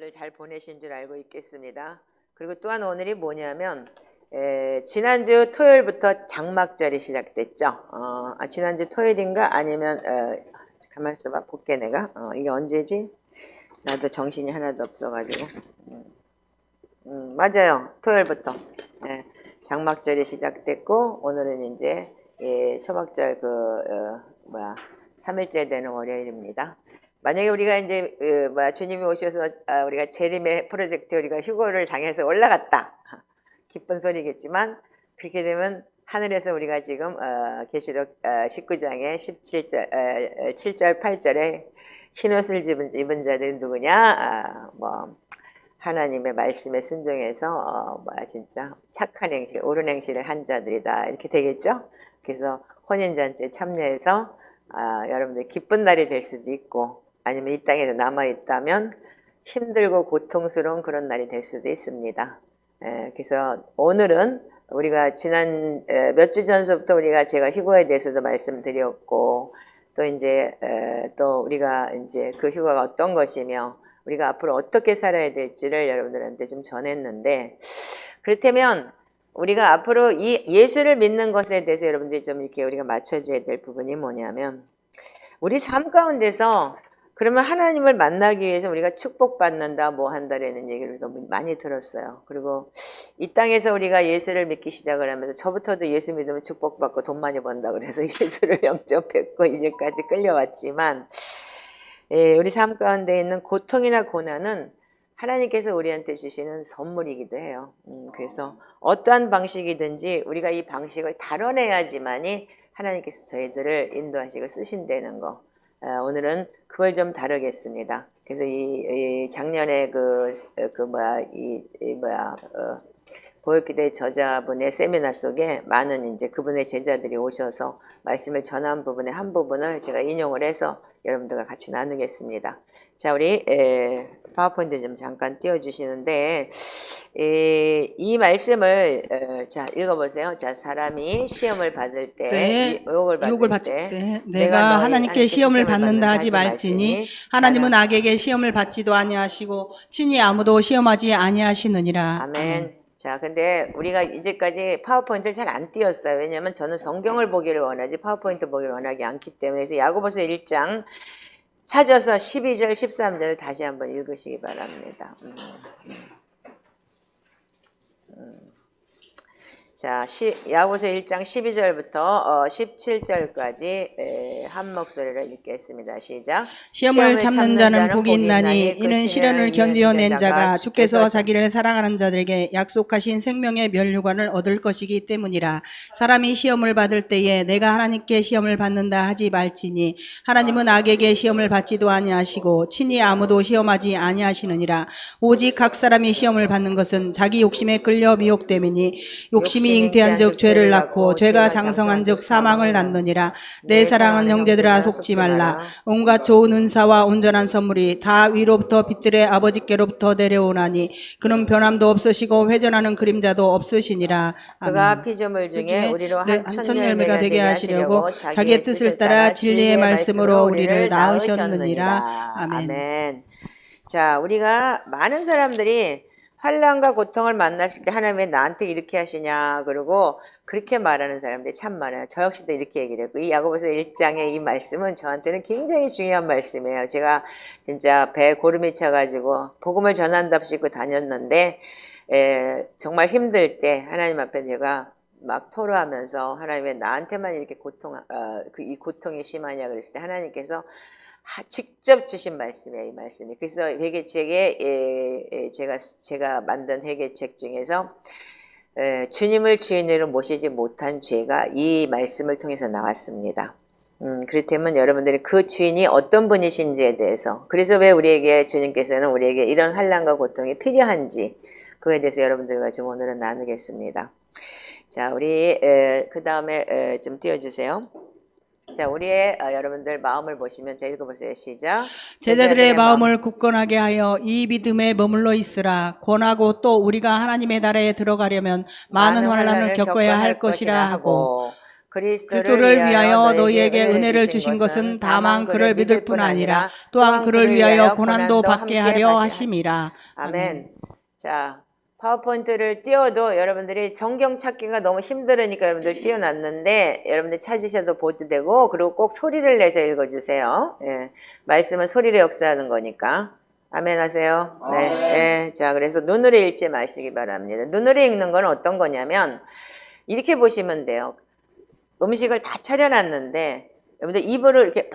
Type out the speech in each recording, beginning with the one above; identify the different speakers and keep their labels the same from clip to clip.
Speaker 1: 여러분들 잘 보내신 줄 알고 있겠습니다. 그리고 또한 오늘이 뭐냐면 지난주 토요일부터 장막절이 시작됐죠. 지난주 토요일인가 아니면 가만히 있어봐 볼게 내가. 이게 언제지? 나도 정신이 하나도 없어가지고. 맞아요. 토요일부터 장막절이 시작됐고 오늘은 이제 초막절 3일째 되는 월요일입니다. 만약에 우리가 이제 주님이 오셔서 우리가 재림의 프로젝트 우리가 휴거를 당해서 올라갔다. 기쁜 소리겠지만 그렇게 되면 하늘에서 우리가 지금 계시록 19장의 17절, 7절, 8절에 흰옷을 입은 자들이 누구냐? 하나님의 말씀에 순종해서 진짜 착한 행실, 옳은 행실을 한 자들이다. 이렇게 되겠죠? 그래서 혼인잔치에 참여해서 여러분들 기쁜 날이 될 수도 있고 아니면 이 땅에서 남아있다면 힘들고 고통스러운 그런 날이 될 수도 있습니다. 그래서 오늘은 우리가 지난 몇 주 전서부터 제가 휴거에 대해서도 말씀드렸고 또 이제 또 우리가 이제 그 휴거가 어떤 것이며 우리가 앞으로 어떻게 살아야 될지를 여러분들한테 좀 전했는데 그렇다면 우리가 앞으로 이 예수를 믿는 것에 대해서 여러분들이 좀 이렇게 우리가 맞춰줘야 될 부분이 뭐냐면 우리 삶 가운데서 그러면 하나님을 만나기 위해서 우리가 축복받는다 뭐 한다라는 얘기를 너무 많이 들었어요. 그리고 이 땅에서 우리가 예수를 믿기 시작을 하면서 저부터도 예수 믿으면 축복받고 돈 많이 번다 그래서 예수를 영접했고 이제까지 끌려왔지만 우리 삶 가운데 있는 고통이나 고난은 하나님께서 우리한테 주시는 선물이기도 해요. 그래서 어떠한 방식이든지 우리가 이 방식을 다뤄내야지만이 하나님께서 저희들을 인도하시고 쓰신다는 거. 오늘은 그걸 좀 다루겠습니다. 그래서 이 작년에 보혈기대 저자분의 세미나 속에 많은 이제 그분의 제자들이 오셔서 말씀을 전한 부분의 한 부분을 제가 인용을 해서 여러분들과 같이 나누겠습니다. 자, 우리 파워포인트 좀 잠깐 띄워주시는데 이 말씀을 자 읽어보세요. 자, 사람이 시험을 받을 때 욕을 받을 때
Speaker 2: 내가 하나님께 시험을 받는다 하지 말지니 하나님은 악에게 시험을 받지도 아니하시고 친히 아무도 시험하지 아니하시느니라.
Speaker 1: 아멘. 자, 근데 우리가 이제까지 파워포인트를 잘 안 띄웠어요. 왜냐하면 저는 성경을 보기를 원하지 파워포인트 보기를 원하지 않기 때문에. 그래서 야고보서 1장 찾아서 12절, 13절을 다시 한번 읽으시기 바랍니다. 자, 야고보서 1장 12절부터 17절까지 한 목소리로 읽겠습니다. 시작.
Speaker 2: 시험을 참는 자는 복이 있나니 이는 시련을 견디어낸 자가 주께서 자기를 사랑하는 자들에게 약속하신 생명의 면류관을 얻을 것이기 때문이라. 사람이 시험을 받을 때에 내가 하나님께 시험을 받는다 하지 말지니 하나님은 악에게 시험을 받지도 아니하시고 친히 아무도 시험하지 아니하시느니라. 오직 각 사람이 시험을 받는 것은 자기 욕심에 끌려 미혹됨이니 욕심이 잉태한 즉 죄를 낳고 죄가 장성한 즉 사망을 낳느니라. 내 사랑하는 형제들아 속지 말라. 온갖 좋은 은사와 온전한 선물이 다 위로부터 빛들의 아버지께로부터 내려오나니 그는 변함도 없으시고 회전하는 그림자도 없으시니라.
Speaker 1: 그가 피조물 중에 우리로 한
Speaker 2: 천열매가 되게 하시려고 자기의 뜻을 따라 진리의 말씀으로 우리를 낳으셨느니라. 아멘.
Speaker 1: 자, 우리가 많은 사람들이 환난과 고통을 만났을 때 하나님 왜 나한테 이렇게 하시냐 그러고 그렇게 말하는 사람들이 참 많아요. 저 역시도 이렇게 얘기를 했고 이 야고보서 1장의 이 말씀은 저한테는 굉장히 중요한 말씀이에요. 제가 진짜 배에 고름이 차가지고 복음을 전한답시고 다녔는데 정말 힘들 때 하나님 앞에 제가 막 토로하면서 하나님 왜 나한테만 이렇게 이 고통이 심하냐 그랬을 때 하나님께서 직접 주신 말씀이에요, 이 말씀이. 그래서 회개책에 제가 만든 회개책 중에서 주님을 주인으로 모시지 못한 죄가 이 말씀을 통해서 나왔습니다. 그렇다면 여러분들이 그 주인이 어떤 분이신지에 대해서 그래서 왜 우리에게 주님께서는 우리에게 이런 환난과 고통이 필요한지 그거에 대해서 여러분들과 좀 오늘은 나누겠습니다. 자, 우리 그 다음에 좀 띄워주세요. 자, 우리의 여러분들 마음을 보시면 자 읽어보세요. 시작.
Speaker 2: 제자들의 마음을 굳건하게 하여 이 믿음에 머물러 있으라. 권하고 또 우리가 하나님의 나라에 들어가려면 많은 환난을 겪어야 할 것이라 하고 그리스도를 위하여 너희에게 은혜를 주신 것은 다만 그를 믿을 뿐 아니라 또한 그를 위하여 고난도 받게 하려 하심이라.
Speaker 1: 아멘. 자, 파워포인트를 띄워도 여러분들이 성경 찾기가 너무 힘들으니까 여러분들 띄워놨는데 여러분들 찾으셔도 보도 되고, 그리고 꼭 소리를 내서 읽어주세요. 예, 말씀은 소리로 역사하는 거니까. 아멘 하세요. 네. 네. 자, 그래서 눈으로 읽지 마시기 바랍니다. 눈으로 읽는 건 어떤 거냐면 이렇게 보시면 돼요. 음식을 다 차려놨는데 여러분들 입으로 이렇게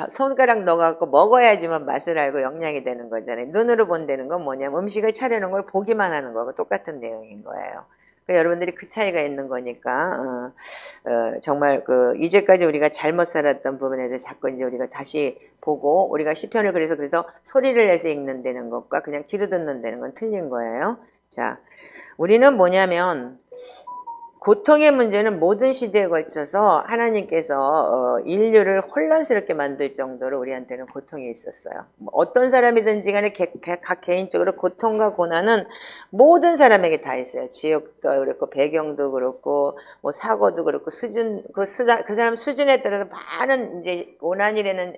Speaker 1: 손가락 넣어갖고 먹어야지만 맛을 알고 영양이 되는 거잖아요. 눈으로 본다는 건 뭐냐면 음식을 차려놓은 걸 보기만 하는 거고 똑같은 내용인 거예요. 여러분들이 그 차이가 있는 거니까 정말 이제까지 우리가 잘못 살았던 부분에 대해서 자꾸 이제 우리가 다시 보고, 우리가 시편을 그래서 소리를 내서 읽는다는 것과 그냥 귀로 듣는다는 건 틀린 거예요. 자, 우리는 뭐냐면 고통의 문제는 모든 시대에 걸쳐서 하나님께서 인류를 혼란스럽게 만들 정도로 우리한테는 고통이 있었어요. 어떤 사람이든지 간에 각 개인적으로 고통과 고난은 모든 사람에게 다 있어요. 지역도 그렇고 배경도 그렇고 뭐 사고도 그렇고 그 사람 수준에 따라서 많은 이제 고난이라는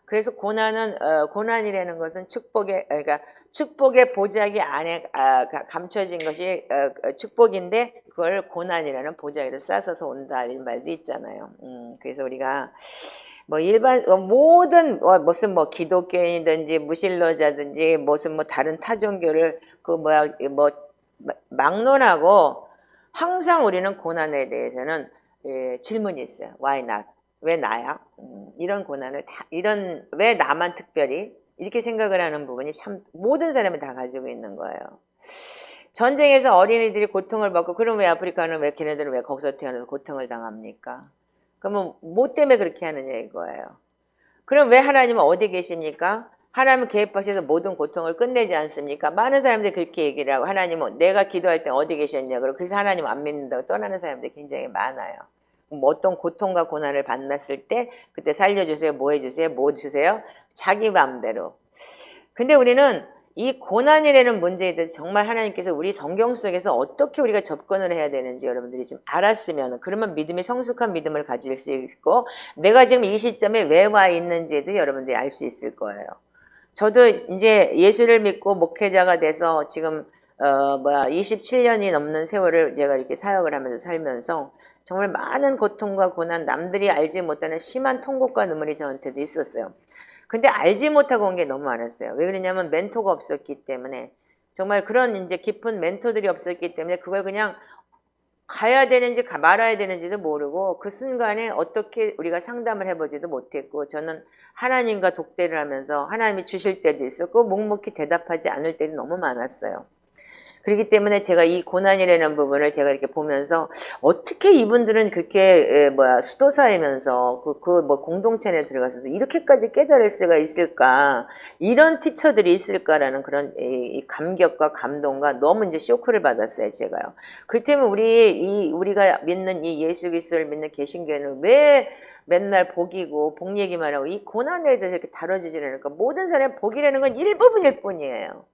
Speaker 1: 그래서 고난이라는 것은 그러니까 축복의 보자기 안에 감춰진 것이 축복인데 그걸 고난이라는 보자기로 싸서서 온다 이런 말도 있잖아요. 그래서 우리가 모든 무슨 기독교인이든지 무신론자든지 무슨 다른 타종교를 막론하고 항상 우리는 고난에 대해서는 질문이 있어요. Why not? 왜 나야? 이런 고난을 왜 나만 특별히 이렇게 생각을 하는 부분이 참 모든 사람이 다 가지고 있는 거예요. 전쟁에서 어린이들이 고통을 받고, 그럼 왜 아프리카는 왜 걔네들은 왜 거기서 태어나서 고통을 당합니까? 그러면 뭐 때문에 그렇게 하느냐 이거예요. 그럼 왜 하나님은 어디 계십니까? 하나님은 계획하셔서 모든 고통을 끝내지 않습니까? 많은 사람들이 그렇게 얘기를 하고, 하나님은 내가 기도할 때 어디 계셨냐고, 그래서 하나님 안 믿는다고 떠나는 사람들이 굉장히 많아요. 어떤 고통과 고난을 만났을 때 그때 살려주세요, 뭐 해주세요, 뭐 주세요, 자기 마음대로. 근데 우리는 이 고난이라는 문제에 대해서 정말 하나님께서 우리 성경 속에서 어떻게 우리가 접근을 해야 되는지 여러분들이 좀 알았으면, 그러면 믿음이 성숙한 믿음을 가질 수 있고, 내가 지금 이 시점에 왜 와 있는지에도 여러분들이 알 수 있을 거예요. 저도 이제 예수를 믿고 목회자가 돼서 지금 27년이 넘는 세월을 제가 이렇게 사역을 하면서 살면서 정말 많은 고통과 고난, 남들이 알지 못하는 심한 통곡과 눈물이 저한테도 있었어요. 근데 알지 못하고 온 게 너무 많았어요. 왜 그러냐면 멘토가 없었기 때문에, 정말 그런 이제 깊은 멘토들이 없었기 때문에 그걸 그냥 가야 되는지 말아야 되는지도 모르고 그 순간에 어떻게 우리가 상담을 해보지도 못했고, 저는 하나님과 독대를 하면서 하나님이 주실 때도 있었고 묵묵히 대답하지 않을 때도 너무 많았어요. 그렇기 때문에 제가 이 고난이라는 부분을 제가 이렇게 보면서 어떻게 이분들은 그렇게 수도사이면서 공동체 안에 들어가서 이렇게까지 깨달을 수가 있을까, 이런 티처들이 있을까라는 그런 이 감격과 감동과 너무 이제 쇼크를 받았어요, 제가요. 그렇기 때문에 우리가 믿는 이 예수 그리스도를 믿는 개신교회는 왜 맨날 복이고 복 얘기만 하고 이 고난에 대해서 이렇게 다뤄지지를 않을까? 모든 사람의 복이라는 건 일부분일 뿐이에요.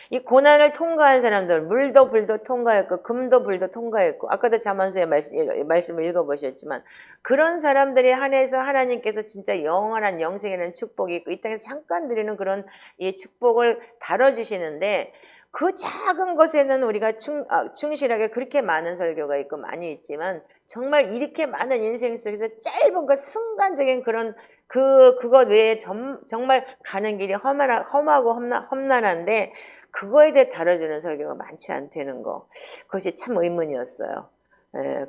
Speaker 1: 이 고난을 통과한 사람들, 물도 불도 통과했고 금도 불도 통과했고, 아까도 자만서의 말씀을 읽어보셨지만 그런 사람들에 한해서 하나님께서 진짜 영원한 영생이라는 축복이 있고 이 땅에서 잠깐 드리는 그런 이 축복을 다뤄주시는데, 그 작은 것에는 우리가 충실하게 그렇게 많은 설교가 있고 많이 있지만, 정말 이렇게 많은 인생 속에서 짧은 순간적인 그런 그것 외에 정말 가는 길이 험하고 험난한데 그거에 대해 다뤄주는 설교가 많지 않다는 거, 그것이 참 의문이었어요.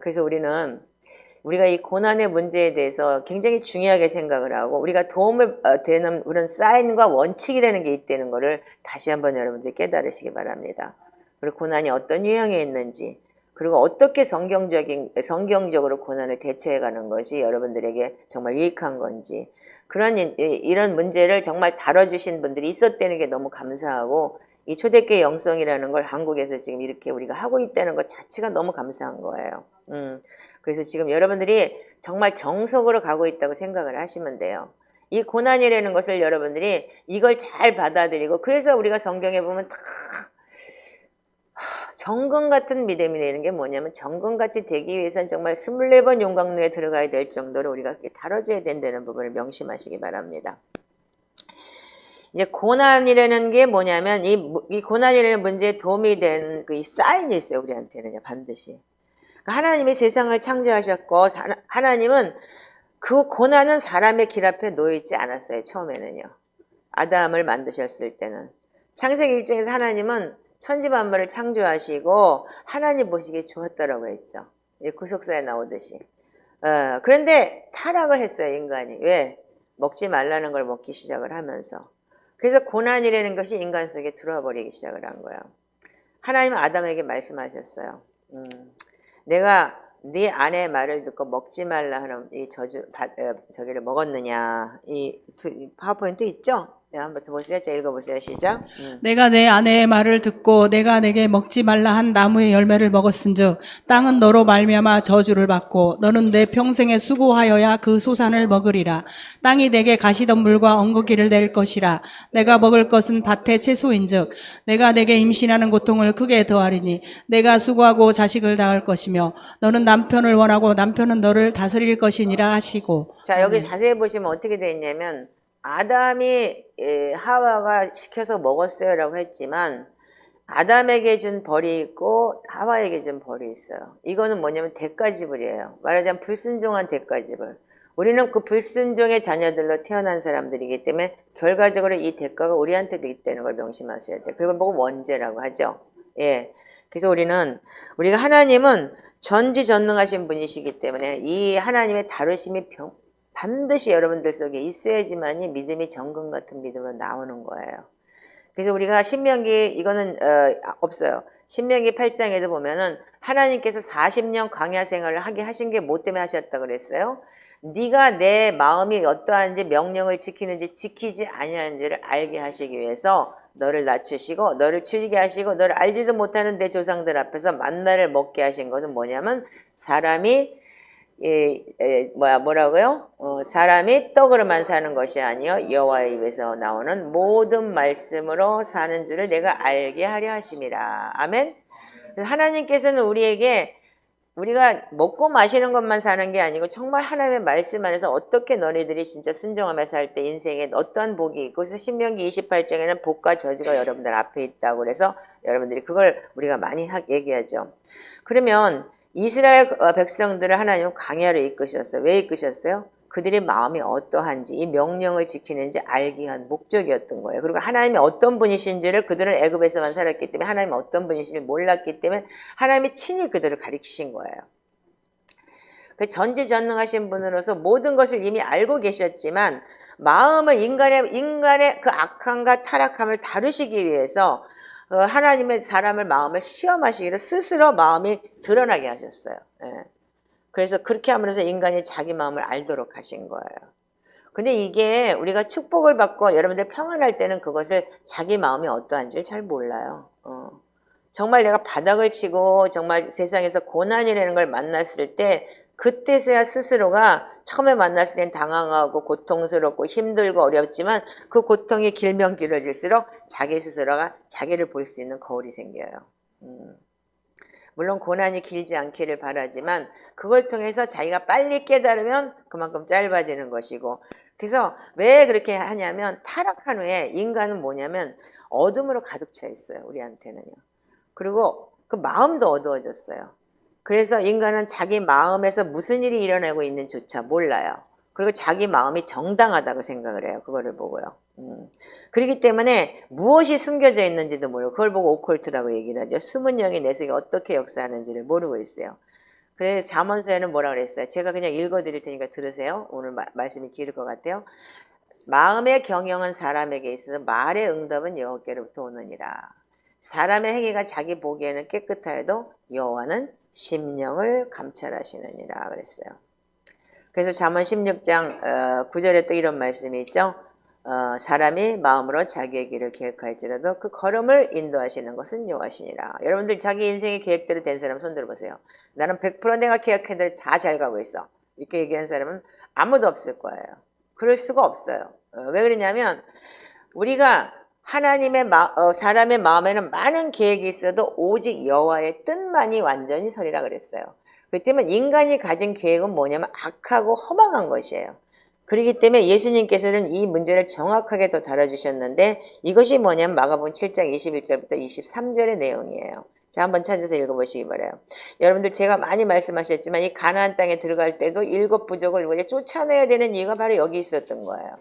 Speaker 1: 그래서 우리가 이 고난의 문제에 대해서 굉장히 중요하게 생각을 하고, 우리가 도움을 되는 그런 사인과 원칙이라는 게 있다는 거를 다시 한번 여러분들이 깨달으시기 바랍니다. 그리고 고난이 어떤 유형에 있는지, 그리고 어떻게 성경적으로 고난을 대처해가는 것이 여러분들에게 정말 유익한 건지, 이런 문제를 정말 다뤄주신 분들이 있었다는 게 너무 감사하고, 이 초대교회 영성이라는 걸 한국에서 지금 이렇게 우리가 하고 있다는 것 자체가 너무 감사한 거예요. 그래서 지금 여러분들이 정말 정석으로 가고 있다고 생각을 하시면 돼요. 이 고난이라는 것을 여러분들이 이걸 잘 받아들이고, 그래서 우리가 성경에 보면 다 정금 같은 믿음이 되는 게 뭐냐면 정금같이 되기 위해서는 정말 24번 용광로에 들어가야 될 정도로 우리가 다뤄져야 된다는 부분을 명심하시기 바랍니다. 이제 고난이라는 게 뭐냐면 이 고난이라는 문제에 도움이 된 그 사인이 있어요. 우리한테는요. 반드시. 하나님이 세상을 창조하셨고 하나님은 그 고난은 사람의 길 앞에 놓여있지 않았어요. 처음에는요. 아담을 만드셨을 때는. 창세기 1장에서 하나님은 천지만물을 창조하시고 하나님 보시기에 좋았다라고 했죠. 구속사에 나오듯이. 그런데 타락을 했어요. 인간이. 왜? 먹지 말라는 걸 먹기 시작을 하면서. 그래서 고난이라는 것이 인간 속에 들어와 버리기 시작을 한 거예요. 하나님은 아담에게 말씀하셨어요. 내가 네 아내의 말을 듣고 먹지 말라 하는 이 저기를 먹었느냐. 이 파워포인트 있죠? 네, 한번 보세요. 제가 읽어보세요. 시작.
Speaker 2: 내가 내 아내의 말을 듣고 내가 내게 먹지 말라 한 나무의 열매를 먹었은즉 땅은 너로 말미암아 저주를 받고 너는 내 평생에 수고하여야 그 소산을 먹으리라. 땅이 내게 가시덤불과 엉겅퀴를 낼 것이라. 내가 먹을 것은 밭의 채소인즉 내가 내게 임신하는 고통을 크게 더하리니 내가 수고하고 자식을 낳을 것이며 너는 남편을 원하고 남편은 너를 다스릴 것이니라 하시고.
Speaker 1: 자, 여기 자세히 보시면 어떻게 돼 있냐면 아담이 하와가 시켜서 먹었어요 라고 했지만 아담에게 준 벌이 있고 하와에게 준 벌이 있어요. 이거는 뭐냐면 대가지불이에요. 말하자면 불순종한 대가지불. 우리는 그 불순종의 자녀들로 태어난 사람들이기 때문에 결과적으로 이 대가가 우리한테도 있다는 걸 명심하셔야 돼요. 그걸 보고 원죄라고 하죠. 예. 그래서 우리가 하나님은 전지전능하신 분이시기 때문에 이 하나님의 다루심이 반드시 여러분들 속에 있어야지만이 믿음이 정금 같은 믿음으로 나오는 거예요. 그래서 우리가 신명기 이거는 없어요. 신명기 8장에도 보면은 하나님께서 40년 광야 생활을 하게 하신 게 뭐 때문에 하셨다 그랬어요? 네가 내 마음이 어떠한지 명령을 지키는지 지키지 아니하는지를 알게 하시기 위해서 너를 낮추시고 너를 추리게 하시고 너를 알지도 못하는 내 조상들 앞에서 만나를 먹게 하신 것은 뭐냐면 사람이 뭐라고요? 사람이 떡으로만 사는 것이 아니요 여호와의 입에서 나오는 모든 말씀으로 사는 줄을 내가 알게 하려 하심이라. 아멘. 하나님께서는 우리가 먹고 마시는 것만 사는 게 아니고 정말 하나님의 말씀 안에서 어떻게 너희들이 진짜 순종하며 살 때 인생에 어떠한 복이 있고, 그래서 신명기 28장에는 복과 저주가 여러분들 앞에 있다고 그래서 여러분들이 그걸 우리가 많이 얘기하죠. 그러면 이스라엘 백성들을 하나님은 광야로 이끄셨어요. 왜 이끄셨어요? 그들의 마음이 어떠한지 이 명령을 지키는지 알기 위한 목적이었던 거예요. 그리고 하나님이 어떤 분이신지를 그들은 애굽에서만 살았기 때문에 하나님이 어떤 분이신지를 몰랐기 때문에 하나님이 친히 그들을 가리키신 거예요. 그 전지전능하신 분으로서 모든 것을 이미 알고 계셨지만 마음은 인간의 그 악함과 타락함을 다루시기 위해서 하나님의 사람을 마음을 시험하시기를 스스로 마음이 드러나게 하셨어요. 예. 그래서 그렇게 함으로써 인간이 자기 마음을 알도록 하신 거예요. 근데 이게 우리가 축복을 받고 여러분들 평안할 때는 그것을 자기 마음이 어떠한지를 잘 몰라요. 정말 내가 바닥을 치고 정말 세상에서 고난이라는 걸 만났을 때 그때서야 스스로가 처음에 만났을 땐 당황하고 고통스럽고 힘들고 어렵지만 그 고통이 길면 길어질수록 자기 스스로가 자기를 볼 수 있는 거울이 생겨요. 물론 고난이 길지 않기를 바라지만 그걸 통해서 자기가 빨리 깨달으면 그만큼 짧아지는 것이고, 그래서 왜 그렇게 하냐면 타락한 후에 인간은 뭐냐면 어둠으로 가득 차 있어요. 우리한테는요. 그리고 그 마음도 어두워졌어요. 그래서 인간은 자기 마음에서 무슨 일이 일어나고 있는지조차 몰라요. 그리고 자기 마음이 정당하다고 생각을 해요. 그거를 보고요. 그렇기 때문에 무엇이 숨겨져 있는지도 모르고 그걸 보고 오컬트라고 얘기를 하죠. 숨은 영이 내 속에 어떻게 역사하는지를 모르고 있어요. 그래서 잠언서에는 뭐라 그랬어요? 제가 그냥 읽어드릴 테니까 들으세요. 오늘 말씀이 길을 것 같아요. 마음의 경영은 사람에게 있어서 말의 응답은 여호와께로부터 오느니라. 사람의 행위가 자기 보기에는 깨끗하여도 여호와는 심령을 감찰하시느니라 그랬어요. 그래서 잠언 16장 9절에 또 이런 말씀이 있죠. 사람이 마음으로 자기의 길을 계획할지라도 그 걸음을 인도하시는 것은 여호와시니라. 여러분들 자기 인생의 계획대로 된 사람 손 들어보세요. 나는 100% 내가 계획해도 다 잘 가고 있어. 이렇게 얘기하는 사람은 아무도 없을 거예요. 그럴 수가 없어요. 왜 그러냐면 우리가 사람의 마음에는 많은 계획이 있어도 오직 여호와의 뜻만이 완전히 서리라 그랬어요. 그렇기 때문에 인간이 가진 계획은 뭐냐면 악하고 허망한 것이에요. 그렇기 때문에 예수님께서는 이 문제를 정확하게 또 다뤄주셨는데 이것이 뭐냐면 마가복음 7장 21절부터 23절의 내용이에요. 자, 한번 찾아서 읽어보시기 바라요. 여러분들 제가 많이 말씀하셨지만 이 가나안 땅에 들어갈 때도 7 부족을 우리가 쫓아내야 되는 이유가 바로 여기 있었던 거예요.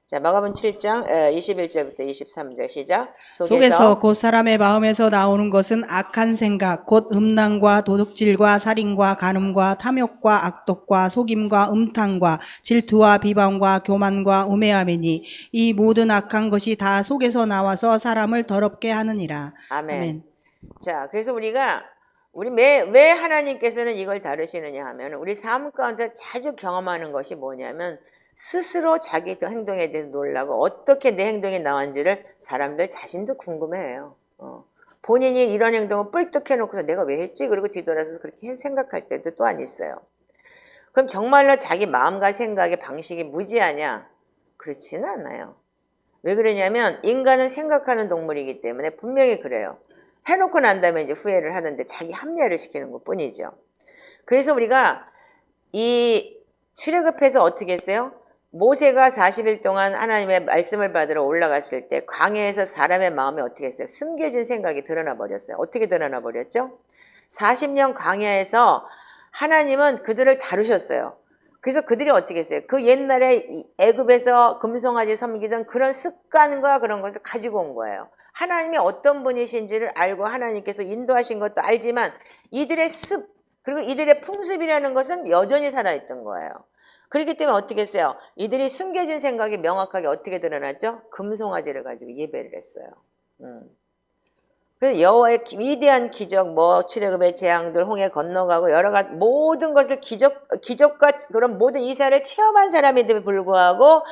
Speaker 1: 자, 마가복음 7장 21절부터 23절 시작.
Speaker 2: 속에서 곧 사람의 마음에서 나오는 것은 악한 생각, 곧 음란과 도둑질과 살인과 간음과 탐욕과 악독과 속임과 음탕과 질투와 비방과 교만과 우매함이니 이 모든 악한 것이 다 속에서 나와서 사람을 더럽게 하느니라.
Speaker 1: 아멘. 자, 그래서 우리 왜 하나님께서는 이걸 다루시느냐 하면 우리 삶 가운데 자주 경험하는 것이 뭐냐면 스스로 자기 행동에 대해서 놀라고 어떻게 내 행동이 나왔는지를 사람들 자신도 궁금해해요. 본인이 이런 행동을 뿔떡 해놓고서 내가 왜 했지? 그리고 뒤돌아서서 그렇게 생각할 때도 또한 있어요. 그럼 정말로 자기 마음과 생각의 방식이 무지하냐? 그렇지는 않아요. 왜 그러냐면 인간은 생각하는 동물이기 때문에 분명히 그래요. 해놓고 난 다음에 이제 후회를 하는데 자기 합리화를 시키는 것 뿐이죠. 그래서 우리가 이 출애굽해서 어떻게 했어요? 모세가 40일 동안 하나님의 말씀을 받으러 올라갔을 때 광야에서 사람의 마음이 어떻게 했어요? 숨겨진 생각이 드러나 버렸어요. 어떻게 드러나 버렸죠? 40년 광야에서 하나님은 그들을 다루셨어요. 그래서 그들이 어떻게 했어요? 그 옛날에 애굽에서 금송아지 섬기던 그런 습관과 그런 것을 가지고 온 거예요. 하나님이 어떤 분이신지를 알고 하나님께서 인도하신 것도 알지만 이들의 그리고 이들의 풍습이라는 것은 여전히 살아있던 거예요. 그렇기 때문에 어떻게 했어요? 이들이 숨겨진 생각이 명확하게 어떻게 드러났죠? 금송아지를 가지고 예배를 했어요. 그래서 여호와의 위대한 기적, 출애굽의 재앙들, 홍해 건너가고 여러 가지 모든 것을 기적과 그런 모든 이사를 체험한 사람인데도 불구하고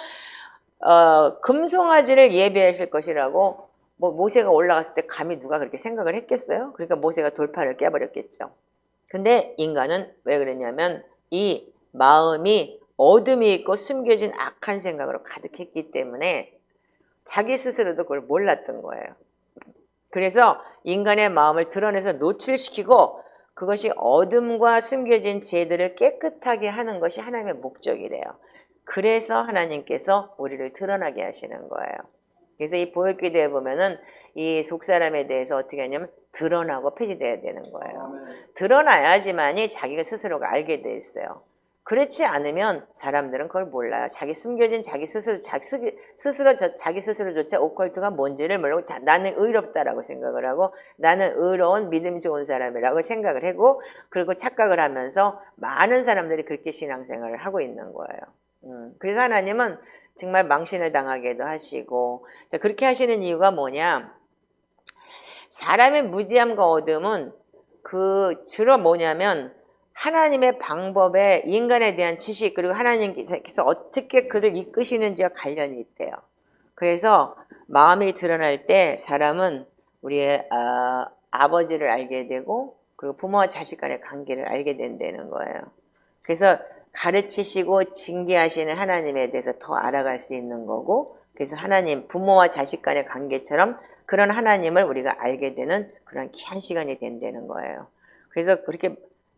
Speaker 1: 금송아지를 예배하실 것이라고 모세가 올라갔을 때 감히 누가 그렇게 생각을 했겠어요? 그러니까 모세가 돌판을 깨버렸겠죠. 근데 인간은 왜 그랬냐면 이 마음이 어둠이 있고 숨겨진 악한 생각으로 가득했기 때문에 자기 스스로도 그걸 몰랐던 거예요. 그래서 인간의 마음을 드러내서 노출시키고 그것이 어둠과 숨겨진 죄들을 깨끗하게 하는 것이 하나님의 목적이래요. 그래서 하나님께서 우리를 드러나게 하시는 거예요. 그래서 이 보혈기도에 보면은 이 속사람에 대해서 어떻게 하냐면 드러나고 폐지돼야 되는 거예요. 드러나야지만이 자기가 스스로가 알게 돼 있어요. 그렇지 않으면 사람들은 그걸 몰라요. 자기 숨겨진 자기 스스로조차 오컬트가 뭔지를 모르고 나는 의롭다라고 생각을 하고 나는 의로운 믿음 좋은 사람이라고 생각을 하고 그리고 착각을 하면서 많은 사람들이 그렇게 신앙생활을 하고 있는 거예요. 그래서 하나님은 정말 망신을 당하게도 하시고 자, 그렇게 하시는 이유가 뭐냐? 사람의 무지함과 어둠은 주로 뭐냐면 하나님의 방법에 인간에 대한 지식 그리고 하나님께서 어떻게 그를 이끄시는지와 관련이 있대요. 그래서 마음이 드러날 때 사람은 우리의 아버지를 알게 되고 그리고 부모와 자식 간의 관계를 알게 된다는 거예요. 그래서 가르치시고 징계하시는 하나님에 대해서 더 알아갈 수 있는 거고 그래서 부모와 자식 간의 관계처럼 그런 하나님을 우리가 알게 되는 그런 귀한 시간이 된다는 거예요. 그래서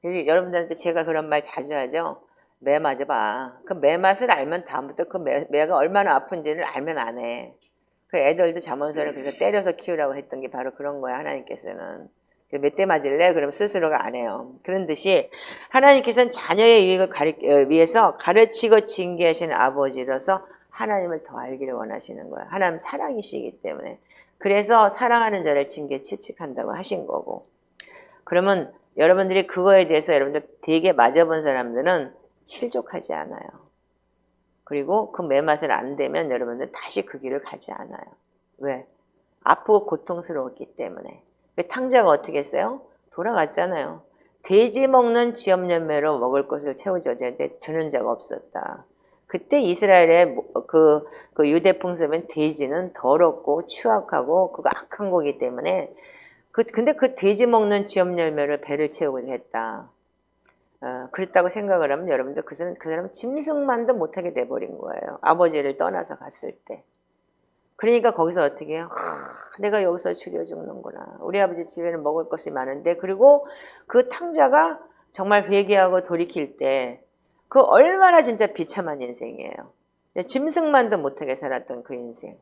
Speaker 1: 그래서 여러분들한테 제가 그런 말 자주 하죠. 매 맞아봐. 그 매 맛을 알면 다음부터 그 매가 얼마나 아픈지를 알면 안 해. 그 애들도 잠언서를 그래서 때려서 키우라고 했던 게 바로 그런 거야. 하나님께서는. 몇 대 맞을래? 그럼 스스로가 안 해요. 그런 듯이 하나님께서는 자녀의 유익을 위해서 가르치고 징계하시는 아버지로서 하나님을 더 알기를 원하시는 거야. 하나님 사랑이시기 때문에. 그래서 사랑하는 자를 징계 채찍한다고 하신 거고. 그러면 여러분들이 그거에 대해서 여러분들 되게 맞아본 사람들은 실족하지 않아요. 그리고 그 매맛을 안 되면 여러분들 다시 그 길을 가지 않아요. 왜? 아프고 고통스러웠기 때문에. 탕자가 어떻게 했어요? 돌아갔잖아요. 돼지 먹는 지업열매로 먹을 것을 채우지 어제한테 주는 자가 없었다. 그때 이스라엘의 그 유대 풍습은 돼지는 더럽고 추악하고 그거 악한 거기 때문에 근데 그 돼지 먹는 지업열매를 배를 채우고자 했다. 그랬다고 생각을 하면 여러분들 그 사람은 짐승만도 못하게 돼버린 거예요. 아버지를 떠나서 갔을 때. 그러니까 거기서 어떻게 해요? 내가 여기서 죽여 죽는구나. 우리 아버지 집에는 먹을 것이 많은데, 그리고 그 탕자가 정말 회개하고 돌이킬 때 그 얼마나 진짜 비참한 인생이에요. 짐승만도 못하게 살았던 그 인생.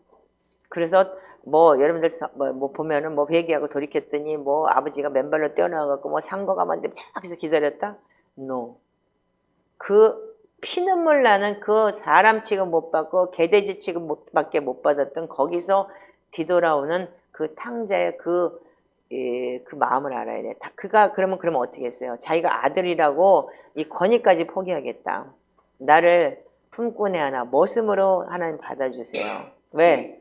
Speaker 1: 그래서 뭐 여러분들 뭐 보면은 뭐 회개하고 돌이켰더니 뭐 아버지가 맨발로 뛰어나가고 뭐 상거가 만데 저기서 기다렸다? No. 그 피눈물 나는 그 사람 취급 못 받고 개돼지 취급밖에 못 받았던 거기서 뒤돌아오는 그 탕자의 그 마음을 알아야 돼. 그가 그러면 어떻게 했어요? 자기가 아들이라고 이 권위까지 포기하겠다. 나를 품꾼의 하나 머슴으로 하나님 받아주세요. 왜?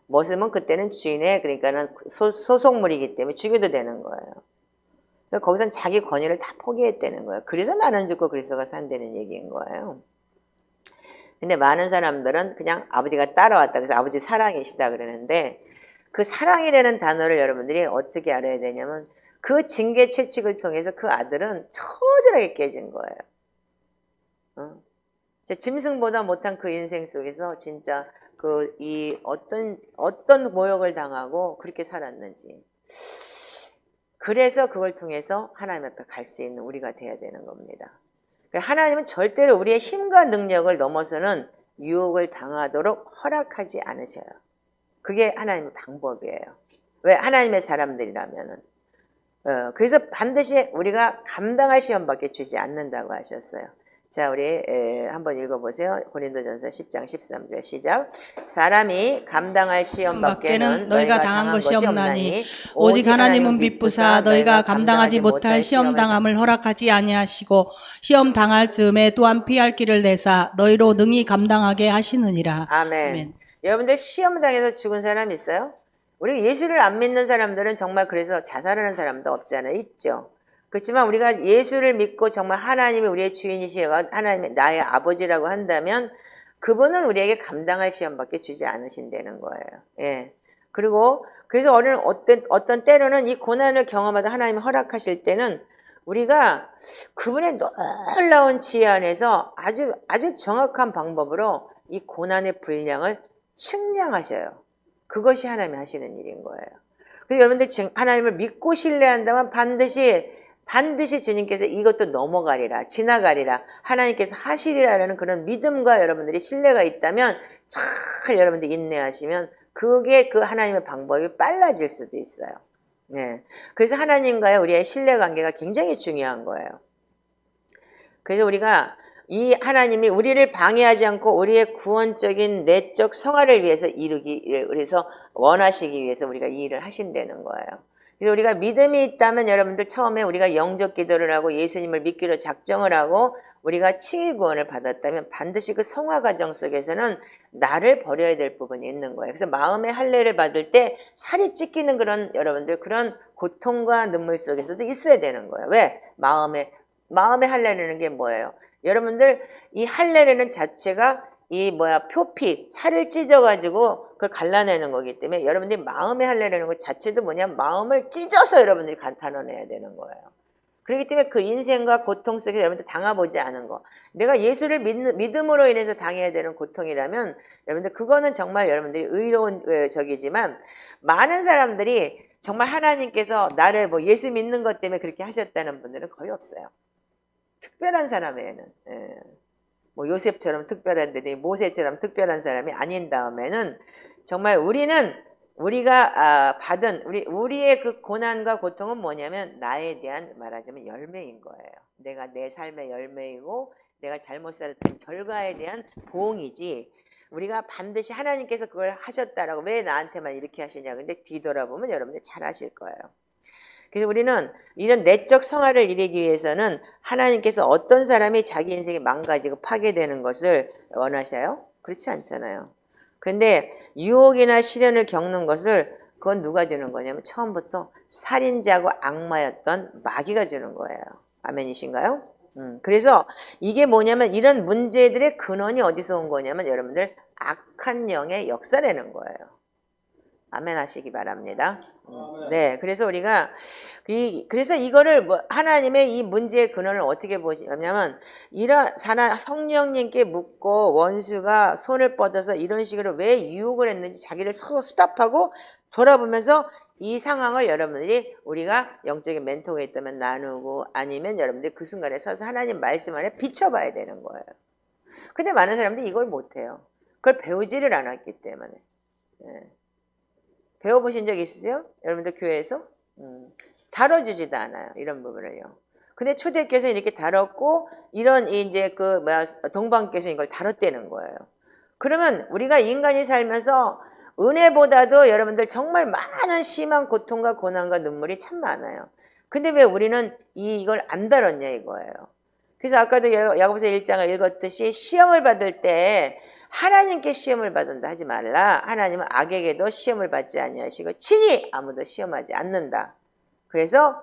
Speaker 1: 머슴은 그때는 주인의 그러니까는 소속물이기 때문에 죽여도 되는 거예요. 그러니까 거기선 자기 권위를 다 포기했다는 거예요. 그래서 나는 죽고 그리스도가 산다는 얘기인 거예요. 근데 많은 사람들은 그냥 아버지가 따라왔다. 그래서 아버지 사랑이시다 그러는데 그 사랑이라는 단어를 여러분들이 어떻게 알아야 되냐면 그 징계 채찍을 통해서 그 아들은 처절하게 깨진 거예요. 짐승보다 못한 그 인생 속에서 진짜 이 어떤 모욕을 당하고 그렇게 살았는지. 그래서 그걸 통해서 하나님 앞에 갈 수 있는 우리가 돼야 되는 겁니다. 하나님은 절대로 우리의 힘과 능력을 넘어서는 유혹을 당하도록 허락하지 않으셔요. 그게 하나님의 방법이에요. 왜? 하나님의 사람들이라면은. 그래서 반드시 우리가 감당할 시험밖에 주지 않는다고 하셨어요. 자, 우리 한번 읽어보세요. 고린도전서 10장 13절 시작. 사람이 감당할 시험밖에는 너희가 당한 것이 없나니
Speaker 2: 오직 하나님은 빚부사 너희가 감당하지 못할 시험 당함을 허락하지 아니하시고 시험 당할 즈음에 또한 피할 길을 내사 너희로 능히 감당하게 하시느니라.
Speaker 1: 아멘. 여러분들 시험 당해서 죽은 사람 있어요? 우리 예수를 안 믿는 사람들은 정말 그래서 자살하는 사람도 없잖아요. 있죠. 그렇지만 우리가 예수를 믿고 정말 하나님이 우리의 주인이시고 하나님이 나의 아버지라고 한다면 그분은 우리에게 감당할 시험밖에 주지 않으신다는 거예요. 예. 그리고 그래서 어떤 때로는 이 고난을 경험하다 하나님이 허락하실 때는 우리가 그분의 놀라운 지혜 안에서 아주 정확한 방법으로 이 고난의 분량을 측량하셔요. 그것이 하나님이 하시는 일인 거예요. 그리고 여러분들 하나님을 믿고 신뢰한다면 반드시 주님께서 이것도 넘어가리라, 지나가리라, 하나님께서 하시리라라는 그런 믿음과 여러분들이 신뢰가 있다면 잘 여러분들이 인내하시면 그게 그 하나님의 방법이 빨라질 수도 있어요. 네. 그래서 하나님과의 우리의 신뢰관계가 굉장히 중요한 거예요. 그래서 우리가 이 하나님이 우리를 방해하지 않고 우리의 구원적인 내적 성화를 위해서 그래서 원하시기 위해서 우리가 이 일을 하신다는 거예요. 그래서 우리가 믿음이 있다면 여러분들 처음에 우리가 영적 기도를 하고 예수님을 믿기로 작정을 하고 우리가 칭의 구원을 받았다면 반드시 그 성화 과정 속에서는 나를 버려야 될 부분이 있는 거예요. 그래서 마음의 할례를 받을 때 살이 찢기는 그런 여러분들 그런 고통과 눈물 속에서도 있어야 되는 거예요. 왜? 마음의 할례라는 게 뭐예요? 여러분들 이 할례라는 자체가 표피, 살을 찢어가지고 그걸 갈라내는 거기 때문에 여러분들이 마음의 할례라는 것 자체도 뭐냐면 마음을 찢어서 여러분들이 단어내야 되는 거예요. 그렇기 때문에 그 인생과 고통 속에서 여러분들 당해보지 않은 거. 내가 예수를 믿음으로 인해서 당해야 되는 고통이라면 여러분들 그거는 정말 여러분들이 의로운 적이지만 많은 사람들이 정말 하나님께서 나를 예수 믿는 것 때문에 그렇게 하셨다는 분들은 거의 없어요. 특별한 사람에는. 요셉처럼 특별한데 모세처럼 특별한 사람이 아닌 다음에는 정말 우리가 받은 우리의 그 고난과 고통은 뭐냐면 나에 대한 말하자면 열매인 거예요. 내가 내 삶의 열매이고 내가 잘못 살았던 결과에 대한 보응이지 우리가 반드시 하나님께서 그걸 하셨다라고 왜 나한테만 이렇게 하시냐. 근데 뒤돌아보면 여러분들 잘 아실 거예요. 그래서 우리는 이런 내적 성화를 이루기 위해서는 하나님께서 어떤 사람이 자기 인생이 망가지고 파괴되는 것을 원하셔요? 그렇지 않잖아요. 그런데 유혹이나 시련을 겪는 것을 그건 누가 주는 거냐면 처음부터 살인자고 악마였던 마귀가 주는 거예요. 아멘이신가요? 그래서 이게 뭐냐면 이런 문제들의 근원이 어디서 온 거냐면 여러분들 악한 영의 역사라는 거예요. 아멘 하시기 바랍니다. 네, 그래서 우리가 그래서 이거를 뭐 하나님의 이 문제의 근원을 어떻게 보시냐면 이런 성령님께 묻고 원수가 손을 뻗어서 이런 식으로 왜 유혹을 했는지 자기를 서로 스탑하고 돌아보면서 이 상황을 여러분들이 우리가 영적인 멘토가 있다면 나누고 아니면 여러분들이 그 순간에 서서 하나님 말씀 안에 비춰봐야 되는 거예요. 근데 많은 사람들이 이걸 못해요. 그걸 배우지를 않았기 때문에. 네. 배워보신 적 있으세요? 여러분들 교회에서? 다뤄주지도 않아요. 이런 부분을요. 근데 초대교회에서 이렇게 다뤘고, 이런 이제 동방교회에서 이걸 다뤘다는 거예요. 그러면 우리가 인간이 살면서 은혜보다도 여러분들 정말 많은 심한 고통과 고난과 눈물이 참 많아요. 근데 왜 우리는 이걸 안 다뤘냐 이거예요. 그래서 아까도 야고보서 1장을 읽었듯이 시험을 받을 때 하나님께 시험을 받는다 하지 말라. 하나님은 악에게도 시험을 받지 아니하시고 친히 아무도 시험하지 않는다. 그래서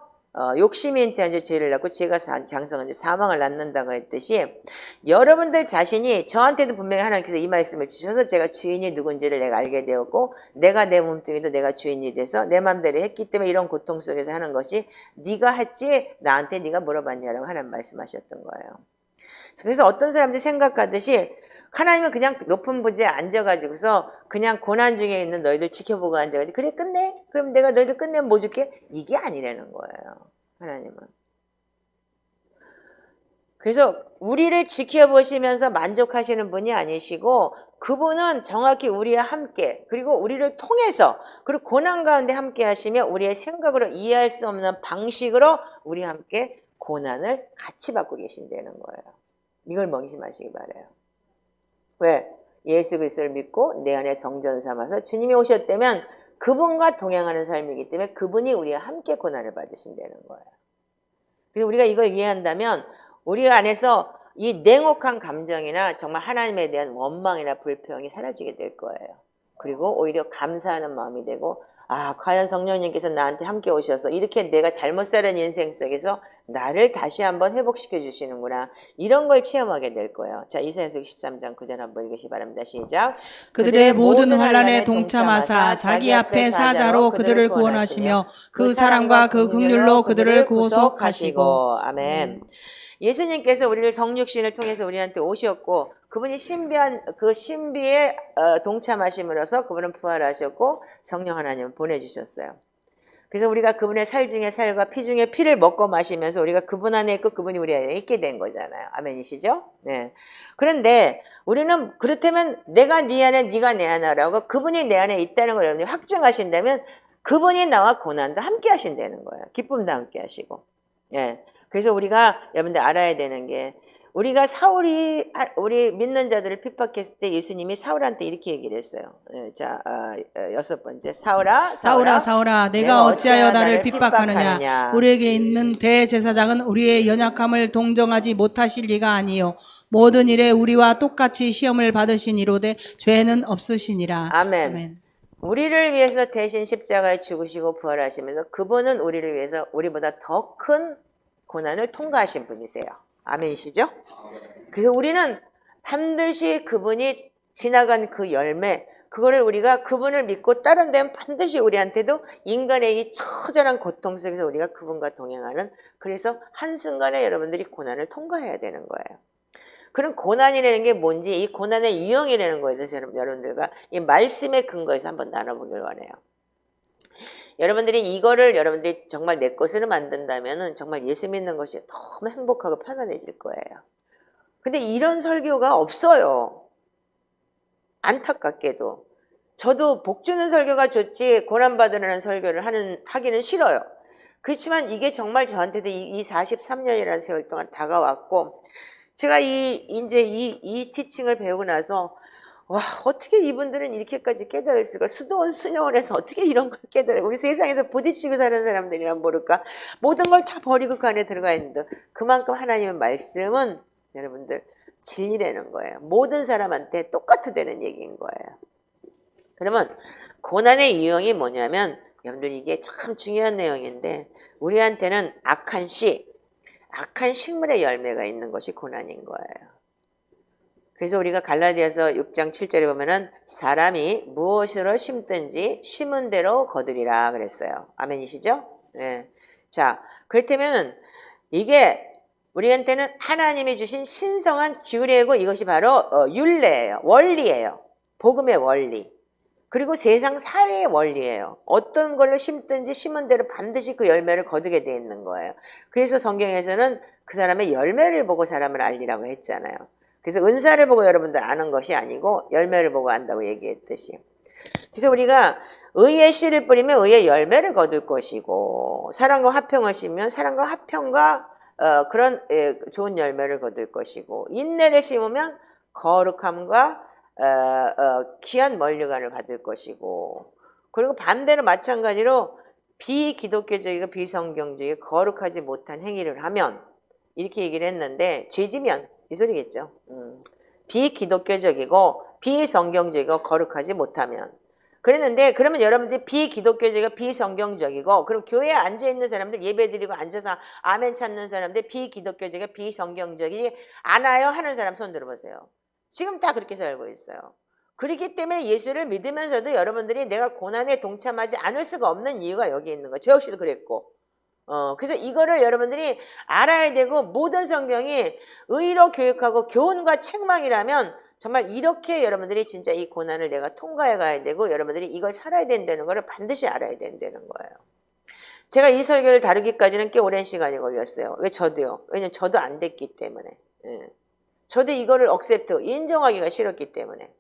Speaker 1: 욕심이 인태한 죄를 낳고 죄가 장성한 사망을 낳는다고 했듯이 여러분들 자신이 저한테도 분명히 하나님께서 이 말씀을 주셔서 제가 주인이 누군지를 내가 알게 되었고 내가 내 몸뚱이도 내가 주인이 돼서 내 마음대로 했기 때문에 이런 고통 속에서 하는 것이 네가 했지 나한테 네가 물어봤냐라고 하나님 말씀하셨던 거예요. 그래서 어떤 사람들이 생각하듯이 하나님은 그냥 높은 부지에 앉아가지고서 그냥 고난 중에 있는 너희들 지켜보고 앉아가지고 그래 끝내? 그럼 내가 너희들 끝내면 뭐 줄게? 이게 아니라는 거예요. 하나님은. 그래서 우리를 지켜보시면서 만족하시는 분이 아니시고 그분은 정확히 우리와 함께 그리고 우리를 통해서 그리고 고난 가운데 함께 하시며 우리의 생각으로 이해할 수 없는 방식으로 우리와 함께 고난을 같이 받고 계신다는 거예요. 이걸 명심하시기 바라요. 왜? 예수 그리스도를 믿고 내 안에 성전 삼아서 주님이 오셨다면 그분과 동행하는 삶이기 때문에 그분이 우리와 함께 고난을 받으신다는 거예요. 그래서 우리가 이걸 이해한다면 우리 안에서 이 냉혹한 감정이나 정말 하나님에 대한 원망이나 불평이 사라지게 될 거예요. 그리고 오히려 감사하는 마음이 되고 과연 성령님께서 나한테 함께 오셔서 이렇게 내가 잘못 살은 인생 속에서 나를 다시 한번 회복시켜 주시는구나. 이런 걸 체험하게 될 거예요. 자, 이사야서 13장 9절 한번 읽으시 바랍니다. 시작.
Speaker 2: 그들의 모든 환난에 동참하사 자기 앞에 사자로 그들을 구원하시며 그 사랑과 그 긍휼로 그들을 구속하시고.
Speaker 1: 아멘. 예수님께서 우리를 성육신을 통해서 우리한테 오셨고 그분이 신비에 동참하심으로써 그분은 부활하셨고 성령 하나님을 보내주셨어요. 그래서 우리가 그분의 살 중에 살과 피 중에 피를 먹고 마시면서 우리가 그분 안에 있고 그분이 우리 안에 있게 된 거잖아요. 아멘이시죠? 네. 그런데 우리는 그렇다면 내가 네 안에 네가 내 안에라고 그분이 내 안에 있다는 걸 여러분이 확증하신다면 그분이 나와 고난도 함께 하신다는 거예요. 기쁨도 함께 하시고. 네. 그래서 우리가 여러분들 알아야 되는 게 우리가 우리 믿는 자들을 핍박했을 때 예수님이 사울한테 이렇게 얘기를 했어요. 자, 6번째
Speaker 2: 사울아 내가 어찌하여 나를 핍박하느냐. 우리에게 있는 대제사장은 우리의 연약함을 동정하지 못하실 리가 아니요 모든 일에 우리와 똑같이 시험을 받으시니로되 죄는 없으시니라.
Speaker 1: 아멘. 우리를 위해서 대신 십자가에 죽으시고 부활하시면서 그분은 우리를 위해서 우리보다 더 큰 고난을 통과하신 분이세요. 아멘이시죠? 그래서 우리는 반드시 그분이 지나간 그 열매, 그거를 우리가 그분을 믿고 따른다면 반드시 우리한테도 인간의 이 처절한 고통 속에서 우리가 그분과 동행하는, 그래서 한순간에 여러분들이 고난을 통과해야 되는 거예요. 그런 고난이라는 게 뭔지, 이 고난의 유형이라는 거에 대해서 여러분들과 이 말씀의 근거에서 한번 나눠보길 원해요. 여러분들이 이거를 여러분들이 정말 내 것으로 만든다면 정말 예수 믿는 것이 너무 행복하고 편안해질 거예요. 근데 이런 설교가 없어요. 안타깝게도. 저도 복 주는 설교가 좋지 고난받으라는 설교를 하기는 싫어요. 그렇지만 이게 정말 저한테도 이 43년이라는 세월 동안 다가왔고, 제가 이 티칭을 배우고 나서 와, 어떻게 이분들은 이렇게까지 깨달을 수가, 수도원 수녀원에서 어떻게 이런 걸 깨달아. 우리 세상에서 부딪히고 사는 사람들이란 모를까. 모든 걸 다 버리고 그 안에 들어가 있는데 그만큼 하나님의 말씀은 여러분들 진리라는 거예요. 모든 사람한테 똑같다는 얘기인 거예요. 그러면 고난의 유형이 뭐냐면, 여러분들 이게 참 중요한 내용인데, 우리한테는 악한 식물의 열매가 있는 것이 고난인 거예요. 그래서 우리가 갈라디아서 6장 7절에 보면은 사람이 무엇으로 심든지 심은 대로 거두리라 그랬어요. 아멘이시죠? 네. 자, 그렇다면 이게 우리한테는 하나님이 주신 신성한 규례고 이것이 바로 율례예요. 원리예요. 복음의 원리. 그리고 세상 살해의 원리예요. 어떤 걸로 심든지 심은 대로 반드시 그 열매를 거두게 돼 있는 거예요. 그래서 성경에서는 그 사람의 열매를 보고 사람을 알리라고 했잖아요. 그래서 은사를 보고 여러분들 아는 것이 아니고 열매를 보고 안다고 얘기했듯이. 그래서 우리가 의의 씨를 뿌리면 의의 열매를 거둘 것이고 사랑과 화평을 심으면 사랑과 화평과 그런 좋은 열매를 거둘 것이고 인내를 심으면 거룩함과 귀한 멀리관을 받을 것이고 그리고 반대로 마찬가지로 비기독교적이고 비성경적이고 거룩하지 못한 행위를 하면 이렇게 얘기를 했는데 죄지면 이 소리겠죠. 비기독교적이고 비성경적이고 거룩하지 못하면 그랬는데 그러면 여러분들이 비기독교적이고 비성경적이고 그럼 교회에 앉아있는 사람들 예배드리고 앉아서 아멘 찾는 사람들 비기독교적이고 비성경적이지 않아요 하는 사람 손 들어보세요. 지금 다 그렇게 살고 있어요. 그렇기 때문에 예수를 믿으면서도 여러분들이 내가 고난에 동참하지 않을 수가 없는 이유가 여기 있는 거예요. 저 역시도 그랬고 그래서 이거를 여러분들이 알아야 되고 모든 성경이 의로 교육하고 교훈과 책망이라면 정말 이렇게 여러분들이 진짜 이 고난을 내가 통과해 가야 되고 여러분들이 이걸 살아야 된다는 걸 반드시 알아야 된다는 거예요. 제가 이 설교를 다루기까지는 꽤 오랜 시간이 걸렸어요. 왜 저도요? 왜냐면 저도 안 됐기 때문에. 저도 이거를 억셉트, 인정하기가 싫었기 때문에.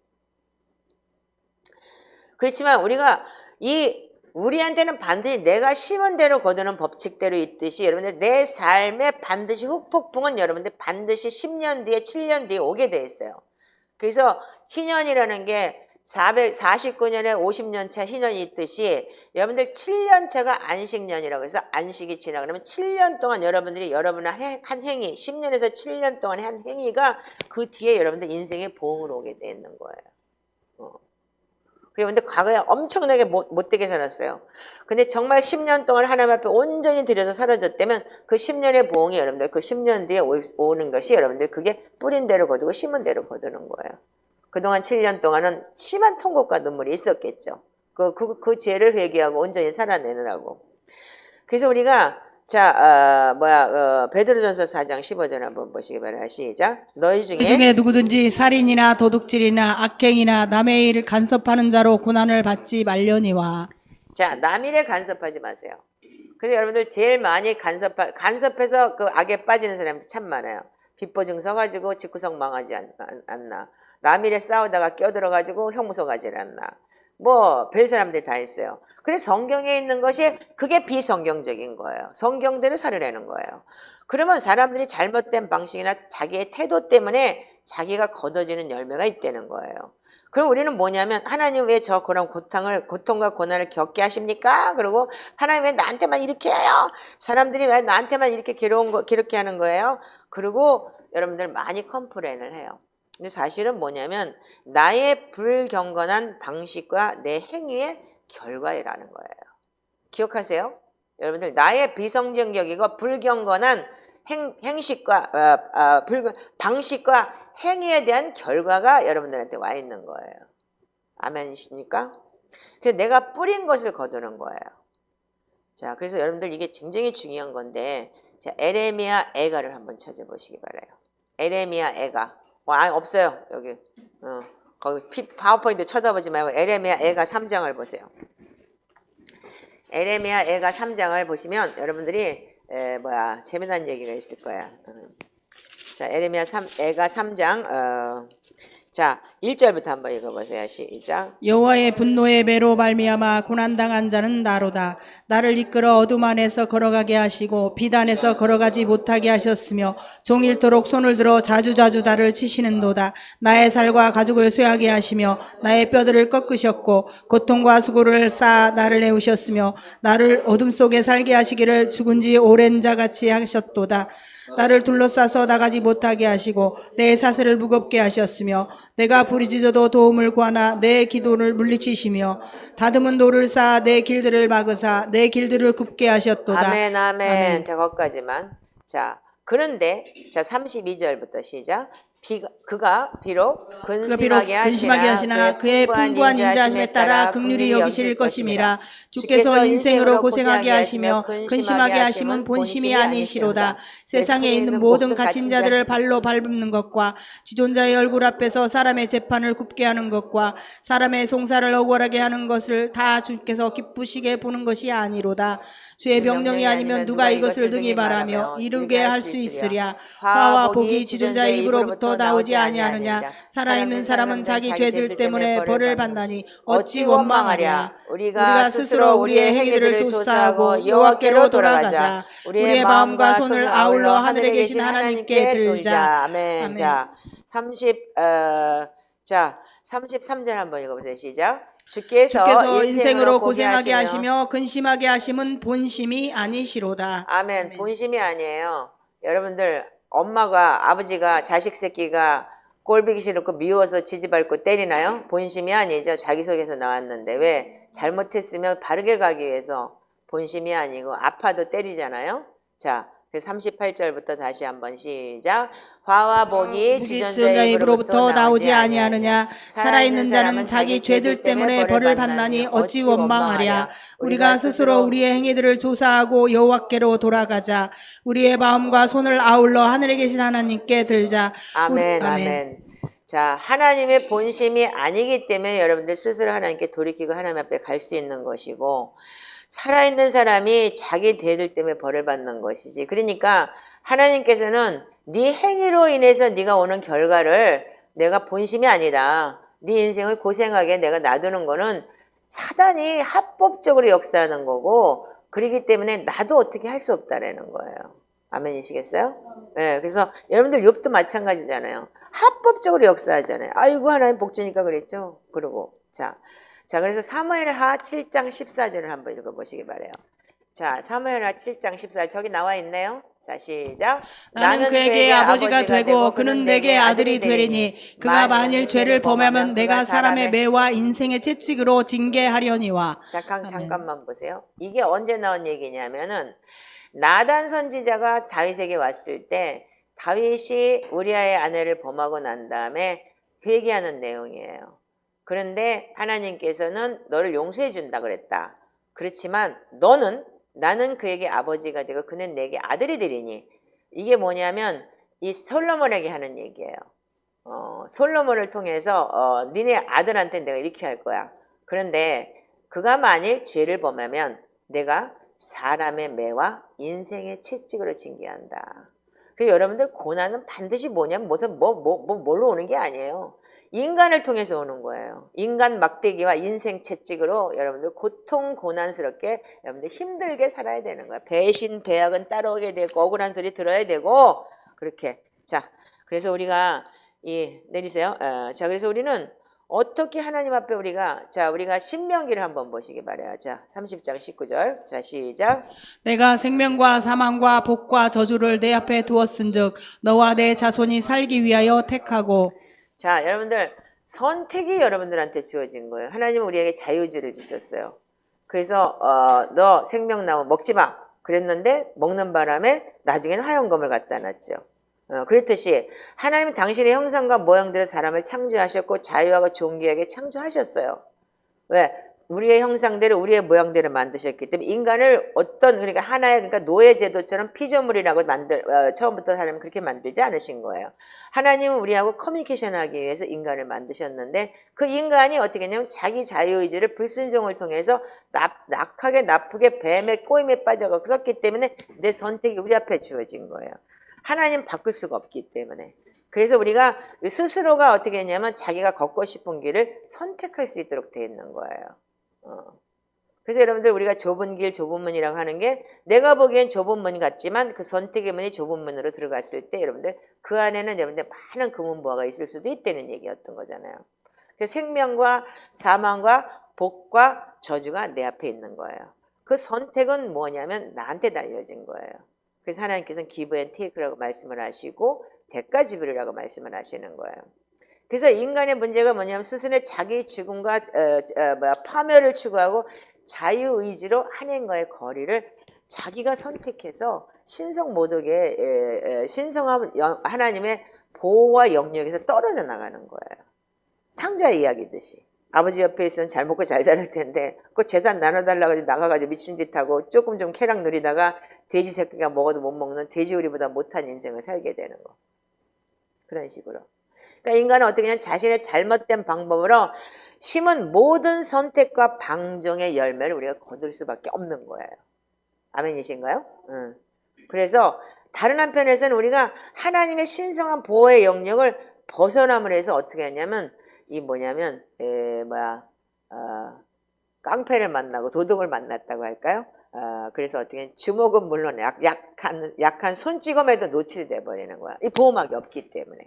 Speaker 1: 그렇지만 우리가 우리한테는 반드시 내가 심은 대로 거두는 법칙대로 있듯이 여러분들 내 삶에 반드시 후폭풍은 여러분들 반드시 10년 뒤에 7년 뒤에 오게 돼 있어요. 그래서 희년이라는 게 449년에 50년 차 희년이 있듯이 여러분들 7년 차가 안식년이라고 해서 안식이 지나 그러면 7년 동안 여러분들이 여러분의 한 행위 10년에서 7년 동안의 한 행위가 그 뒤에 여러분들 인생의 보응으로 오게 돼 있는 거예요. 여러분들 과거에 엄청나게 못되게 살았어요. 근데 정말 10년 동안 하나님 앞에 온전히 들여서 사라졌다면 그 10년의 보응이 여러분들 그 10년 뒤에 오는 것이 여러분들 그게 뿌린 대로 거두고 심은 대로 거두는 거예요. 그동안 7년 동안은 심한 통곡과 눈물이 있었겠죠. 그 죄를 회개하고 온전히 살아내느라고. 그래서 우리가 베드로전서 4장 15절 한번 보시기 바랍니다. 시작. 너희
Speaker 2: 그 중에 누구든지 살인이나 도둑질이나 악행이나 남의 일을 간섭하는 자로 고난을 받지 말려니와.
Speaker 1: 자, 남의 일에 간섭하지 마세요. 근데 여러분들 제일 많이 간섭해서 그 악에 빠지는 사람들 참 많아요. 빚보증 서가지고 집구석 망하지 않나. 남의 일에 싸우다가 껴들어가지고 형무소 가지 않나. 뭐 별 사람들이 다 있어요. 그래서 성경에 있는 것이 그게 비성경적인 거예요. 성경대로 살으라는 거예요. 그러면 사람들이 잘못된 방식이나 자기의 태도 때문에 자기가 거둬지는 열매가 있다는 거예요. 그럼 우리는 뭐냐면 하나님 왜 저 그런 고통과 고난을 겪게 하십니까? 그리고 하나님 왜 나한테만 이렇게 해요? 사람들이 왜 나한테만 이렇게 괴롭게 하는 거예요? 그리고 여러분들 많이 컴플레인을 해요. 근데 사실은 뭐냐면 나의 불경건한 방식과 내 행위의 결과라는 거예요. 기억하세요? 여러분들 나의 비성경적이고 불경건한 행식과 방식과 행위에 대한 결과가 여러분들한테 와 있는 거예요. 아멘이십니까? 그래서 내가 뿌린 것을 거두는 거예요. 자, 그래서 여러분들 이게 굉장히 중요한 건데 자, 에레미야 애가를 한번 찾아보시기 바라요. 에레미야 애가 없어요 여기. 거기 파워포인트 쳐다보지 말고 에레미야 애가 3장을 보세요. 에레미야 애가 3장을 보시면 여러분들이 재미난 얘기가 있을 거야. 자, 에레미야 애가 3장 자, 1절부터 한번 읽어보세요. 시작.
Speaker 2: 여호와의 분노의 배로 말미암아 고난당한 자는 나로다. 나를 이끌어 어둠 안에서 걸어가게 하시고 빛 안에서 걸어가지 못하게 하셨으며 종일토록 손을 들어 자주자주 나를 치시는도다. 나의 살과 가죽을 쇠하게 하시며 나의 뼈들을 꺾으셨고 고통과 수고를 쌓아 나를 내우셨으며 나를 어둠 속에 살게 하시기를 죽은 지 오랜 자같이 하셨도다. 나를 둘러싸서 나가지 못하게 하시고 내 사슬을 무겁게 하셨으며 내가 부르짖어도 도움을 구하나 내 기도를 물리치시며 다듬은 돌을 쌓아 내 길들을 막으사 내 길들을 굽게 하셨도다.
Speaker 1: 아멘, 아멘.
Speaker 2: 아멘.
Speaker 1: 자, 거기까지만. 자, 그런데 자 32절부터 시작. 그가 비록
Speaker 2: 근심하게 하시나 그의 풍부한 인자하심에 따라 긍휼히 여기실 것임이라. 주께서 인생으로 고생하게 하시며 근심하게 하심은 본심이 아니시로다. 세상에 있는 모든 갇힌 자들을 발로 밟는 것과 지존자의 얼굴 앞에서 사람의 재판을 굽게 하는 것과 사람의 송사를 억울하게 하는 것을 다 주께서 기쁘시게 보는 것이 아니로다. 주의 명령이 아니면 누가 이것을 등이 바라며 이루게 할 수 있으랴. 화와 복이 지존자의 입으로부터 나오지 아니하느냐. 살아있는 사람은 자기 죄들 때문에 벌을 받나니 어찌 원망하랴. 우리가 스스로 우리의 행위들을 조사하고 여호와께로 돌아가자. 우리의 마음과 손을 아울러 하늘에 계신 하나님께 들자.
Speaker 1: 아멘.
Speaker 2: 아멘.
Speaker 1: 자, 33절 한번 읽어보세요. 시작.
Speaker 2: 주께서 인생으로 고생하게 하시며 근심하게 하심은 본심이 아니시로다.
Speaker 1: 아멘. 본심이 아니에요. 여러분들 엄마가 아버지가 자식 새끼가 꼴보기 싫고 미워서 지지밟고 때리나요? 본심이 아니죠. 자기 속에서 나왔는데 왜? 잘못했으면 바르게 가기 위해서 본심이 아니고 아파도 때리잖아요. 자, 그래서 38절부터 다시 한번 시작. 화와 복이 지존자의 입으로부터 나오지 아니하느냐. 살아있는 자는 자기 죄들 때문에 벌을 받나니 어찌 원망하랴.
Speaker 2: 우리가 스스로 우리의 행위들을 조사하고 여호와께로 돌아가자. 우리의 마음과 손을 아울러 하늘에 계신 하나님께 들자.
Speaker 1: 아멘. 아멘. 자, 하나님의 본심이 아니기 때문에 여러분들 스스로 하나님께 돌이키고 하나님 앞에 갈 수 있는 것이고, 살아있는 사람이 자기 죄들 때문에 벌을 받는 것이지. 그러니까 하나님께서는 네 행위로 인해서 네가 오는 결과를 내가 본심이 아니다. 네 인생을 고생하게 내가 놔두는 거는 사단이 합법적으로 역사하는 거고, 그렇기 때문에 나도 어떻게 할 수 없다라는 거예요. 아멘이시겠어요? 네, 그래서 여러분들 욥도 마찬가지잖아요. 합법적으로 역사하잖아요. 아이고 하나님 복 주니까 그랬죠. 그러고 자, 그래서 사무엘하 7장 14절을 한번 읽어보시기 바래요. 자, 사무엘하 7장 14절 저기 나와 있네요. 자, 시작.
Speaker 2: 나는 그에게 아버지가 되고 그는 내게 아들이 되리니 그가 만일 죄를 범하면 내가 사람의 매와 인생의 채찍으로 징계하려니와.
Speaker 1: 잠깐만 보세요. 이게 언제 나온 얘기냐면은 나단 선지자가 다윗에게 왔을 때 다윗이 우리아의 아내를 범하고 난 다음에 회개하는 내용이에요. 그런데 하나님께서는 너를 용서해 준다 그랬다. 그렇지만 나는 그에게 아버지가 되고 그는 내게 아들이 되리니. 이게 뭐냐면 이 솔로몬에게 하는 얘기예요. 솔로몬을 통해서 니네 아들한테 내가 이렇게 할 거야. 그런데 그가 만일 죄를 범하면 내가 사람의 매와 인생의 채찍으로 징계한다. 그 여러분들 고난은 반드시 뭐냐면 뭘로 오는 게 아니에요. 인간을 통해서 오는 거예요. 인간 막대기와 인생 채찍으로 여러분들 고통 고난스럽게 여러분들 힘들게 살아야 되는 거야. 배신 배악은 따라오게 되고 억울한 소리 들어야 되고 그렇게. 자, 그래서 내리세요. 자, 그래서 우리는 어떻게 하나님 앞에 우리가 신명기를 한번 보시기 바래요. 자, 30장 19절. 자, 시작.
Speaker 2: 내가 생명과 사망과 복과 저주를 내 앞에 두었은즉 너와 내 자손이 살기 위하여 택하고.
Speaker 1: 자, 여러분들 선택이 여러분들한테 주어진 거예요. 하나님은 우리에게 자유주의를 주셨어요. 그래서 너 생명나무 먹지 마 그랬는데 먹는 바람에 나중에는 화염검을 갖다 놨죠. 그렇듯이 하나님은 당신의 형상과 모양대로 사람을 창조하셨고 자유하고 존귀하게 창조하셨어요. 왜? 우리의 형상대로 우리의 모양대로 만드셨기 때문에 인간을 그러니까 하나의 그러니까 노예 제도처럼 피조물이라고 처음부터 하나님은 그렇게 만들지 않으신 거예요. 하나님은 우리하고 커뮤니케이션하기 위해서 인간을 만드셨는데 그 인간이 어떻게 했냐면 자기 자유의지를 불순종을 통해서 낙하게 나쁘게 뱀의 꼬임에 빠져갔기 때문에 내 선택이 우리 앞에 주어진 거예요. 하나님 바꿀 수가 없기 때문에. 그래서 우리가 스스로가 어떻게 했냐면 자기가 걷고 싶은 길을 선택할 수 있도록 되어 있는 거예요. 그래서 여러분들 우리가 좁은 길 좁은 문이라고 하는 게 내가 보기엔 좁은 문 같지만 그 선택의 문이 좁은 문으로 들어갔을 때 여러분들 그 안에는 여러분들 많은 금은보화가 있을 수도 있다는 얘기였던 거잖아요. 그래서 생명과 사망과 복과 저주가 내 앞에 있는 거예요. 그 선택은 뭐냐면 나한테 달려진 거예요. 그래서 하나님께서는 give and take라고 말씀을 하시고 대가 지불이라고 말씀을 하시는 거예요. 그래서 인간의 문제가 뭐냐면 스스로의 자기 죽음과 파멸을 추구하고 자유의지로 하나님과의 거리를 자기가 선택해서 신성 모독의 신성한 하나님의 보호와 영역에서 떨어져 나가는 거예요. 탕자 이야기듯이. 아버지 옆에 있으면 잘 먹고 잘 살 텐데 그 재산 나눠달라고 나가가지고 미친 짓 하고 조금 좀 쾌락 누리다가 돼지 새끼가 먹어도 못 먹는 돼지우리보다 못한 인생을 살게 되는 거. 그런 식으로. 그러니까 인간은 어떻게 그냥 자신의 잘못된 방법으로 심은 모든 선택과 방종의 열매를 우리가 거둘 수밖에 없는 거예요. 아멘이신가요? 응. 그래서 다른 한편에서는 우리가 하나님의 신성한 보호의 영역을 벗어남을 해서 어떻게 하냐면 이 뭐냐면 깡패를 만나고 도둑을 만났다고 할까요? 그래서 어떻게 주먹은 물론 약한 손찌검에도 노출돼 버리는 거야. 이 보호막이 없기 때문에.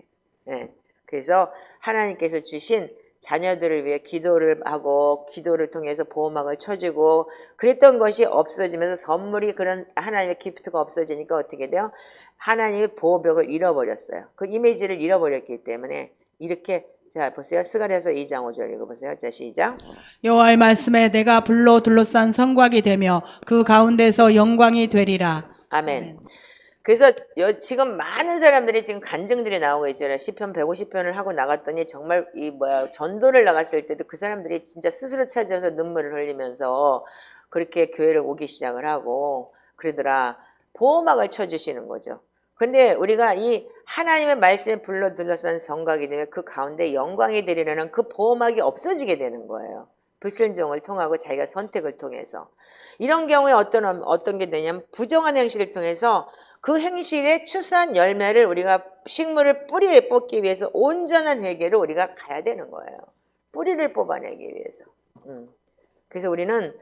Speaker 1: 예. 그래서 하나님께서 주신 자녀들을 위해 기도를 하고 기도를 통해서 보호막을 쳐주고 그랬던 것이 없어지면서 선물이 그런 하나님의 기프트가 없어지니까 어떻게 돼요? 하나님의 보호벽을 잃어버렸어요. 그 이미지를 잃어버렸기 때문에 이렇게 자 보세요. 스가랴서 2장 5절 읽어보세요. 자 시작.
Speaker 2: 여호와의 말씀에 내가 불로 둘러싼 성곽이 되며 그 가운데서 영광이 되리라.
Speaker 1: 아멘. 그래서 지금 많은 사람들이 지금 간증들이 나오고 있잖아요. 시편 150편을 하고 나갔더니 정말 전도를 나갔을 때도 그 사람들이 진짜 스스로 찾아서 눈물을 흘리면서 그렇게 교회를 오기 시작을 하고 그러더라. 보호막을 쳐주시는 거죠. 근데 우리가 이 하나님의 말씀에 불러 둘러싼 성곽이 되면 그 가운데 영광이 되리라는 그 보호막이 없어지게 되는 거예요. 불순종을 통하고 자기가 선택을 통해서. 이런 경우에 어떤 게 되냐면 부정한 행실을 통해서 그 행실의 추수한 열매를 우리가 식물을 뿌리에 뽑기 위해서 온전한 회개를 우리가 가야 되는 거예요. 뿌리를 뽑아내기 위해서. 그래서 우리는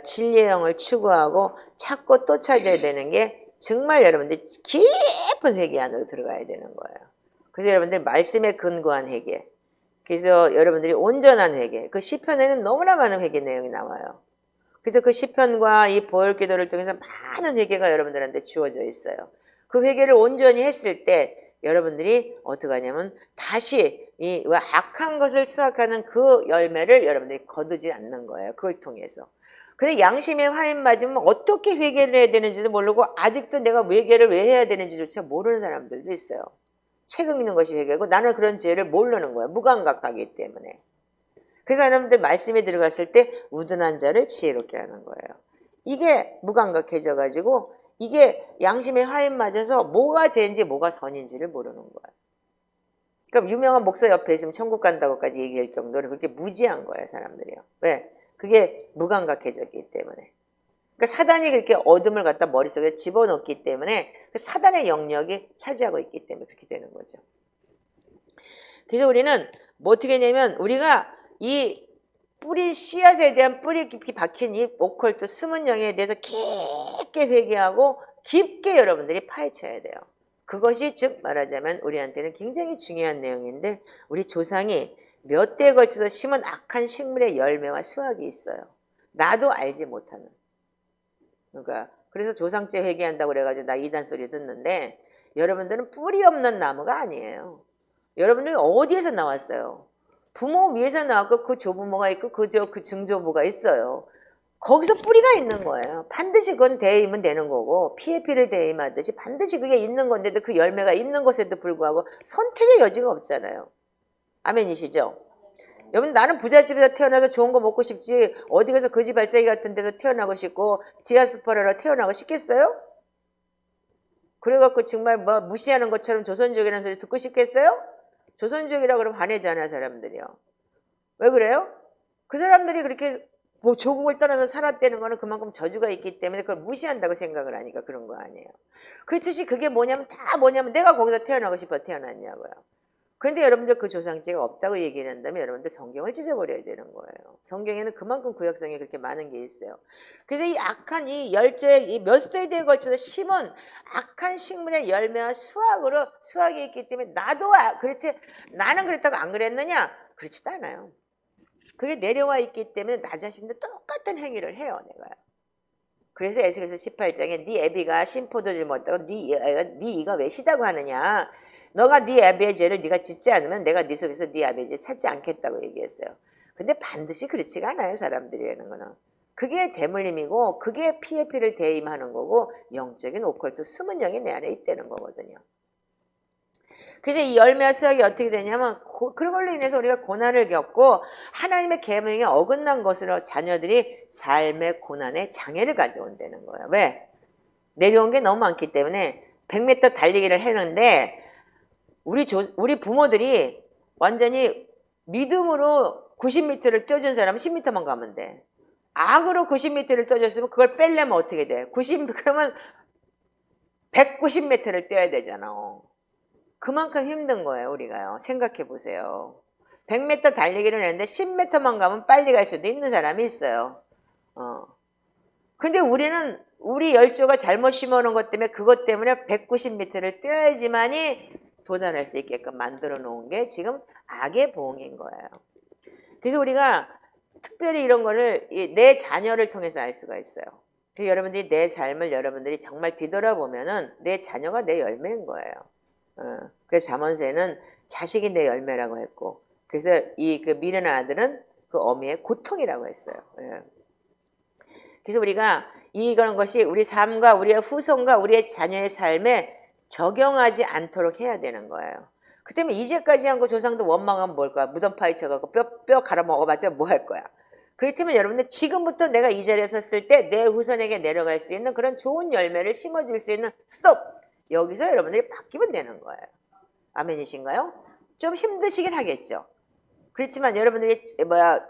Speaker 1: 진리의 영을 추구하고 찾고 또 찾아야 되는 게 정말 여러분들 깊은 회개 안으로 들어가야 되는 거예요. 그래서 여러분들 말씀에 근거한 회개. 그래서 여러분들이 온전한 회개. 그 시편에는 너무나 많은 회개 내용이 나와요. 그래서 그 시편과 이 보혈 기도를 통해서 많은 회개가 여러분들한테 주어져 있어요. 그 회개를 온전히 했을 때 여러분들이 어떻게 하냐면 다시 이 악한 것을 수확하는 그 열매를 여러분들이 거두지 않는 거예요. 그걸 통해서. 근데 양심에 화인 맞으면 어떻게 회개를 해야 되는지도 모르고 아직도 내가 회개를 왜 해야 되는지조차 모르는 사람들도 있어요. 책 읽는 것이 회개고 나는 그런 죄를 모르는 거예요. 무감각하기 때문에. 그래서 여러분들 말씀에 들어갔을 때 우둔한 자를 지혜롭게 하는 거예요. 이게 무감각해져 가지고 이게 양심의 화인 맞아서 뭐가 죄인지 뭐가 선인지를 모르는 거예요. 그러니까 유명한 목사 옆에 있으면 천국 간다고까지 얘기할 정도로 그렇게 무지한 거예요, 사람들이요. 왜? 그게 무감각해졌기 때문에. 그러니까 사단이 그렇게 어둠을 갖다 머릿속에 집어넣기 때문에 그 사단의 영역이 차지하고 있기 때문에 그렇게 되는 거죠. 그래서 우리는 뭐 어떻게 했냐면 우리가 이 뿌리 씨앗에 대한 뿌리 깊이 박힌 이 오컬트 숨은 영에 대해서 깊게 회개하고 깊게 여러분들이 파헤쳐야 돼요. 그것이 즉 말하자면 우리한테는 굉장히 중요한 내용인데 우리 조상이 몇 대에 걸쳐서 심은 악한 식물의 열매와 수확이 있어요. 나도 알지 못하는. 그러니까 그래서 조상죄 회개한다고 그래가지고 나 이단 소리 듣는데 여러분들은 뿌리 없는 나무가 아니에요. 여러분들 어디에서 나왔어요? 부모 위에서 나왔고 그 조부모가 있고 그 증조부가 있어요. 거기서 뿌리가 있는 거예요. 반드시 그건 대임은 되는 거고 피에 피를 대임하듯이 반드시 그게 있는 건데도 그 열매가 있는 것에도 불구하고 선택의 여지가 없잖아요. 아멘이시죠? 여러분 나는 부잣집에서 태어나서 좋은 거 먹고 싶지 어디 가서 거지 발사기 같은 데서 태어나고 싶고 지하수퍼라로 태어나고 싶겠어요? 그래갖고 정말 무시하는 것처럼 조선족이라는 소리 듣고 싶겠어요? 조선족이라고 그러면 화내잖아요, 사람들이요. 왜 그래요? 그 사람들이 그렇게 조국을 떠나서 살았다는 거는 그만큼 저주가 있기 때문에 그걸 무시한다고 생각을 하니까 그런 거 아니에요. 그렇듯이 그게 뭐냐면 내가 거기서 태어나고 싶어 태어났냐고요. 그런데 여러분들 그 조상죄가 없다고 얘기를 한다면 여러분들 성경을 찢어버려야 되는 거예요. 성경에는 그만큼 구약성이 그렇게 많은 게 있어요. 그래서 이 악한 이 열조의 이 몇 세대에 걸쳐서 심은 악한 식물의 열매와 수확이 있기 때문에 그렇지 나는 그랬다고 안 그랬느냐? 그렇지도 않아요. 그게 내려와 있기 때문에 나 자신도 똑같은 행위를 해요, 내가요. 그래서 에스겔서 18장에 네 애비가 신포도주를 먹었다고 네 이가 왜 시다고 하느냐? 너가 네 아비의 죄를 네가 짓지 않으면 내가 네 속에서 네 아비의 죄 찾지 않겠다고 얘기했어요. 근데 반드시 그렇지가 않아요, 사람들이라는 거는. 그게 대물림이고 그게 피에 피를 대임하는 거고 영적인 오컬트 숨은 영이 내 안에 있다는 거거든요. 그래서 이 열매와 수확이 어떻게 되냐면 그런 걸로 인해서 우리가 고난을 겪고 하나님의 계명에 어긋난 것으로 자녀들이 삶의 고난에 장애를 가져온다는 거예요. 왜? 내려온 게 너무 많기 때문에 100m 달리기를 했는데 우리 부모들이 완전히 믿음으로 90m를 뛰어준 사람은 10m만 가면 돼. 악으로 90m를 뛰어줬으면 그걸 빼려면 어떻게 돼? 그러면 190m를 뛰어야 되잖아. 그만큼 힘든 거예요, 우리가요. 생각해 보세요. 100m 달리기를 했는데 10m만 가면 빨리 갈 수도 있는 사람이 있어요. 근데 우리는 우리 열조가 잘못 심어놓은 것 때문에 그것 때문에 190m를 뛰어야지만이 도달할 수 있게끔 만들어 놓은 게 지금 악의 보응인 거예요. 그래서 우리가 특별히 이런 거를 내 자녀를 통해서 알 수가 있어요. 그래서 여러분들이 내 삶을 여러분들이 정말 뒤돌아보면은 내 자녀가 내 열매인 거예요. 그래서 잠언서에는 자식이 내 열매라고 했고, 그래서 그 미련한 아들은 그 어미의 고통이라고 했어요. 예. 그래서 우리가 이런 것이 우리 삶과 우리의 후손과 우리의 자녀의 삶에 적용하지 않도록 해야 되는 거예요. 그 때문에 이제까지 한 거 조상도 원망하면 뭘 거야? 무덤 파헤쳐갖고 뼈 갈아 먹어봤자 뭐 할 거야? 그렇기 때문에 여러분들 지금부터 내가 이 자리에 섰을 때 내 후손에게 내려갈 수 있는 그런 좋은 열매를 심어줄 수 있는 스톱! 여기서 여러분들이 바뀌면 되는 거예요. 아멘이신가요? 좀 힘드시긴 하겠죠. 그렇지만 여러분들이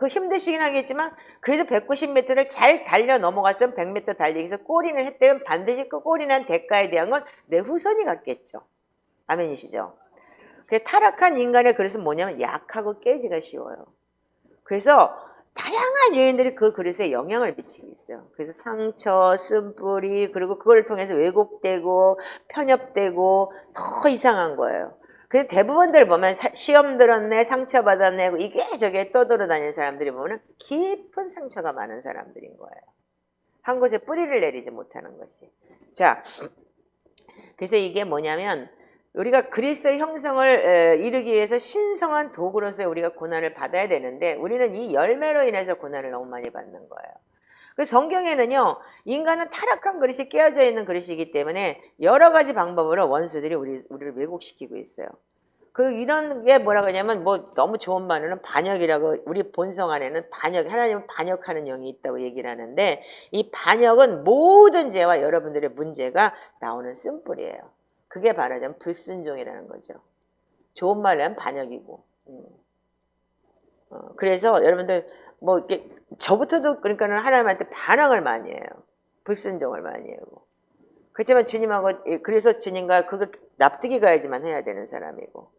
Speaker 1: 힘드시긴 하겠지만 그래도 190m를 잘 달려 넘어갔으면 100m 달리기에서 골인을 했다면 반드시 그 골인한 대가에 대한 건 내 후손이 갖겠죠. 아멘이시죠? 그래서 타락한 인간의 그릇은 뭐냐면 약하고 깨지가 쉬워요. 그래서 다양한 요인들이 그 그릇에 영향을 미치고 있어요. 그래서 상처, 쓴뿌리, 그리고 그걸 통해서 왜곡되고 편협되고 더 이상한 거예요. 그래서 대부분들 보면 시험 들었네, 상처받았네, 이게 저게 떠돌아다니는 사람들이 보면 깊은 상처가 많은 사람들인 거예요. 한 곳에 뿌리를 내리지 못하는 것이. 자, 그래서 이게 뭐냐면 우리가 그리스도의 형성을 이루기 위해서 신성한 도구로서 우리가 고난을 받아야 되는데 우리는 이 열매로 인해서 고난을 너무 많이 받는 거예요. 그래서 성경에는요, 인간은 타락한 그릇이 깨어져 있는 그릇이기 때문에 여러 가지 방법으로 원수들이 우리를 왜곡시키고 있어요. 이런 게 뭐라고 하냐면 너무 좋은 말로는 반역이라고, 우리 본성 안에는 하나님은 반역하는 영이 있다고 얘기를 하는데 이 반역은 모든 죄와 여러분들의 문제가 나오는 쓴뿌리예요. 그게 말하자면 불순종이라는 거죠. 좋은 말로 하면 반역이고. 그래서 여러분들 이렇게 저부터도 그러니까는 하나님한테 반항을 많이 해요. 불순종을 많이 하고. 그렇지만 주님하고, 그래서 주님과 그거 납득이 가야지만 해야 되는 사람이고.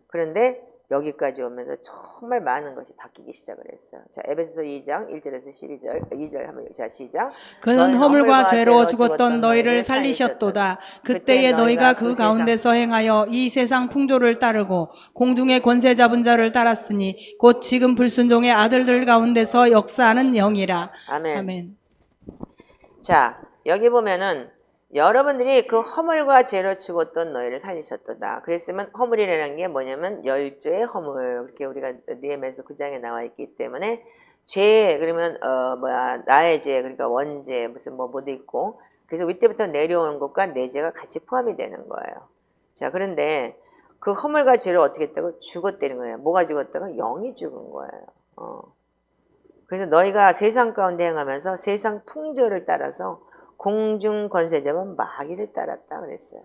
Speaker 1: 그런데 여기까지 오면서 정말 많은 것이 바뀌기 시작을 했어요. 자, 에베소서 2장 1절에서 12절, 2절 한번 자 시작.
Speaker 2: 그는 허물과 죄로 죽었던 너희를 살리셨도다. 그때에 너희가 그 가운데서 행하여 이 세상 풍조를 따르고 공중의 권세 잡은 자를 따랐으니 곧 지금 불순종의 아들들 가운데서 역사하는 영이라.
Speaker 1: 아멘.
Speaker 2: 아멘.
Speaker 1: 자, 여기 보면은 여러분들이 그 허물과 죄로 죽었던 너희를 살리셨도다. 그랬으면 허물이라는 게 뭐냐면 열조의 허물. 그렇게 우리가 느헤미야서 9장에 나와 있기 때문에 죄, 그러면 나의 죄, 그러니까 원죄, 무슨 뭐도 있고, 그래서 이때부터 내려오는 것과 내 죄가 같이 포함이 되는 거예요. 자, 그런데 그 허물과 죄를 어떻게 했다고? 죽었다는 거예요. 뭐가 죽었다고? 영이 죽은 거예요. 그래서 너희가 세상 가운데 행하면서 세상 풍조를 따라서 공중 권세 잡은 마귀를 따랐다 그랬어요.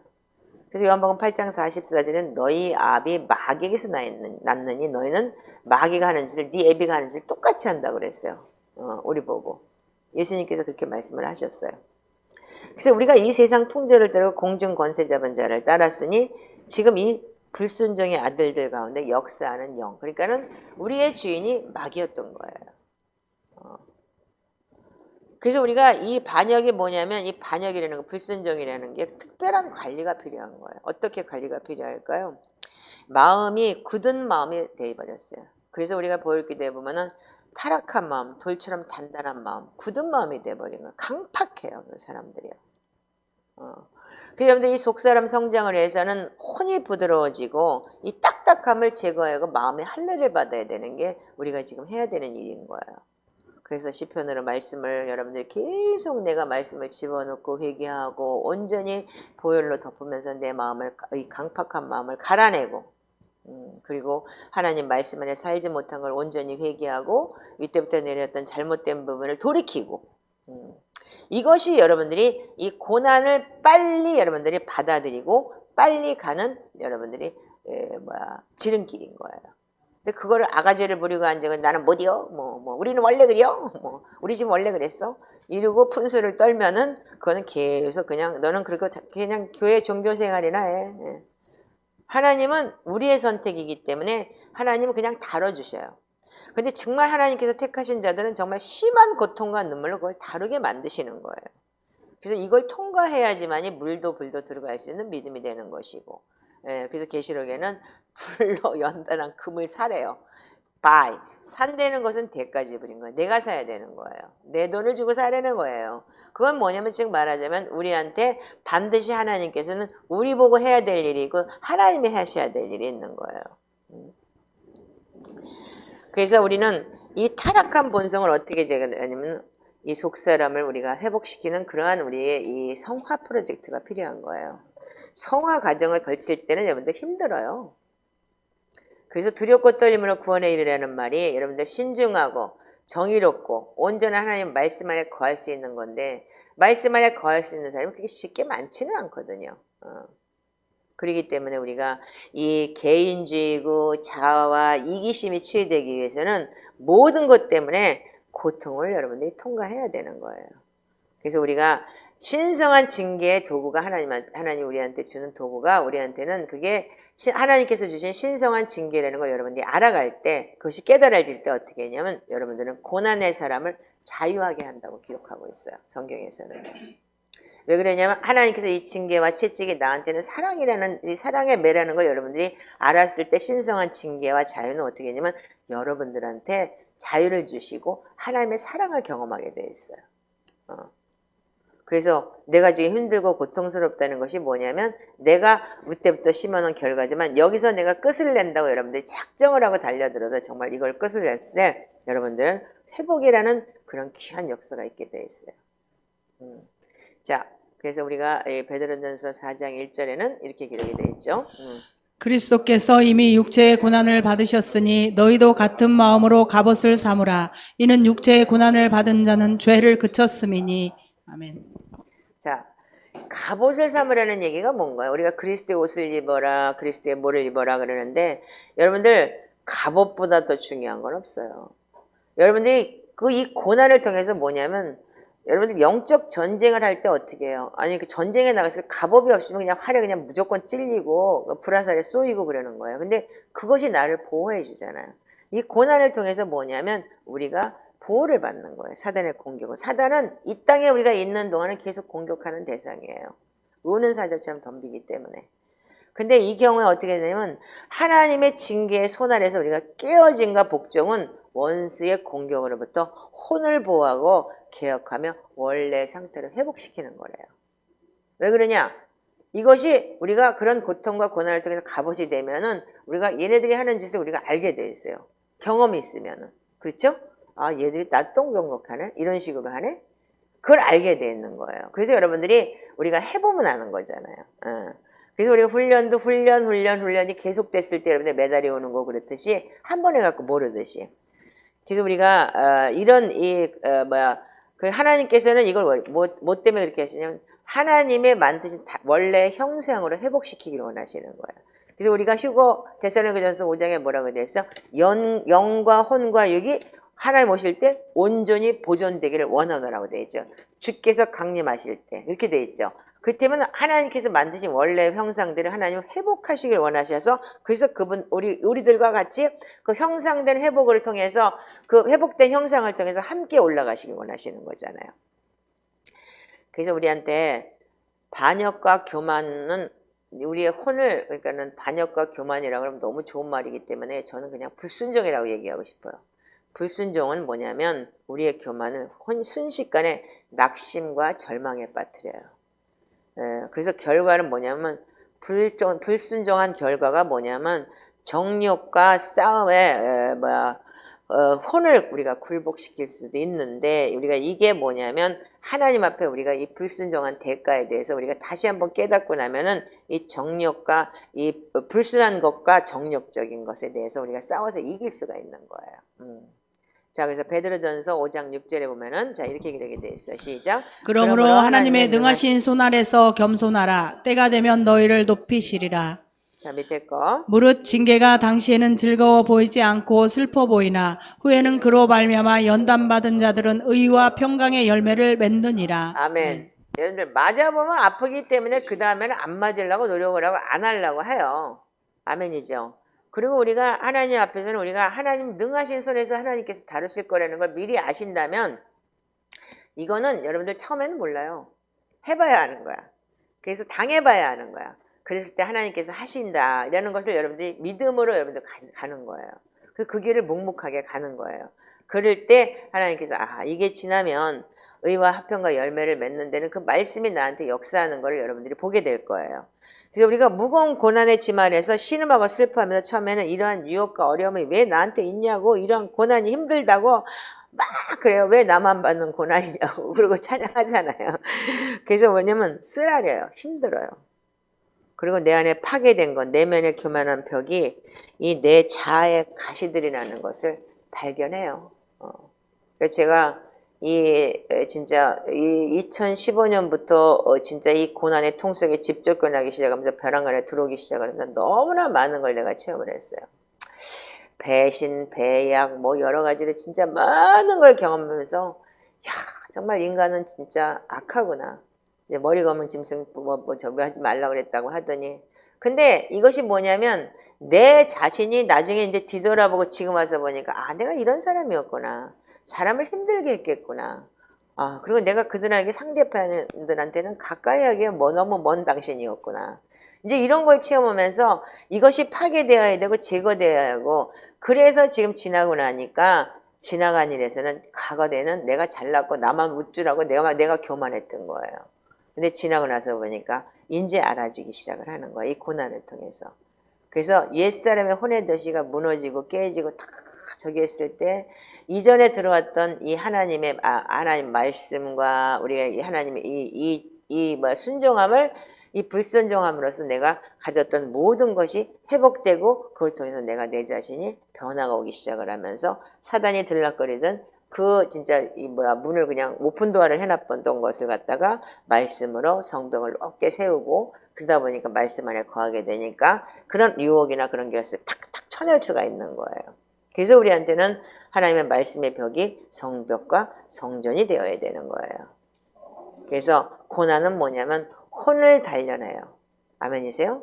Speaker 1: 그래서 요한복음 8장 44절에는 너희 아비 마귀에게서 났느니 너희는 마귀가 하는 짓을 네 애비가 하는 짓을 똑같이 한다 그랬어요. 우리 보고 예수님께서 그렇게 말씀을 하셨어요. 그래서 우리가 이 세상 풍조를 따르고 공중 권세 잡은 자를 따랐으니 지금 이 불순종의 아들들 가운데 역사하는 영, 그러니까는 우리의 주인이 마귀였던 거예요. 그래서 우리가 이 반역이 뭐냐면 이 반역이라는 거, 불순종이라는 게 특별한 관리가 필요한 거예요. 어떻게 관리가 필요할까요? 마음이 굳은 마음이 되어버렸어요. 그래서 우리가 보혈기도에 보면은 타락한 마음, 돌처럼 단단한 마음, 굳은 마음이 되어버린 거예요. 강팍해요, 그 사람들이요. 그래서 여러분들 이 속사람 성장을 위해서는 혼이 부드러워지고 이 딱딱함을 제거하고 마음의 할례를 받아야 되는 게 우리가 지금 해야 되는 일인 거예요. 그래서 시편으로 말씀을 여러분들이 계속 내가 말씀을 집어넣고 회개하고 온전히 보혈로 덮으면서 내 마음을, 이 강팍한 마음을 갈아내고, 그리고 하나님 말씀 안에 살지 못한 걸 온전히 회개하고 이때부터 내렸던 잘못된 부분을 돌이키고, 이것이 여러분들이 이 고난을 빨리 여러분들이 받아들이고 빨리 가는 여러분들이 지름길인 거예요. 근데 그거를 아가지를 부리고 앉으면 나는 못이요. 우리는 원래 그래요. 우리 집 원래 그랬어. 이러고 푼수를 떨면은 그거는 계속 그냥 너는 그리고 그냥 교회 종교 생활이나 해. 예. 하나님은 우리의 선택이기 때문에 하나님은 그냥 다뤄주셔요. 근데 정말 하나님께서 택하신 자들은 정말 심한 고통과 눈물로 그걸 다루게 만드시는 거예요. 그래서 이걸 통과해야지만이 물도 불도 들어갈 수 있는 믿음이 되는 것이고, 예, 그래서 계시록에는 불로 연단한 금을 사래요. buy. 산다는 것은 대가 지불인 거예요. 내가 사야 되는 거예요. 내 돈을 주고 사려는 거예요. 그건 뭐냐면 지금 말하자면 우리한테 반드시 하나님께서는 우리 보고 해야 될 일이 있고 하나님이 하셔야 될 일이 있는 거예요. 그래서 우리는 이 타락한 본성을 어떻게 제거하냐면 이 속사람을 우리가 회복시키는 그러한 우리의 이 성화 프로젝트가 필요한 거예요. 성화 과정을 걸칠 때는 여러분들 힘들어요. 그래서 두렵고 떨림으로 구원에 이르라는 말이 여러분들 신중하고 정의롭고 온전한 하나님 말씀 안에 거할 수 있는 건데 말씀 안에 거할 수 있는 사람이 그렇게 쉽게 많지는 않거든요. 그렇기 때문에 우리가 이 개인주의고 자아와 이기심이 취해되기 위해서는 모든 것 때문에 고통을 여러분들이 통과해야 되는 거예요. 그래서 우리가 신성한 징계의 도구가 하나님 우리한테 주는 도구가 우리한테는 그게 하나님께서 주신 신성한 징계라는 걸 여러분들이 알아갈 때 그것이 깨달아질 때 어떻게 했냐면 여러분들은 고난의 사람을 자유하게 한다고 기록하고 있어요. 성경에서는. 왜 그러냐면 하나님께서 이 징계와 채찍이 나한테는 사랑이라는 이 사랑의 매라는 걸 여러분들이 알았을 때 신성한 징계와 자유는 어떻게 했냐면 여러분들한테 자유를 주시고 하나님의 사랑을 경험하게 되어 있어요. 그래서 내가 지금 힘들고 고통스럽다는 것이 뭐냐면 내가 그때부터 심어놓은 결과지만 여기서 내가 끝을 낸다고 여러분들이 작정을 하고 달려들어서 정말 이걸 끝을 낼 때 여러분들은 회복이라는 그런 귀한 역사가 있게 되어 있어요. 자, 그래서 우리가 베드로전서 4장 1절에는 이렇게 기록이 되어 있죠.
Speaker 2: 그리스도께서 이미 육체의 고난을 받으셨으니 너희도 같은 마음으로 갑옷을 삼으라. 이는 육체의 고난을 받은 자는 죄를 그쳤음이니. 아멘.
Speaker 1: 자, 갑옷을 삼으라는 얘기가 뭔가요? 우리가 그리스도의 옷을 입어라, 그리스도의 모를 입어라 그러는데 여러분들 갑옷보다 더 중요한 건 없어요. 여러분들이 이 고난을 통해서 뭐냐면 여러분들 영적 전쟁을 할 때 어떻게 해요? 아니 그 전쟁에 나갔을 때 갑옷이 없으면 그냥 활에 그냥 무조건 찔리고 불화살에 쏘이고 그러는 거예요. 근데 그것이 나를 보호해 주잖아요. 이 고난을 통해서 뭐냐면 우리가 보호를 받는 거예요. 사단의 공격은. 사단은 이 땅에 우리가 있는 동안은 계속 공격하는 대상이에요. 우는 사자처럼 덤비기 때문에. 근데 이 경우에 어떻게 되냐면 하나님의 징계의 손 아래서 우리가 깨어짐과 복종은 원수의 공격으로부터 혼을 보호하고 개혁하며 원래 상태를 회복시키는 거래요. 왜 그러냐? 이것이 우리가 그런 고통과 고난을 통해서 갑옷이 되면은 우리가 얘네들이 하는 짓을 우리가 알게 돼 있어요. 경험이 있으면은. 그렇죠? 아, 얘들이 나 또 공격하네? 이런 식으로 하네? 그걸 알게 돼 있는 거예요. 그래서 여러분들이 우리가 해보면 아는 거잖아요. 그래서 우리가 훈련이 계속됐을 때 여러분들 메달이 오는 거 그렇듯이 한 번에 갖고 모르듯이. 그래서 우리가 이런 그 하나님께서는 이걸 뭐 때문에 그렇게 하시냐면 하나님의 만드신 원래 형상으로 회복시키기를 원하시는 거예요. 그래서 우리가 휴거 데살로니가전서 5장에 뭐라고 되어 있어? 영과 혼과 육이 하나님 오실 때 온전히 보존되기를 원하노라고 되어 있죠. 주께서 강림하실 때 이렇게 되어 있죠. 그렇다면 하나님께서 만드신 원래 형상들을 하나님은 회복하시길 원하셔서 그래서 우리들과 같이 그 형상된 회복을 통해서 그 회복된 형상을 통해서 함께 올라가시길 원하시는 거잖아요. 그래서 우리한테 반역과 교만은 우리의 혼을 그러니까는 반역과 교만이라고 하면 너무 좋은 말이기 때문에 저는 그냥 불순종이라고 얘기하고 싶어요. 불순종은 뭐냐면 우리의 교만을 순식간에 낙심과 절망에 빠뜨려요. 그래서 결과는 뭐냐면 불순종한 결과가 뭐냐면 정욕과 싸움에 혼을 우리가 굴복시킬 수도 있는데 우리가 이게 뭐냐면 하나님 앞에 우리가 이 불순종한 대가에 대해서 우리가 다시 한번 깨닫고 나면은 이 정욕과 이 불순한 것과 정욕적인 것에 대해서 우리가 싸워서 이길 수가 있는 거예요. 자, 그래서 베드로전서 5장 6절에 보면은 자 이렇게 기록이 되어 있어요. 시작.
Speaker 2: 그러므로 하나님의 능하신 손 아래서 겸손하라. 때가 되면 너희를 높이시리라.
Speaker 1: 자, 밑에 거.
Speaker 2: 무릇 징계가 당시에는 즐거워 보이지 않고 슬퍼 보이나 후에는 그로 말미암아 연단받은 자들은 의와 평강의 열매를 맺느니라.
Speaker 1: 아멘. 여러분들 맞아보면 아프기 때문에 그 다음에는 안 맞으려고 노력을 하고 안 하려고 해요. 아멘이죠. 그리고 우리가 하나님 앞에서는 우리가 하나님 능하신 손에서 하나님께서 다루실 거라는 걸 미리 아신다면 이거는 여러분들 처음에는 몰라요. 해봐야 하는 거야. 그래서 당해봐야 하는 거야. 그랬을 때 하나님께서 하신다 이라는 것을 여러분들이 믿음으로 여러분들 가는 거예요. 그 길을 묵묵하게 가는 거예요. 그럴 때 하나님께서 이게 지나면 의와 화평과 열매를 맺는 데는 그 말씀이 나한테 역사하는 걸 여러분들이 보게 될 거예요. 그래서 우리가 무거운 고난의 짐 아래서 신음하고 슬퍼하면서 처음에는 이러한 유혹과 어려움이 왜 나한테 있냐고 이러한 고난이 힘들다고 막 그래요. 왜 나만 받는 고난이냐고 그러고 찬양하잖아요. 그래서 뭐냐면 쓰라려요. 힘들어요. 그리고 내 안에 파괴된 것, 내면의 교만한 벽이 이 내 자아의 가시들이라는 것을 발견해요. 그래서 제가 진짜 2015년부터 진짜 이 고난의 통 속에 집접근하기 시작하면서 벼랑 안에 들어오기 시작하면서 너무나 많은 걸 내가 체험을 했어요. 배신, 배약, 뭐 여러 가지로 진짜 많은 걸 경험하면서 야 정말 인간은 진짜 악하구나. 이제 머리 검은 짐승 저기 하지 말라고 그랬다고 하더니 근데 이것이 뭐냐면 내 자신이 나중에 이제 뒤돌아보고 지금 와서 보니까 내가 이런 사람이었구나. 사람을 힘들게 했겠구나. 그리고 내가 그들에게 상대편들한테는 가까이 하기에 너무 먼 당신이었구나. 이제 이런 걸 체험하면서 이것이 파괴되어야 되고 제거되어야 하고 그래서 지금 지나고 나니까 지나간 일에서는 과거에는 내가 잘났고 나만 우쭐하고 내가 교만했던 거예요. 근데 지나고 나서 보니까 이제 알아지기 시작을 하는 거야. 이 고난을 통해서. 그래서 옛사람의 혼의 도시가 무너지고 깨지고 다 저기 했을 때 이전에 들어왔던 이 하나님의 하나님 말씀과 우리가 이 하나님의 이 순종함을 이 불순종함으로써 내가 가졌던 모든 것이 회복되고 그걸 통해서 내가 내 자신이 변화가 오기 시작을 하면서 사단이 들락거리던 그 진짜 문을 그냥 오픈 도어를 해놨던 것을 갖다가 말씀으로 성벽을 높게 세우고 그러다 보니까 말씀 안에 거하게 되니까 그런 유혹이나 그런 것을 탁탁 쳐낼 수가 있는 거예요. 그래서 우리한테는 하나님의 말씀의 벽이 성벽과 성전이 되어야 되는 거예요. 그래서 고난은 뭐냐면 혼을 단련해요. 아멘이세요?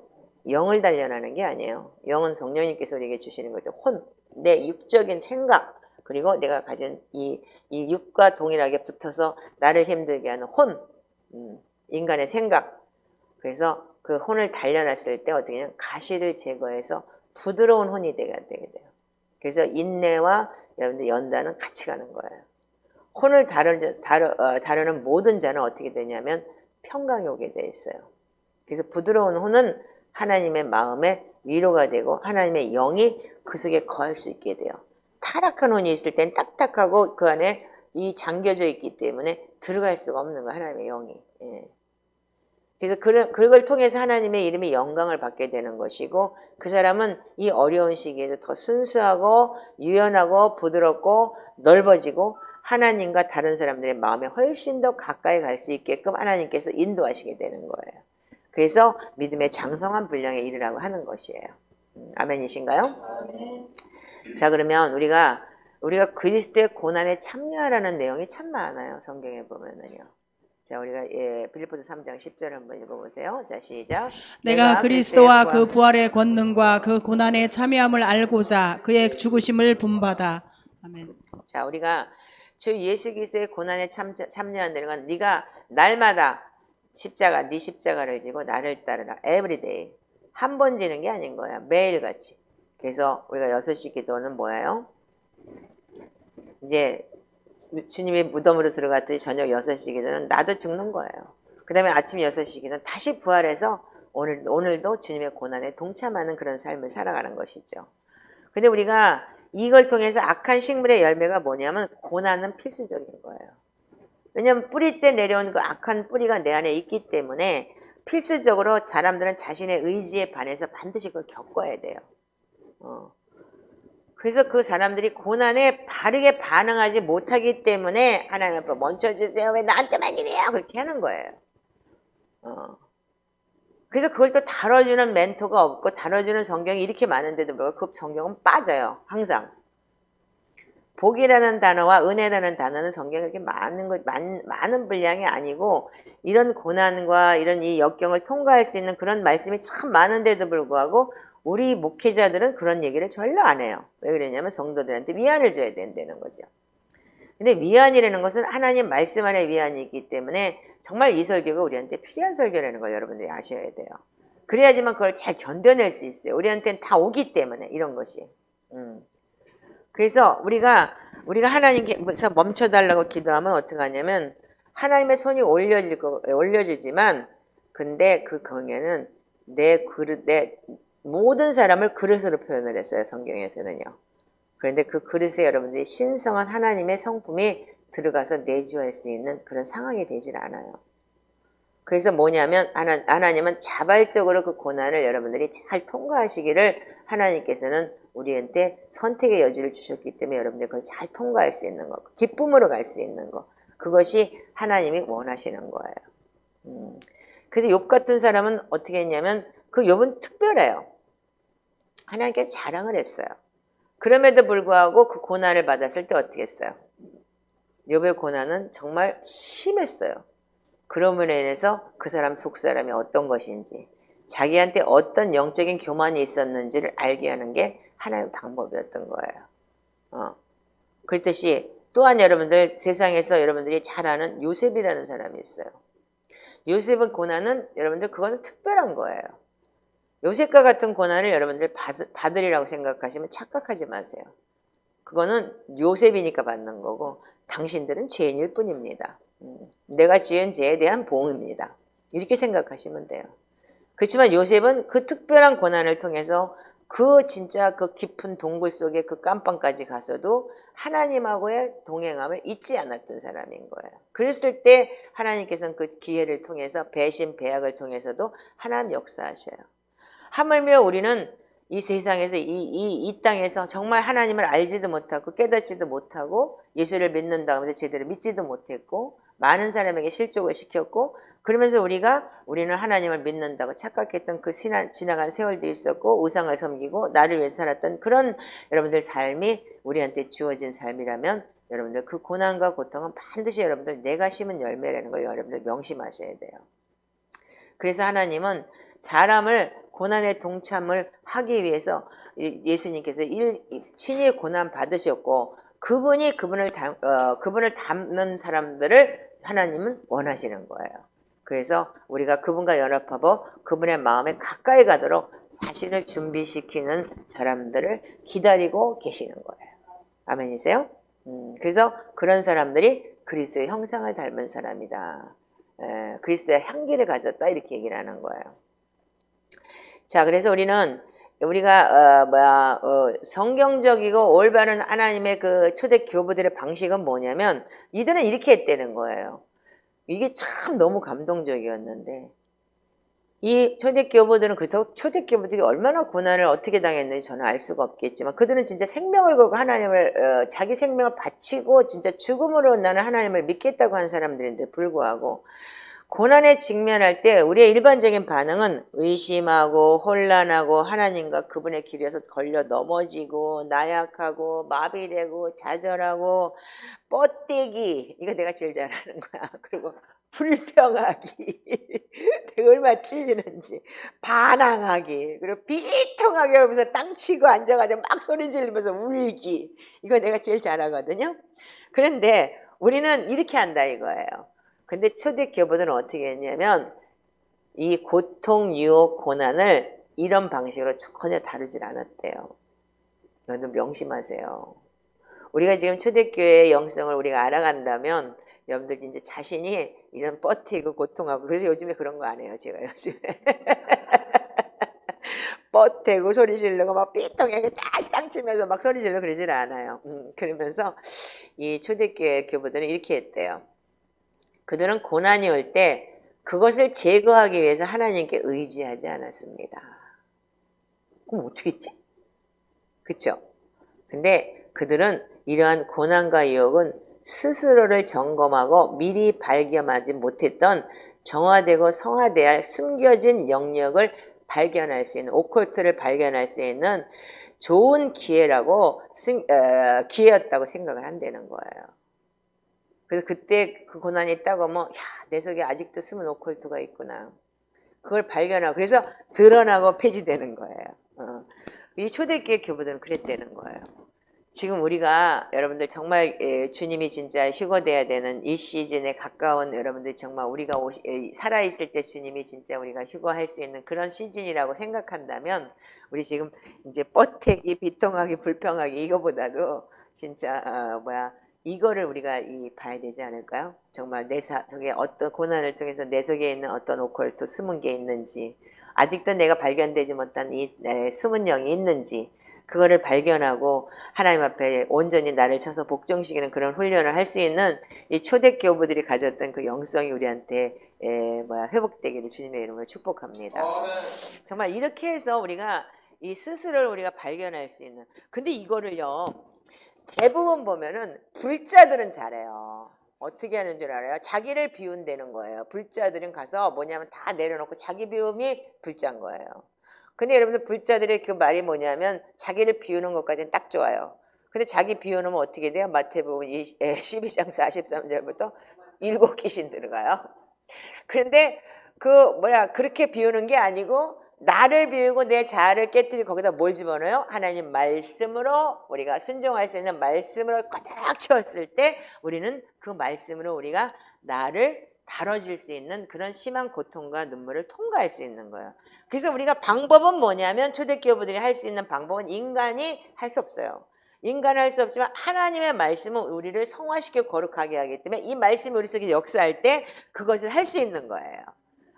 Speaker 1: 영을 단련하는 게 아니에요. 영은 성령님께서 우리에게 주시는 거죠. 혼, 내 육적인 생각 그리고 내가 가진 이 육과 동일하게 붙어서 나를 힘들게 하는 혼, 인간의 생각. 그래서 그 혼을 단련했을 때 어떻게 하냐면 가시를 제거해서 부드러운 혼이 되게 돼요. 그래서 인내와 여러분들 연단은 같이 가는 거예요. 혼을 다루는 모든 자는 어떻게 되냐면 평강이 오게 돼 있어요. 그래서 부드러운 혼은 하나님의 마음에 위로가 되고 하나님의 영이 그 속에 거할 수 있게 돼요. 타락한 혼이 있을 땐 딱딱하고 그 안에 이 잠겨져 있기 때문에 들어갈 수가 없는 거예요. 하나님의 영이. 그래서 그걸 통해서 하나님의 이름이 영광을 받게 되는 것이고 그 사람은 이 어려운 시기에도 더 순수하고 유연하고 부드럽고 넓어지고 하나님과 다른 사람들의 마음에 훨씬 더 가까이 갈 수 있게끔 하나님께서 인도하시게 되는 거예요. 그래서 믿음의 장성한 분량에 이르라고 하는 것이에요. 아멘이신가요? 아멘. 자 그러면 우리가 그리스도의 고난에 참여하라는 내용이 참 많아요. 성경에 보면은요. 자 우리가 빌립보서 3장 10절 한번 읽어보세요. 자 시작.
Speaker 2: 내가 그리스도와 그 부활의 권능과 그 고난의 참여함을 알고자 그의 죽으심을 본받아. 아멘.
Speaker 1: 자 우리가 주 예수 그리스도의 고난에 참여한다는 건 네가 날마다 네 십자가를 지고 나를 따르라. 에브리데이. 한 번 지는 게 아닌 거야. 매일같이. 그래서 우리가 6시 기도는 뭐예요? 이제 주님이 무덤으로 들어갔더니 저녁 6시 기도는 나도 죽는 거예요. 그 다음에 아침 6시 기도는 다시 부활해서 오늘도 주님의 고난에 동참하는 그런 삶을 살아가는 것이죠. 근데 우리가 이걸 통해서 악한 식물의 열매가 뭐냐면 고난은 필수적인 거예요. 왜냐하면 뿌리째 내려온 그 악한 뿌리가 내 안에 있기 때문에 필수적으로 사람들은 자신의 의지에 반해서 반드시 그걸 겪어야 돼요. 그래서 그 사람들이 고난에 바르게 반응하지 못하기 때문에 하나님 앞에 멈춰주세요. 왜 나한테만 이래요? 그렇게 하는 거예요. 그래서 그걸 또 다뤄주는 멘토가 없고 다뤄주는 성경이 이렇게 많은데도 불구하고 그 성경은 빠져요. 항상. 복이라는 단어와 은혜라는 단어는 성경에 그렇게 많은 분량이 아니고 이런 고난과 이런 이 역경을 통과할 수 있는 그런 말씀이 참 많은데도 불구하고 우리 목회자들은 그런 얘기를 전혀 안 해요. 왜 그러냐면 성도들한테 위안을 줘야 된다는 거죠. 근데 위안이라는 것은 하나님 말씀 안에 위안이기 때문에 정말 이 설교가 우리한테 필요한 설교라는 걸 여러분들이 아셔야 돼요. 그래야지만 그걸 잘 견뎌낼 수 있어요. 우리한테는 다 오기 때문에 이런 것이. 그래서 우리가 하나님께서 멈춰달라고 기도하면 어떻게 하냐면 하나님의 손이 올려지지만 근데 그 경에는 내 모든 사람을 그릇으로 표현을 했어요. 성경에서는요. 그런데 그 그릇에 여러분들이 신성한 하나님의 성품이 들어가서 내주할 수 있는 그런 상황이 되질 않아요. 그래서 뭐냐면 하나님은 자발적으로 그 고난을 여러분들이 잘 통과하시기를 하나님께서는 우리한테 선택의 여지를 주셨기 때문에 여러분들 그걸 잘 통과할 수 있는 거, 기쁨으로 갈 수 있는 거, 그것이 하나님이 원하시는 거예요. 그래서 욥 같은 사람은 어떻게 했냐면 그 욥은 특별해요. 하나님께 자랑을 했어요. 그럼에도 불구하고 그 고난을 받았을 때 어떻게 했어요? 욥의 고난은 정말 심했어요. 그럼으로 인해서 그 사람 속사람이 어떤 것인지 자기한테 어떤 영적인 교만이 있었는지를 알게 하는 게 하나의 방법이었던 거예요. 그렇듯이 또한 여러분들 세상에서 여러분들이 잘 아는 요셉이라는 사람이 있어요. 요셉의 고난은 여러분들 그거는 특별한 거예요. 요셉과 같은 고난을 여러분들 받으리라고 생각하시면 착각하지 마세요. 그거는 요셉이니까 받는 거고 당신들은 죄인일 뿐입니다. 내가 지은 죄에 대한 보응입니다. 이렇게 생각하시면 돼요. 그렇지만 요셉은 그 특별한 고난을 통해서 그 진짜 그 깊은 동굴 속에 그 깜방까지 가서도 하나님하고의 동행함을 잊지 않았던 사람인 거예요. 그랬을 때 하나님께서는 그 기회를 통해서 배신 배악을 통해서도 하나님 역사하셔요. 하물며 우리는 이 세상에서 이 땅에서 정말 하나님을 알지도 못하고 깨닫지도 못하고 예수를 믿는다고 하면서 제대로 믿지도 못했고 많은 사람에게 실족을 시켰고 그러면서 우리는 하나님을 믿는다고 착각했던 그 지나간 세월도 있었고 우상을 섬기고 나를 위해서 살았던 그런 여러분들 삶이 우리한테 주어진 삶이라면 여러분들 그 고난과 고통은 반드시 여러분들 내가 심은 열매라는 걸 여러분들 명심하셔야 돼요. 그래서 하나님은 사람을 고난에 동참을 하기 위해서 예수님께서 친히 고난 받으셨고 그분을 닮는 사람들을 하나님은 원하시는 거예요. 그래서 우리가 그분과 연합하고 그분의 마음에 가까이 가도록 자신을 준비시키는 사람들을 기다리고 계시는 거예요. 아멘이세요? 그래서 그런 사람들이 그리스도의 형상을 닮은 사람이다. 그리스도의 향기를 가졌다 이렇게 얘기를 하는 거예요. 자, 그래서 우리가 성경적이고 올바른 하나님의 그 초대 교부들의 방식은 뭐냐면 이들은 이렇게 했다는 거예요. 이게 참 너무 감동적이었는데 이 초대 교부들은 그렇다고 초대 교부들이 얼마나 고난을 어떻게 당했는지 저는 알 수가 없겠지만 그들은 진짜 생명을 걸고 하나님을 자기 생명을 바치고 진짜 죽음으로 나는 하나님을 믿겠다고 한 사람들인데 불구하고 고난에 직면할 때 우리의 일반적인 반응은 의심하고 혼란하고 하나님과 그분의 길에서 걸려 넘어지고 나약하고 마비되고 좌절하고 뻗대기 이거 내가 제일 잘하는 거야. 그리고 불평하기 내가 얼마나 찔리는지 반항하기 그리고 비통하게 하면서 땅 치고 앉아가지고 막 소리 지르면서 울기 이거 내가 제일 잘하거든요. 그런데 우리는 이렇게 한다 이거예요. 근데 초대 교부들은 어떻게 했냐면 이 고통, 유혹, 고난을 이런 방식으로 전혀 다루질 않았대요. 여러분 명심하세요. 우리가 지금 초대교회의 영성을 우리가 알아간다면 여러분들 이제 자신이 이런 버티고 고통하고 그래서 요즘에 그런 거 안 해요. 제가 요즘에 뻗대고 소리 지르고 막 삐통하게 땅 치면서 막 소리 지르고 그러질 않아요. 그러면서 이 초대교회 교부들은 이렇게 했대요. 그들은 고난이 올 때 그것을 제거하기 위해서 하나님께 의지하지 않았습니다. 그럼 어떻게 했지? 그쵸? 근데 그들은 이러한 고난과 유혹은 스스로를 점검하고 미리 발견하지 못했던 정화되고 성화돼야 할 숨겨진 영역을 발견할 수 있는, 오컬트를 발견할 수 있는 좋은 기회라고 기회였다고 생각을 한다는 거예요. 그래서 그때 그 고난이 있다고 하면 내 속에 아직도 숨은 오컬트가 있구나. 그걸 발견하고 그래서 드러나고 폐지되는 거예요. 이 초대교회 교부들은 그랬다는 거예요. 지금 우리가 여러분들 정말 주님이 진짜 휴거돼야 되는 이 시즌에 가까운 여러분들 정말 우리가 살아있을 때 주님이 진짜 우리가 휴거할 수 있는 그런 시즌이라고 생각한다면 우리 지금 이제 뻗태기, 비통하기, 불평하기 이거보다도 진짜 이거를 우리가 봐야 되지 않을까요? 정말 내 속에 어떤 고난을 통해서 내 속에 있는 어떤 오컬트 숨은 게 있는지 아직도 내가 발견되지 못한 이 숨은 영이 있는지 그거를 발견하고 하나님 앞에 온전히 나를 쳐서 복종시키는 그런 훈련을 할 수 있는 이 초대교부들이 가졌던 그 영성이 우리한테 회복되기를 주님의 이름으로 축복합니다. 정말 이렇게 해서 우리가 이 스스로를 우리가 발견할 수 있는 근데 이거를요 대부분 보면은 불자들은 잘해요. 어떻게 하는 줄 알아요? 자기를 비운다는 거예요. 불자들은 가서 뭐냐면 다 내려놓고 자기 비움이 불자인 거예요. 근데 여러분들 불자들의 그 말이 뭐냐면 자기를 비우는 것까지는 딱 좋아요. 근데 자기 비우면 어떻게 돼요? 마태복음 12장 43절부터 7귀신 들어가요. 그런데 그렇게 비우는 게 아니고 나를 비우고 내 자아를 깨뜨리고 거기다 뭘 집어넣어요? 하나님 말씀으로 우리가 순종할 수 있는 말씀으로 꽉 채웠을 때 우리는 그 말씀으로 우리가 나를 다뤄질 수 있는 그런 심한 고통과 눈물을 통과할 수 있는 거예요. 그래서 우리가 방법은 뭐냐면 초대교부들이 할 수 있는 방법은 인간이 할 수 없어요. 인간은 할 수 없지만 하나님의 말씀은 우리를 성화시켜 거룩하게 하기 때문에 이 말씀이 우리 속에 역사할 때 그것을 할 수 있는 거예요.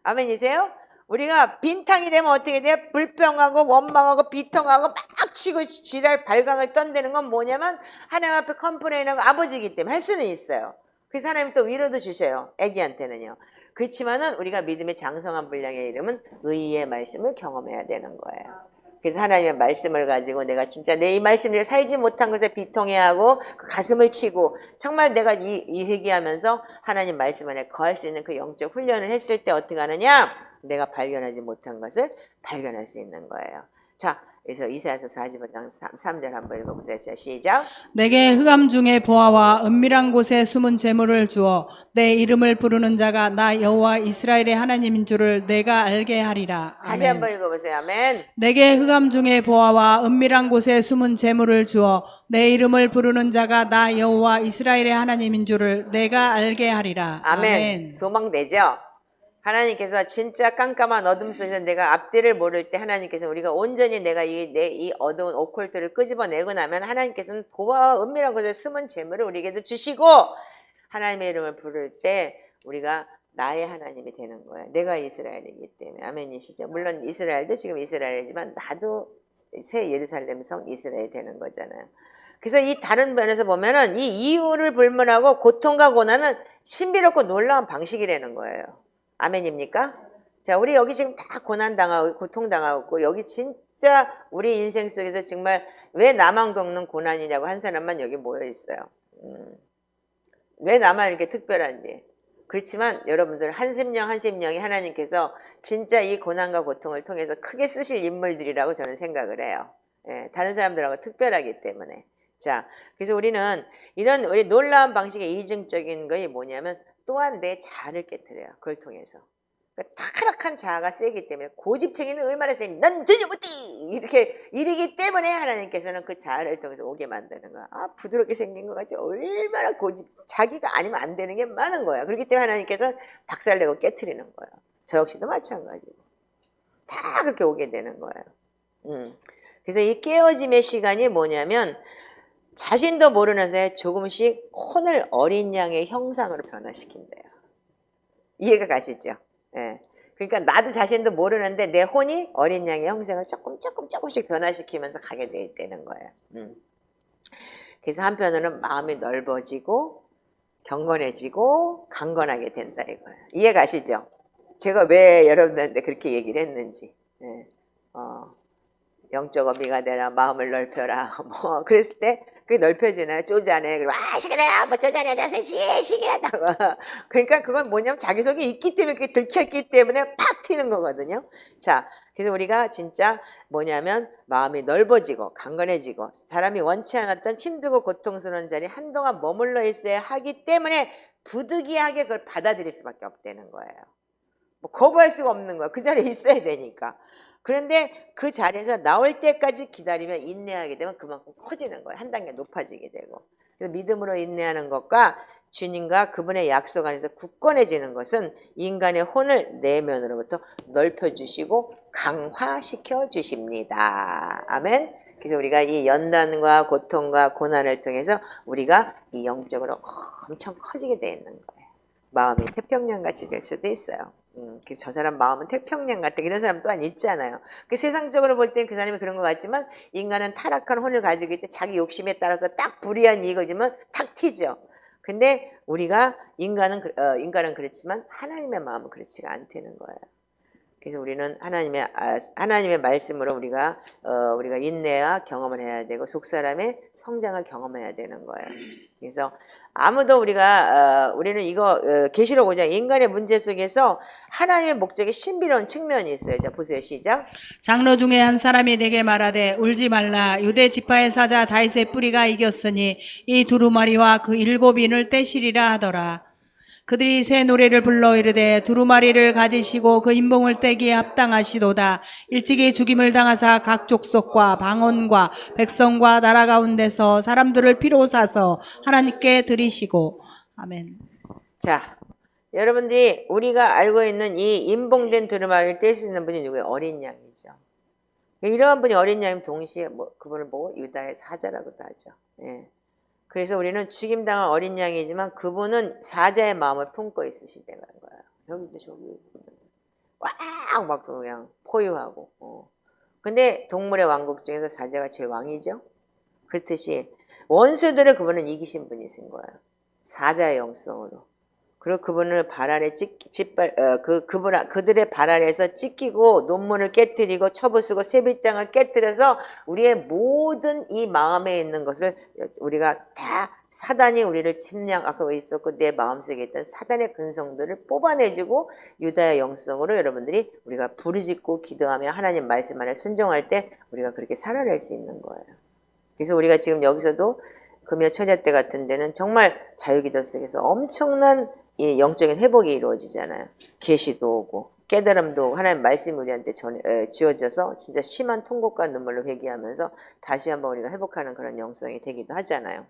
Speaker 1: 아멘이세요? 우리가 빈탕이 되면 어떻게 돼요? 불평하고 원망하고 비통하고 막 치고 지랄 발광을 떤다는 건 뭐냐면 하나님 앞에 컴플레인하고 아버지이기 때문에 할 수는 있어요. 그래서 하나님 또 위로도 주셔요. 애기한테는요. 그렇지만은 우리가 믿음의 장성한 분량의 이름은 의의 말씀을 경험해야 되는 거예요. 그래서 하나님의 말씀을 가지고 내가 진짜 내 이 말씀을 살지 못한 것에 비통해하고 그 가슴을 치고 정말 내가 이 회개하면서 하나님 말씀 안에 거할 수 있는 그 영적 훈련을 했을 때 어떻게 하느냐? 내가 발견하지 못한 것을 발견할 수 있는 거예요. 자, 그래서 이사야서 45장 3절 한번 읽어보세요. 시작.
Speaker 2: 내게 흑암 중에 보아와 은밀한 곳에 숨은 재물을 주어 내 이름을 부르는 자가 나 여호와 이스라엘의 하나님인 줄을 내가 알게 하리라. 아멘.
Speaker 1: 다시 한번 읽어보세요. 아멘.
Speaker 2: 내게 흑암 중에 보아와 은밀한 곳에 숨은 재물을 주어 내 이름을 부르는 자가 나 여호와 이스라엘의 하나님인 줄을 내가 알게 하리라.
Speaker 1: 아멘. 소망되죠? 하나님께서 진짜 깜깜한 어둠 속에서 내가 앞뒤를 모를 때 하나님께서 우리가 온전히 내가 이 어두운 오컬트를 끄집어내고 나면 하나님께서는 보아와 은밀한 곳에 숨은 재물을 우리에게도 주시고 하나님의 이름을 부를 때 우리가 나의 하나님이 되는 거예요. 내가 이스라엘이기 때문에. 아멘이시죠? 물론 이스라엘도 지금 이스라엘이지만 나도 새 예루살렘 성 이스라엘이 되는 거잖아요. 그래서 이 다른 면에서 보면은 이 이유를 불문하고 고통과 고난은 신비롭고 놀라운 방식이라는 거예요. 아멘입니까? 자, 우리 여기 지금 다 고난당하고 고통당하고 여기 진짜 우리 인생 속에서 정말 왜 나만 겪는 고난이냐고 한 사람만 여기 모여 있어요. 왜 나만 이렇게 특별한지. 그렇지만 여러분들 한 심령이 하나님께서 진짜 이 고난과 고통을 통해서 크게 쓰실 인물들이라고 저는 생각을 해요. 예, 다른 사람들하고 특별하기 때문에. 자, 그래서 우리는 이런 우리 놀라운 방식의 이중적인 것이 뭐냐면 또한 내 자아를 깨트려요. 그걸 통해서. 그러니까 타락한 자아가 세기 때문에 고집탱이는 얼마나 세니 난 전혀 못해 이렇게 이르기 때문에 하나님께서는 그 자아를 통해서 오게 만드는 거야. 아, 부드럽게 생긴 것 같지 얼마나 고집 자기가 아니면 안 되는 게 많은 거야. 그렇기 때문에 하나님께서 박살내고 깨트리는 거예요. 저 역시도 마찬가지고 다 그렇게 오게 되는 거예요. 그래서 이 깨어짐의 시간이 뭐냐면 자신도 모르는 사이에 조금씩 혼을 어린 양의 형상으로 변화시킨대요. 이해가 가시죠? 예. 그러니까 나도 자신도 모르는데 내 혼이 어린 양의 형상을 조금씩 변화시키면서 가게 돼 있다는 거예요. 그래서 한편으로는 마음이 넓어지고 경건해지고 강건하게 된다 이거예요. 이해가시죠? 제가 왜 여러분들한테 그렇게 얘기를 했는지. 예. 영적 어미가 되라, 마음을 넓혀라. 뭐 그랬을 때 그게 넓혀지나요? 쪼잔해. 그리고 시끄러워. 뭐 쪼잔해. 나서 시기하다고. 그러니까 그건 뭐냐면 자기 속에 있기 때문에 그게 들켰기 때문에 팍 튀는 거거든요. 자, 그래서 우리가 진짜 뭐냐면 마음이 넓어지고 강건해지고 사람이 원치 않았던 힘들고 고통스러운 자리에 한동안 머물러 있어야 하기 때문에 부득이하게 그걸 받아들일 수밖에 없다는 거예요. 뭐 거부할 수가 없는 거야. 그 자리에 있어야 되니까. 그런데 그 자리에서 나올 때까지 기다리면 인내하게 되면 그만큼 커지는 거예요. 한 단계 높아지게 되고. 그래서 믿음으로 인내하는 것과 주님과 그분의 약속 안에서 굳건해지는 것은 인간의 혼을 내면으로부터 넓혀주시고 강화시켜 주십니다. 아멘. 그래서 우리가 이 연단과 고통과 고난을 통해서 우리가 이 영적으로 엄청 커지게 되어 있는 거예요. 마음이 태평양같이 될 수도 있어요. 그래서 저 사람 마음은 태평양 같다. 이런 사람 또한 있잖아요. 그 세상적으로 볼 때는 그 사람이 그런 것 같지만 인간은 타락한 혼을 가지고 있대 자기 욕심에 따라서 딱 불의한 이익이지만 탁 튀죠. 근데 우리가 인간은 그렇지만 하나님의 마음은 그렇지가 않다는 거예요. 그래서 우리는 하나님의 말씀으로 우리가 인내와 경험을 해야 되고 속사람의 성장을 경험해야 되는 거예요. 그래서 아무도 우리는 이거 계시록 5장 인간의 문제 속에서 하나님의 목적의 신비로운 측면이 있어요. 자 보세요. 시작.
Speaker 2: 장로 중에 한 사람이 내게 말하되 울지 말라. 유대 지파의 사자 다윗의 뿌리가 이겼으니 이 두루마리와 그 7인을 떼시리라 하더라. 그들이 새 노래를 불러 이르되 두루마리를 가지시고 그 인봉을 떼기에 합당하시도다. 일찍이 죽임을 당하사 각 족속과 방언과 백성과 나라 가운데서 사람들을 피로 사서 하나님께 드리시고. 아멘.
Speaker 1: 자, 여러분들이 우리가 알고 있는 이 인봉된 두루마리를 뗄 수 있는 분이 누구예요? 어린 양이죠. 이러한 분이 어린 양이면 동시에 그분을 보고 유다의 사자라고도 하죠. 예. 그래서 우리는 죽임당한 어린 양이지만 그분은 사자의 마음을 품고 있으시다는 거예요. 여기도 저기 막 그냥 포효하고. 근데 동물의 왕국 중에서 사자가 제일 왕이죠. 그렇듯이 원수들을 그분은 이기신 분이신 거예요. 사자의 영성으로. 그리고 그분을 발 아래 그들의 발 아래에서 찢기고 논문을 깨뜨리고 첩을 쓰고 세빛장을 깨뜨려서 우리의 모든 이 마음에 있는 것을 우리가 다 사단이 우리를 아까 왜 있었고 내 마음속에 있던 사단의 근성들을 뽑아내주고 유다의 영성으로 여러분들이 우리가 부르짖고 기도하며 하나님 말씀 안에 순종할 때 우리가 그렇게 살아낼 수 있는 거예요. 그래서 우리가 지금 여기서도 금요 철야 때 같은 데는 정말 자유기도 속에서 엄청난 이 영적인 회복이 이루어지잖아요. 계시도 오고 깨달음도 오고 하나님 말씀이 우리한테 지어져서 진짜 심한 통곡과 눈물로 회개하면서 다시 한번 우리가 회복하는 그런 영성이 되기도 하잖아요.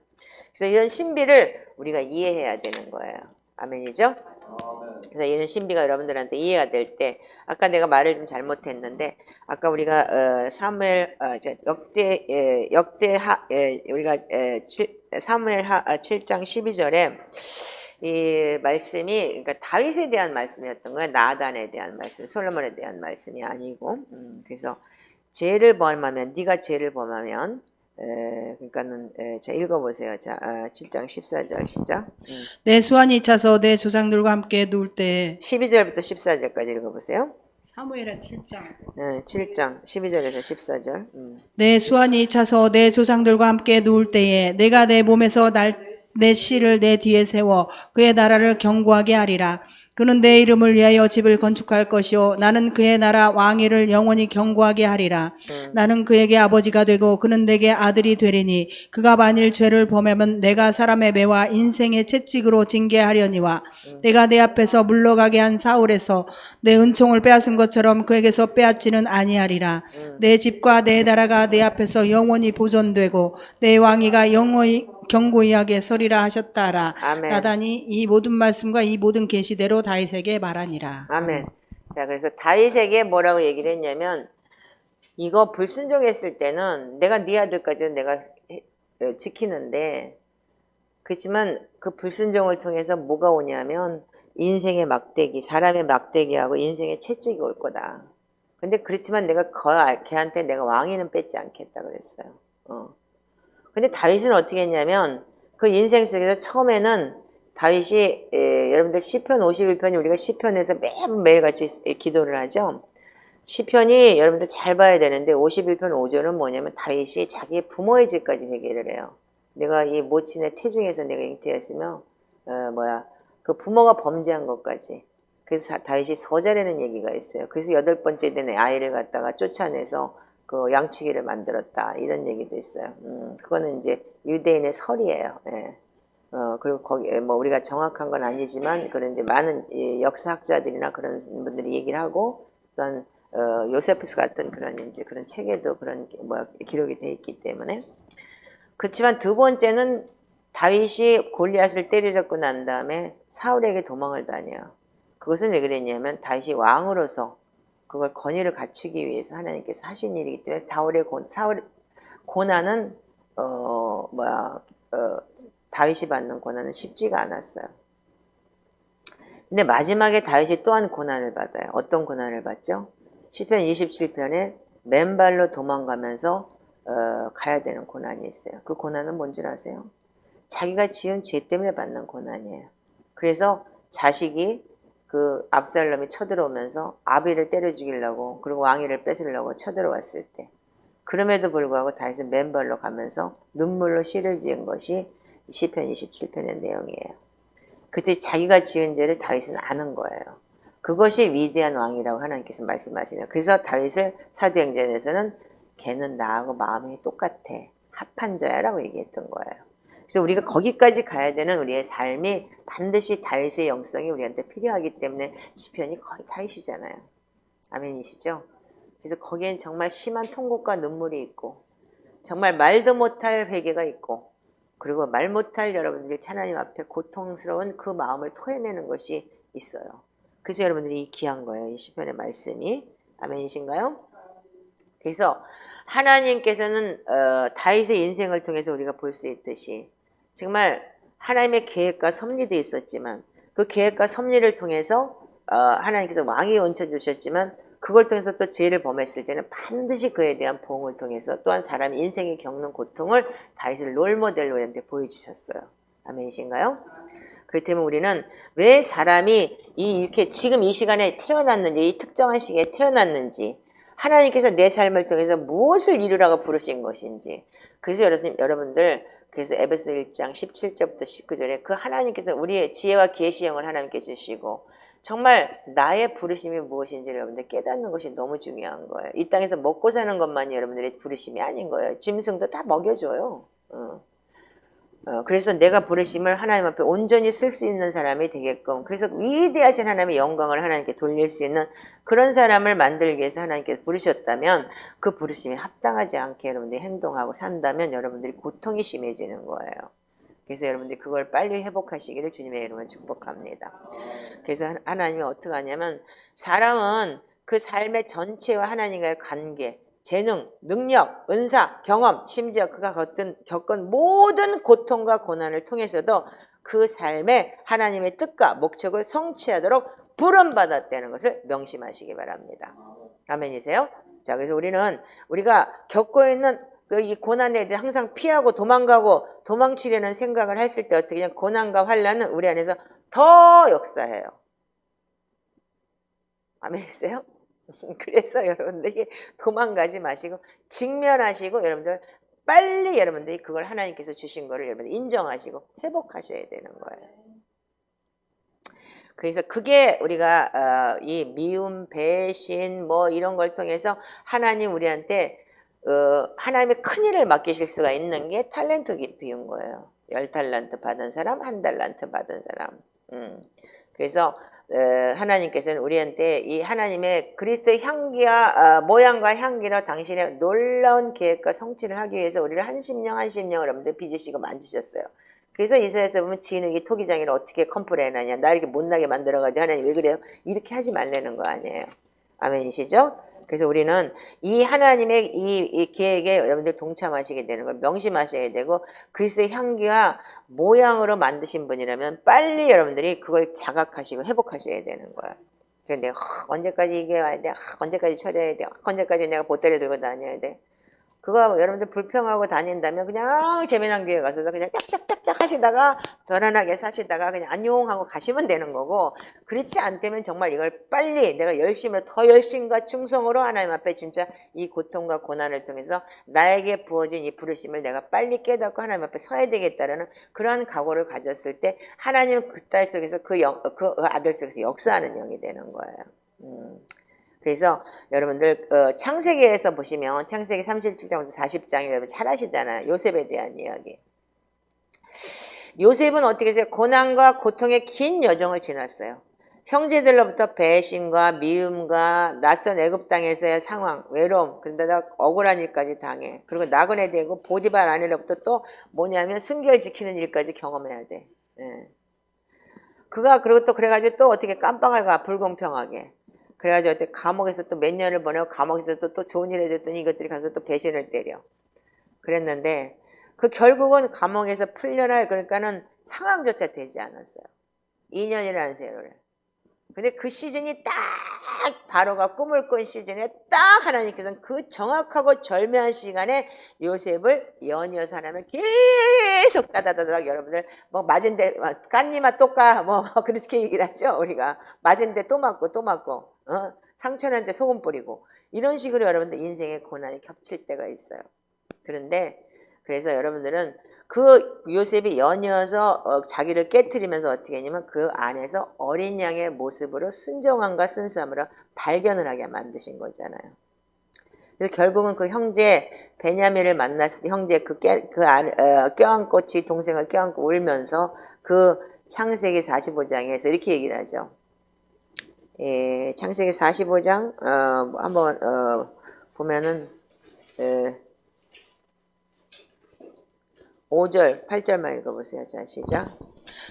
Speaker 1: 그래서 이런 신비를 우리가 이해해야 되는 거예요. 아멘이죠? 그래서 이런 신비가 여러분들한테 이해가 될 때 아까 내가 말을 좀 잘못했는데 아까 우리가 사무엘 역대하 우리가 사무엘하 7장 12절에 이 말씀이 그러니까 다윗에 대한 말씀이었던 거예요. 나단에 대한 말씀, 솔로몬에 대한 말씀이 아니고 그래서 죄를 범하면 네가 죄를 범하면 그러니까는 자 읽어보세요. 자 7장 14절 시작.
Speaker 2: 내 수완이 차서 내 조상들과 함께 누울 때
Speaker 1: 12절부터 14절까지 읽어보세요.
Speaker 2: 사무엘하 7장.
Speaker 1: 7장 12절에서 14절.
Speaker 2: 내 수완이 차서 내 조상들과 함께 누울 때에 내가 내 몸에서 내 씨를 내 뒤에 세워 그의 나라를 견고하게 하리라. 그는 내 이름을 위하여 집을 건축할 것이요 나는 그의 나라 왕위를 영원히 견고하게 하리라. 나는 그에게 아버지가 되고 그는 내게 아들이 되리니 그가 만일 죄를 범하면 내가 사람의 매와 인생의 채찍으로 징계하려니와 내가 내 앞에서 물러가게 한 사울에서 내 은총을 빼앗은 것처럼 그에게서 빼앗지는 아니하리라. 내 집과 내 나라가 내 앞에서 영원히 보존되고 내 왕위가 영원히 견고히 하게 서리라 하셨다라.
Speaker 1: 아멘.
Speaker 2: 나단이 이 모든 말씀과 이 모든 계시대로 다윗에게 말하니라.
Speaker 1: 아멘. 자, 그래서 다윗에게 뭐라고 얘기를 했냐면 이거 불순종했을 때는 내가 네 아들까지는 내가 지키는데 그렇지만 그 불순종을 통해서 뭐가 오냐면 인생의 막대기, 사람의 막대기하고 인생의 채찍이 올 거다. 근데 그렇지만 내가 걔한테 내가 왕위는 뺏지 않겠다 그랬어요. 근데 다윗은 어떻게 했냐면 그 인생 속에서 처음에는 다윗이 여러분들 시편 51편이 우리가 시편에서 매일 같이 기도를 하죠. 시편이 여러분들 잘 봐야 되는데 51편 5절은 뭐냐면 다윗이 자기의 부모의 죄까지 회개를 해요. 내가 이 모친의 태중에서 내가 잉태했으며 그 부모가 범죄한 것까지. 그래서 다윗이 서자라는 얘기가 있어요. 그래서 8번째 된 아이를 갖다가 쫓아내서 그 양치기를 만들었다 이런 얘기도 있어요. 그거는 이제 유대인의 설이에요. 예. 그리고 거기 뭐 우리가 정확한 건 아니지만 그런 이제 많은 역사학자들이나 그런 분들이 얘기를 하고 어떤 요세푸스 같은 그런 이제 그런 책에도 그런 기록이 돼 있기 때문에. 그렇지만 두 번째는 다윗이 골리앗을 때려잡고 난 다음에 사울에게 도망을 다녀요. 그것은 왜 그랬냐면 다윗이 왕으로서 그걸 권위를 갖추기 위해서 하나님께서 하신 일이기 때문에 사울의 고난은 다윗이 받는 고난은 쉽지가 않았어요. 근데 마지막에 다윗이 또한 고난을 받아요. 어떤 고난을 받죠? 시편 27편에 맨발로 도망가면서 가야 되는 고난이 있어요. 그 고난은 뭔지 아세요? 자기가 지은 죄 때문에 받는 고난이에요. 그래서 자식이 그 압살롬이 쳐들어오면서 아비를 때려 죽이려고 그리고 왕위를 뺏으려고 쳐들어왔을 때 그럼에도 불구하고 다윗은 맨발로 가면서 눈물로 시를 지은 것이 시편 27편의 내용이에요. 그때 자기가 지은 죄를 다윗은 아는 거예요. 그것이 위대한 왕이라고 하나님께서 말씀하시네요. 그래서 다윗을 사도행전에서는 걔는 나하고 마음이 똑같아. 합한 자야라고 얘기했던 거예요. 그래서 우리가 거기까지 가야 되는 우리의 삶이 반드시 다윗의 영성이 우리한테 필요하기 때문에 시편이 거의 다윗이잖아요. 아멘이시죠? 그래서 거기엔 정말 심한 통곡과 눈물이 있고 정말 말도 못할 회개가 있고 그리고 말 못할 여러분들이 하나님 앞에 고통스러운 그 마음을 토해내는 것이 있어요. 그래서 여러분들이 귀한 거예요. 이 시편의 말씀이. 아멘이신가요? 그래서 하나님께서는 다윗의 인생을 통해서 우리가 볼 수 있듯이 정말 하나님의 계획과 섭리도 있었지만 그 계획과 섭리를 통해서 하나님께서 왕이 얹혀주셨지만 그걸 통해서 또 죄를 범했을 때는 반드시 그에 대한 보응을 통해서 또한 사람이 인생이 겪는 고통을 다윗을 롤모델로 우리한테 보여주셨어요. 아멘이신가요? 그렇다면 우리는 왜 사람이 이렇게 지금 이 시간에 태어났는지 이 특정한 시기에 태어났는지 하나님께서 내 삶을 통해서 무엇을 이루라고 부르신 것인지 그래서 여러분들 그래서 에베소 1장 17절부터 19절에 그 하나님께서 우리의 지혜와 계시형을 하나님께 주시고 정말 나의 부르심이 무엇인지를 여러분들 깨닫는 것이 너무 중요한 거예요. 이 땅에서 먹고 사는 것만이 여러분들의 부르심이 아닌 거예요. 짐승도 다 먹여줘요. 그래서 내가 부르심을 하나님 앞에 온전히 쓸 수 있는 사람이 되게끔 그래서 위대하신 하나님의 영광을 하나님께 돌릴 수 있는 그런 사람을 만들기 위해서 하나님께서 부르셨다면 그 부르심에 합당하지 않게 여러분들이 행동하고 산다면 여러분들이 고통이 심해지는 거예요. 그래서 여러분들이 그걸 빨리 회복하시기를 주님의 이름으로 축복합니다. 그래서 하나님이 어떻게 하냐면 사람은 그 삶의 전체와 하나님과의 관계 재능, 능력, 은사, 경험, 심지어 그가 겪은 모든 고통과 고난을 통해서도 그 삶에 하나님의 뜻과 목적을 성취하도록 부름받았다는 것을 명심하시기 바랍니다. 아멘이세요? 자, 그래서 우리가 겪고 있는 이 고난에 대해 항상 피하고 도망가고 도망치려는 생각을 했을 때 어떻게 고난과 환난은 우리 안에서 더 역사해요. 아멘이세요? 그래서 여러분들이 도망가지 마시고 직면하시고 여러분들 빨리 여러분들이 그걸 하나님께서 주신 거를 여러분들 인정하시고 회복하셔야 되는 거예요. 그래서 그게 우리가 이 미움, 배신 뭐 이런 걸 통해서 하나님 우리한테 하나님의 큰 일을 맡기실 수가 있는 게 탤런트 비운 거예요. 10달란트 받은 사람, 1달란트 받은 사람. 그래서 하나님께서는 우리한테 이 하나님의 그리스도의 향기와 모양과 향기로 당신의 놀라운 계획과 성취를 하기 위해서 우리를 한 심령 여러분들 빚으시고 만지셨어요. 그래서 이사야서 보면 진흙이 토기장이를 어떻게 컴플레인하냐 나 이렇게 못나게 만들어가지고 하나님 왜 그래요? 이렇게 하지 말라는 거 아니에요. 아멘이시죠? 그래서 우리는 이 하나님의 이 계획에 여러분들 동참하시게 되는 걸 명심하셔야 되고, 그리스도의 향기와 모양으로 만드신 분이라면 빨리 여러분들이 그걸 자각하시고 회복하셔야 되는 거예요. 그런데 언제까지 이게 와야 돼? 언제까지 처리해야 돼? 언제까지 내가 보따리 들고 다녀야 돼? 그거 여러분들 불평하고 다닌다면 그냥 재미난 교회 가서 그냥 짝짝짝짝 하시다가 편안하게 사시다가 그냥 안녕 하고 가시면 되는 거고, 그렇지 않다면 정말 이걸 빨리 내가 더 열심과 충성으로 하나님 앞에 진짜 이 고통과 고난을 통해서 나에게 부어진 이 부르심을 내가 빨리 깨닫고 하나님 앞에 서야 되겠다라는 그러한 각오를 가졌을 때 하나님은 그 딸 속에서 그 아들 속에서 역사하는 영이 되는 거예요. 그래서 여러분들 창세기에서 보시면 창세기 37장부터 40장이 여러분 잘 아시잖아요. 요셉에 대한 이야기. 요셉은 어떻게 했어요? 고난과 고통의 긴 여정을 지났어요. 형제들로부터 배신과 미움과 낯선 애굽 땅에서의 상황, 외로움, 그런데다 억울한 일까지 당해. 그리고 나그네 되고 보디발 아내로부터 또 뭐냐면 순결 지키는 일까지 경험해야 돼. 예. 그리고 또 그래가지고 또 어떻게 깜빵을 가, 불공평하게. 그래가지고 어떻게 감옥에서 또 몇 년을 보내고 감옥에서 또 좋은 일 해줬더니 이것들이 가서 또 배신을 때려. 그랬는데 그 결국은 감옥에서 풀려날 그러니까는 상황조차 되지 않았어요. 2년이라는 세월을. 근데 그 시즌이 딱 바로가 꿈을 꾼 시즌에 딱 하나님께서는 그 정확하고 절묘한 시간에 요셉을 연이어서 하나님을 계속 따다다닥 여러분들 뭐 맞은 데 깐니마 똑까 뭐 그렇게 얘기를 하죠. 우리가 맞은 데 또 맞고 또 맞고 상처난 데 소금 뿌리고 이런 식으로 여러분들 인생의 고난이 겹칠 때가 있어요. 그래서 여러분들은 그 요셉이 연이어서 자기를 깨트리면서 어떻게 했냐면 그 안에서 어린 양의 모습으로 순종함과 순수함으로 발견을 하게 만드신 거잖아요. 그래서 결국은 그 형제 베냐민을 만났을 때 형제 껴안고 동생을 껴안고 울면서 그 창세기 45장에서 이렇게 얘기를 하죠. 창세기 45장 한번 보면은 5절, 8절만 읽어보세요. 자, 시작.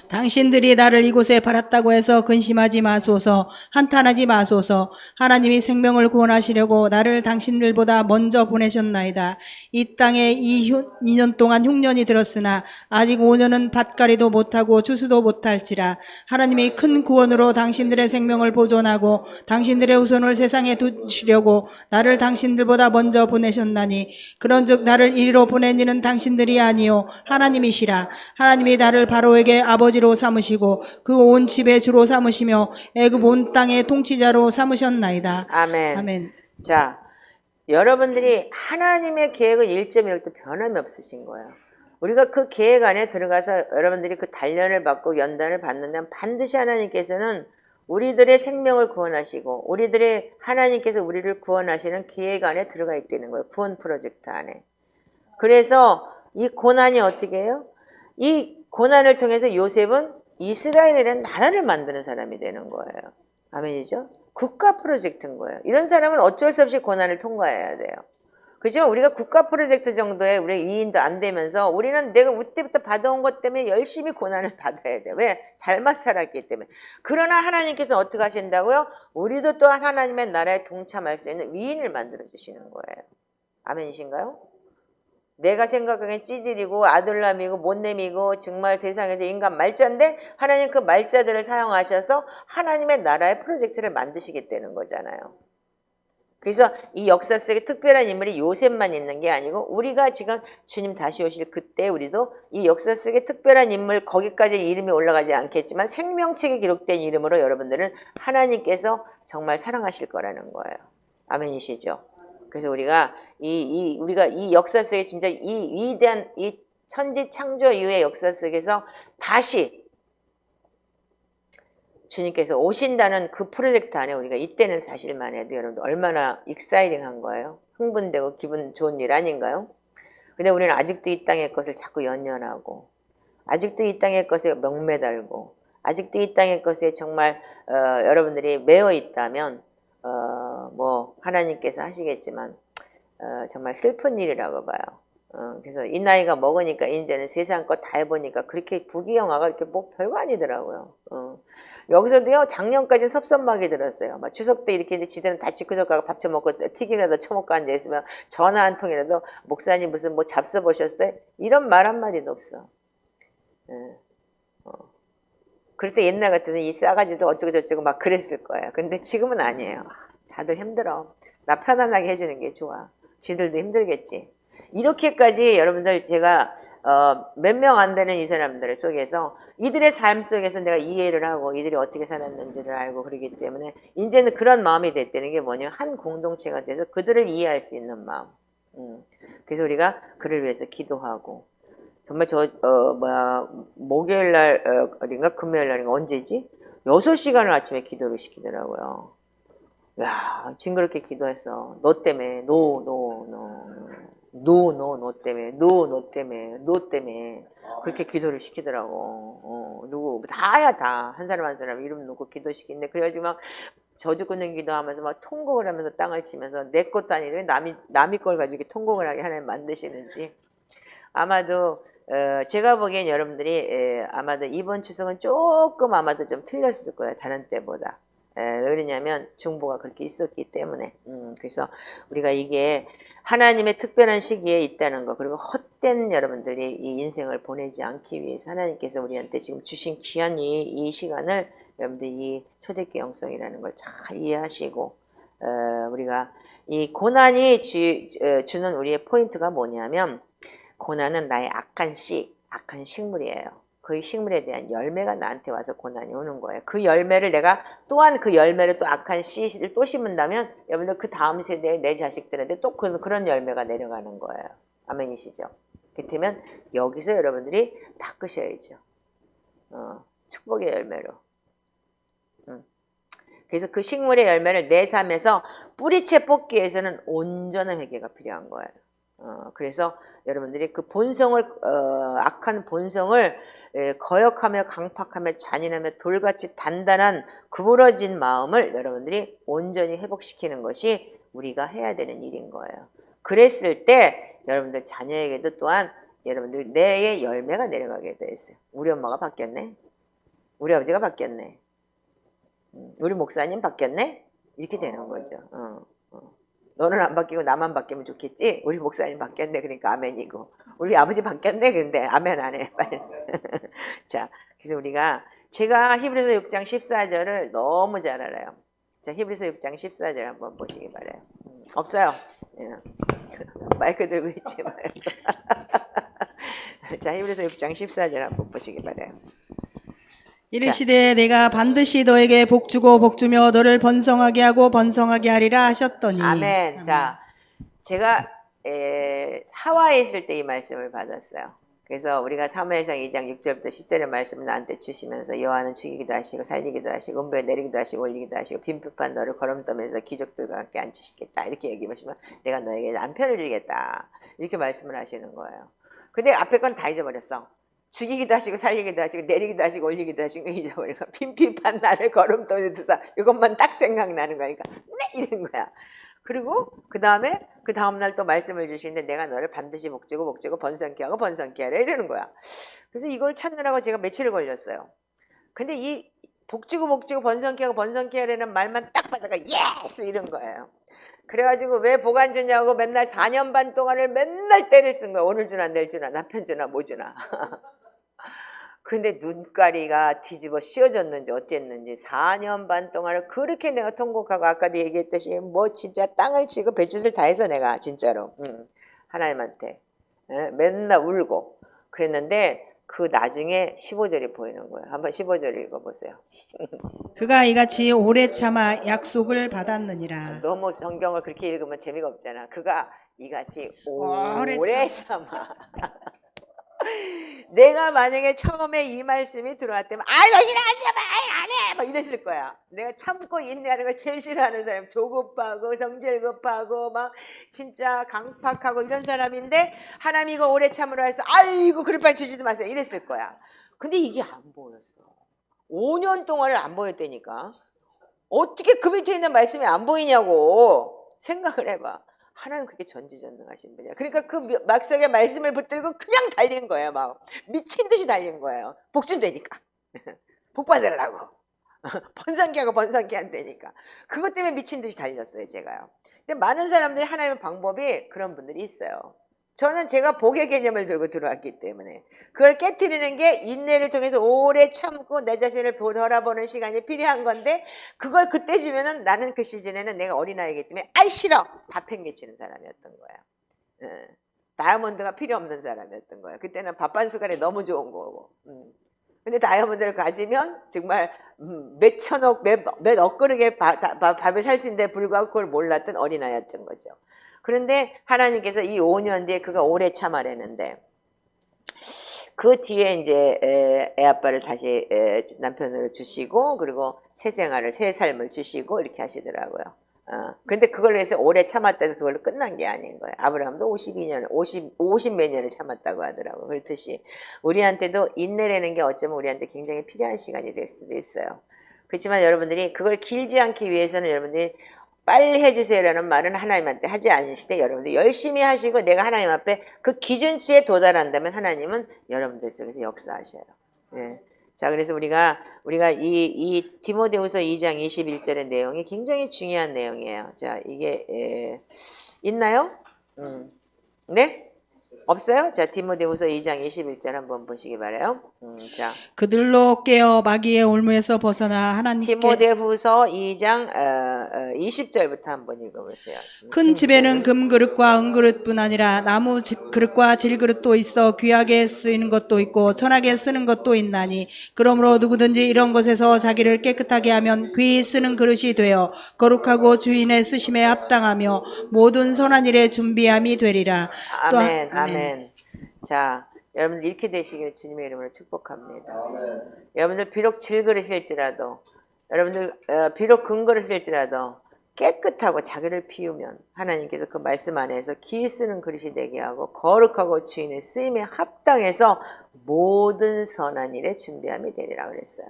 Speaker 2: 당신들이 나를 이곳에 팔았다고 해서 근심하지 마소서, 한탄하지 마소서. 하나님이 생명을 구원하시려고 나를 당신들보다 먼저 보내셨나이다. 이 땅에 2년 동안 흉년이 들었으나 아직 5년은 밭갈이도 못하고 추수도 못할지라. 하나님이 큰 구원으로 당신들의 생명을 보존하고 당신들의 후손을 세상에 두시려고 나를 당신들보다 먼저 보내셨나니, 그런즉 나를 이리로 보낸 이는 당신들이 아니요 하나님이시라. 하나님이 나를 바로에게 아버지로 삼으시고 그 온 집의 주로 삼으시며 애굽 온 땅의 통치자로 삼으셨나이다.
Speaker 1: 아멘.
Speaker 2: 아멘.
Speaker 1: 자, 여러분들이 하나님의 계획은 1.1도 변함이 없으신 거예요. 우리가 그 계획 안에 들어가서 여러분들이 그 단련을 받고 연단을 받는다면 반드시 하나님께서는 우리들의 생명을 구원하시고 하나님께서 우리를 구원하시는 계획 안에 들어가 있다는 거예요. 구원 프로젝트 안에. 그래서 이 고난이 어떻게 해요? 이 고난을 통해서 요셉은 이스라엘이라는 나라를 만드는 사람이 되는 거예요. 아멘이죠? 국가 프로젝트인 거예요. 이런 사람은 어쩔 수 없이 고난을 통과해야 돼요. 그죠? 우리가 국가 프로젝트 정도의 우리 이인도 안 되면서 우리는 내가 그때부터 받아온 것 때문에 열심히 고난을 받아야 돼. 왜? 잘못 살았기 때문에. 그러나 하나님께서 어떻게 하신다고요? 우리도 또한 하나님의 나라에 동참할 수 있는 위인을 만들어 주시는 거예요. 아멘이신가요? 내가 생각하기엔 찌질이고 아들남이고 못내미고 정말 세상에서 인간 말자인데 하나님 그 말자들을 사용하셔서 하나님의 나라의 프로젝트를 만드시겠다는 거잖아요. 그래서 이 역사 속에 특별한 인물이 요셉만 있는 게 아니고 우리가 지금 주님 다시 오실 그때 우리도 이 역사 속에 특별한 인물 거기까지 이름이 올라가지 않겠지만 생명책에 기록된 이름으로 여러분들은 하나님께서 정말 사랑하실 거라는 거예요. 아멘이시죠? 그래서 우리가 이 역사 속에 진짜 이 위대한 이 천지 창조 이후의 역사 속에서 다시 주님께서 오신다는 그 프로젝트 안에 우리가 이때는 사실만 해도 여러분 얼마나 익사이링한 거예요. 흥분되고 기분 좋은 일 아닌가요? 근데 우리는 아직도 이 땅의 것을 자꾸 연연하고 아직도 이 땅의 것에 명매달고 아직도 이 땅의 것에 정말 여러분들이 매여 있다면 뭐 하나님께서 하시겠지만 정말 슬픈 일이라고 봐요. 그래서 이 나이가 먹으니까 이제는 세상 거 다 해보니까 그렇게 부귀영화가 이렇게 뭐 별거 아니더라고요. 여기서도요, 작년까지 섭섭하게 들었어요. 막 추석 때 이렇게 이제 지들은 다 집구석 가고 밥 처먹고 튀김이라도 처먹고 앉아있으면 전화 한 통이라도 목사님 무슨 뭐 잡숴 보셨어요? 이런 말 한마디도 없어. 예. 그럴 때 옛날 같으면 이 싸가지도 어쩌고 저쩌고 막 그랬을 거예요. 근데 지금은 아니에요. 다들 힘들어. 나 편안하게 해주는 게 좋아. 지들도 힘들겠지. 이렇게까지 여러분들 제가 몇 명 안 되는 이 사람들 속에서 이들의 삶 속에서 내가 이해를 하고 이들이 어떻게 살았는지를 알고 그러기 때문에 이제는 그런 마음이 됐다는 게 뭐냐, 한 공동체가 돼서 그들을 이해할 수 있는 마음. 그래서 우리가 그를 위해서 기도하고 정말 목요일 날인가 금요일 날인가 언제지? 6시간을 아침에 기도를 시키더라고요. 야, 징그럽게 기도했어. 너 때문에, 너 때문에 그렇게 기도를 시키더라고. 누구 다야 다 한 사람 한 사람 이름 놓고 기도시키는데, 그래가지고 막 저주 끊는 기도하면서 막 통곡을 하면서 땅을 치면서 내 것도 아닌데 왜 남이 걸 가지고 통곡을 하게 하나님 만드시는지. 아마도 제가 보기엔 여러분들이 아마도 이번 추석은 조금 아마도 좀 틀렸을 거예요. 다른 때보다. 왜 그러냐면 중보가 그렇게 있었기 때문에. 그래서 우리가 이게 하나님의 특별한 시기에 있다는 거, 그리고 헛된 여러분들이 이 인생을 보내지 않기 위해서 하나님께서 우리한테 지금 주신 귀한 이 시간을 여러분들이 이 초대교회 영성이라는 걸 잘 이해하시고, 우리가 이 고난이 주는 우리의 포인트가 뭐냐면, 고난은 나의 악한 식물이에요. 그 식물에 대한 열매가 나한테 와서 고난이 오는 거예요. 그 열매를 내가 또한 그 열매를 또 악한 씨를 또 심은다면 여러분들 그 다음 세대의 내 자식들한테 또 그런 열매가 내려가는 거예요. 아멘이시죠? 그렇다면 여기서 여러분들이 바꾸셔야죠. 축복의 열매로. 그래서 그 식물의 열매를 내 삶에서 뿌리채 뽑기 위해서는 온전한 회개가 필요한 거예요. 그래서 여러분들이 그 본성을 악한 본성을 거역하며 강팍하며 잔인하며 돌같이 단단한 구부러진 마음을 여러분들이 온전히 회복시키는 것이 우리가 해야 되는 일인 거예요. 그랬을 때 여러분들 자녀에게도 또한 여러분들 내의 열매가 내려가게 돼 있어요. 우리 엄마가 바뀌었네. 우리 아버지가 바뀌었네. 우리 목사님 바뀌었네. 이렇게 되는 거죠. 너는 안 바뀌고 나만 바뀌면 좋겠지? 우리 목사님 바뀌었네. 그러니까 아멘이고. 우리 아버지 바뀌었네. 근데 아멘 안 해. 빨리. 자, 그래서 제가 히브리서 6장 14절을 너무 잘 알아요. 자, 히브리서 6장 14절 한번 보시기 바라요. 없어요. 마이크 들고 있지 말고. 자, 히브리서 6장 14절 한번 보시기 바라요.
Speaker 2: 이르시되 내가 반드시 너에게 복주고 복주며 너를 번성하게 하고 번성하게 하리라 하셨더니.
Speaker 1: 아멘. 자, 제가 하와이에 있을 때 이 말씀을 받았어요. 그래서 우리가 사무엘상 2장 6절부터 10절의 말씀을 나한테 주시면서 여호와는 죽이기도 하시고 살리기도 하시고 음부에 내리기도 하시고 올리기도 하시고 빈핍한 너를 걸음떠면서 기적들과 함께 앉히시겠다. 이렇게 얘기하시면 내가 너에게 남편을 주겠다. 이렇게 말씀을 하시는 거예요. 근데 앞에 건 다 잊어버렸어. 죽이기도 하시고 살리기도 하시고 내리기도 하시고 올리기도 하시고 잊어버리고 빈핍한 나를 걸음떠면서 이것만 딱 생각나는 거니까 네 이런 거야. 그리고 그 다음 날 또 말씀을 주시는데 내가 너를 반드시 복주고 번성케 하고 번성케 하라 이러는 거야. 그래서 이걸 찾느라고 제가 며칠을 걸렸어요. 근데 이 복주고 번성케 하고 번성케 하라는 말만 딱 받아가 예스 이런 거예요. 그래가지고 왜 복 안 주냐고 맨날 4년 반 동안을 맨날 때를 쓴 거야. 오늘 주나 내일 주나 남편 주나 뭐 주나. 근데 눈가리가 뒤집어 씌워졌는지 어쨌는지 4년 반 동안을 그렇게 내가 통곡하고 아까도 얘기했듯이 뭐 진짜 땅을 치고 배짓을 다 해서 내가 진짜로 하나님한테 맨날 울고 그랬는데 그 나중에 15절이 보이는 거예요. 한번 15절 읽어보세요.
Speaker 2: 그가 이같이 오래 참아 약속을 받았느니라.
Speaker 1: 너무 성경을 그렇게 읽으면 재미가 없잖아. 그가 이같이 오래 참아. 내가 만약에 처음에 이 말씀이 들어왔다면 나 싫어 안 참아 안 해 막 이랬을 거야. 내가 참고 인내하는 걸 제일 싫어하는 사람, 조급하고 성질급하고 막 진짜 강팍하고 이런 사람인데 하나님 이거 오래 참으라 해서 아이고 그럴 바에 주지도 마세요 이랬을 거야. 근데 이게 안 보였어. 5년 동안을 안 보였다니까. 어떻게 그 밑에 있는 말씀이 안 보이냐고 생각을 해봐. 하나님 그렇게 전지전능하신 분이야. 그러니까 그 막석에 말씀을 붙들고 그냥 달린 거예요. 막 미친 듯이 달린 거예요. 복준되니까. 복 받으려고. 번성기하고 번성기 안 되니까. 그것 때문에 미친 듯이 달렸어요, 제가요. 근데 많은 사람들이 하나님의 방법이 그런 분들이 있어요. 저는 제가 복의 개념을 들고 들어왔기 때문에 그걸 깨트리는 게 인내를 통해서 오래 참고 내 자신을 돌아보는 시간이 필요한 건데 그걸 그때 주면은 나는 그 시즌에는 내가 어린아이이기 때문에 아이 싫어! 다 팽개치는 사람이었던 거예요. 다이아몬드가 필요 없는 사람이었던 거예요. 그때는 밥 한 숟갈이 너무 좋은 거고. 근데 다이아몬드를 가지면 정말 몇 천억, 몇 억그릇의 밥을 살 수 있는데 불구하고 그걸 몰랐던 어린아이였던 거죠. 그런데 하나님께서 이 5년 뒤에 그가 오래 참아내는데 그 뒤에 이제 애 아빠를 다시 남편으로 주시고 그리고 새 생활을 새 삶을 주시고 이렇게 하시더라고요. 근데 그걸 위해서 오래 참았다 해서 그걸로 끝난 게 아닌 거예요. 아브라함도 50 몇 년을 참았다고 하더라고요. 그렇듯이 우리한테도 인내라는 게 어쩌면 우리한테 굉장히 필요한 시간이 될 수도 있어요. 그렇지만 여러분들이 그걸 길지 않기 위해서는 여러분들이 빨리 해주세요라는 말은 하나님한테 하지 않으시되 여러분들 열심히 하시고 내가 하나님 앞에 그 기준치에 도달한다면 하나님은 여러분들 속에서 역사하셔요. 예. 자, 그래서 우리가 이 디모데후서 2장 21절의 내용이 굉장히 중요한 내용이에요. 자, 이게 있나요? 네? 없어요? 자, 디모데후서 2장 21절 한번 보시기 바라요. 자,
Speaker 2: 그들로 깨어 마귀의 올무에서 벗어나 하나님께
Speaker 1: 디모데후서 2장 20절부터 한번 읽어보세요.
Speaker 2: 큰 집에는 금그릇과 은그릇뿐 아니라 나무 그릇과 질그릇도 있어 귀하게 쓰이는 것도 있고 천하게 쓰는 것도 있나니 그러므로 누구든지 이런 것에서 자기를 깨끗하게 하면 귀히 쓰는 그릇이 되어 거룩하고 주인의 쓰심에 합당하며 모든 선한 일에 준비함이 되리라.
Speaker 1: 아멘, 아멘. 자, 여러분들 이렇게 되시길 주님의 이름으로 축복합니다. 여러분들 비록 질그릇일지라도 여러분들 비록 금그릇일지라도 깨끗하고 자기를 비우면 하나님께서 그 말씀 안에서 귀히 쓰는 그릇이 되게 하고 거룩하고 주인의 쓰임에 합당해서 모든 선한 일에 준비함이 되리라 그랬어요.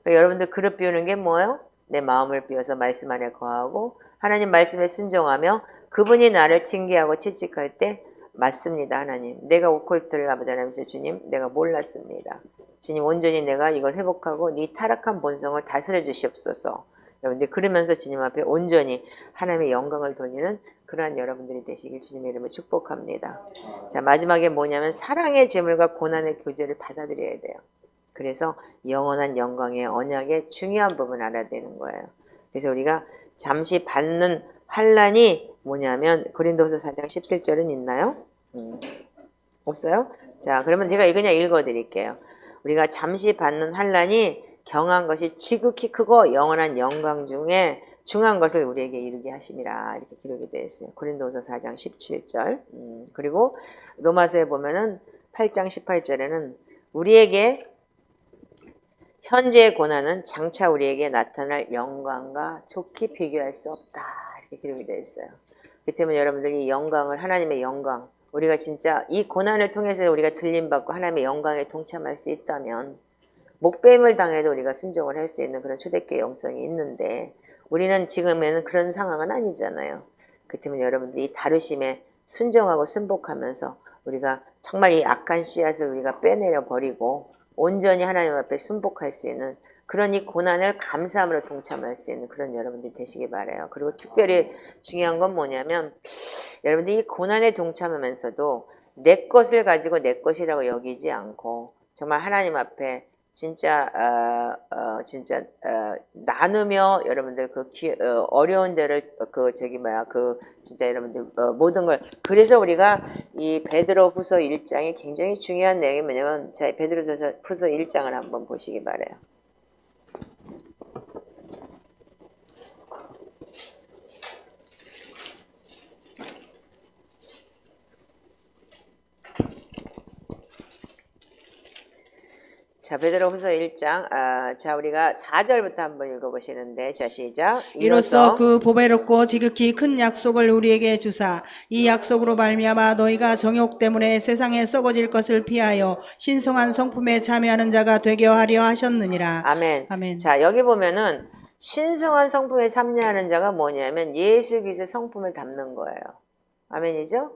Speaker 1: 그러니까 여러분들 그릇 비우는 게 뭐예요? 내 마음을 비워서 말씀 안에 거하고 하나님 말씀에 순종하며 그분이 나를 징계하고 채찍할 때 맞습니다. 하나님 내가 오컬트를 아버지 하나님께서 주님 내가 몰랐습니다. 주님 온전히 내가 이걸 회복하고 네 타락한 본성을 다스려 주시옵소서. 여러분들 그러면서 주님 앞에 온전히 하나님의 영광을 돌리는 그러한 여러분들이 되시길 주님의 이름으로 축복합니다. 자, 마지막에 뭐냐면 사랑의 제물과 고난의 교제를 받아들여야 돼요. 그래서 영원한 영광의 언약의 중요한 부분을 알아야 되는 거예요. 그래서 우리가 잠시 받는 환난이 뭐냐면 고린도서 4장 17절은 있나요? 없어요? 자, 그러면 제가 그냥 읽어드릴게요. 우리가 잠시 받는 환난이 경한 것이 지극히 크고 영원한 영광 중에 중한 것을 우리에게 이루게 하심이라 이렇게 기록이 되어 있어요. 고린도서 4장 17절. 그리고 로마서에 보면은 8장 18절에는 우리에게 현재의 고난은 장차 우리에게 나타날 영광과 좋게 비교할 수 없다 이렇게 기록이 되어 있어요. 그렇기 때문에 여러분들이 영광을 하나님의 영광 우리가 진짜 이 고난을 통해서 우리가 들림받고 하나님의 영광에 동참할 수 있다면 목배임을 당해도 우리가 순종을 할 수 있는 그런 초대교회 영성이 있는데 우리는 지금에는 그런 상황은 아니잖아요. 그렇기 때문에 여러분들이 이 다루심에 순종하고 순복하면서 우리가 정말 이 악한 씨앗을 우리가 빼내려 버리고 온전히 하나님 앞에 순복할 수 있는 그런 이 고난을 감사함으로 동참할 수 있는 그런 여러분들이 되시기 바라요. 그리고 특별히 중요한 건 뭐냐면 여러분들이 이 고난에 동참하면서도 내 것을 가지고 내 것이라고 여기지 않고 정말 하나님 앞에 진짜 나누며 여러분들 어려운 자를 진짜 여러분들 모든 걸 그래서 우리가 이 베드로후서 1장이 굉장히 중요한 내용이 뭐냐면 자 베드로후서 1장을 한번 보시기 바라요. 자, 베드로후서 1장, 자, 우리가 4절부터 한번 읽어보시는데, 자, 시작.
Speaker 2: 이로써 그 보배롭고 지극히 큰 약속을 우리에게 주사 이 약속으로 말미암아 너희가 정욕 때문에 세상에 썩어질 것을 피하여 신성한 성품에 참여하는 자가 되게 하려 하셨느니라.
Speaker 1: 아멘.
Speaker 2: 아멘.
Speaker 1: 자, 여기 보면은 신성한 성품에 참여하는 자가 뭐냐면 예수 그리스도의 성품을 담는 거예요. 아멘이죠?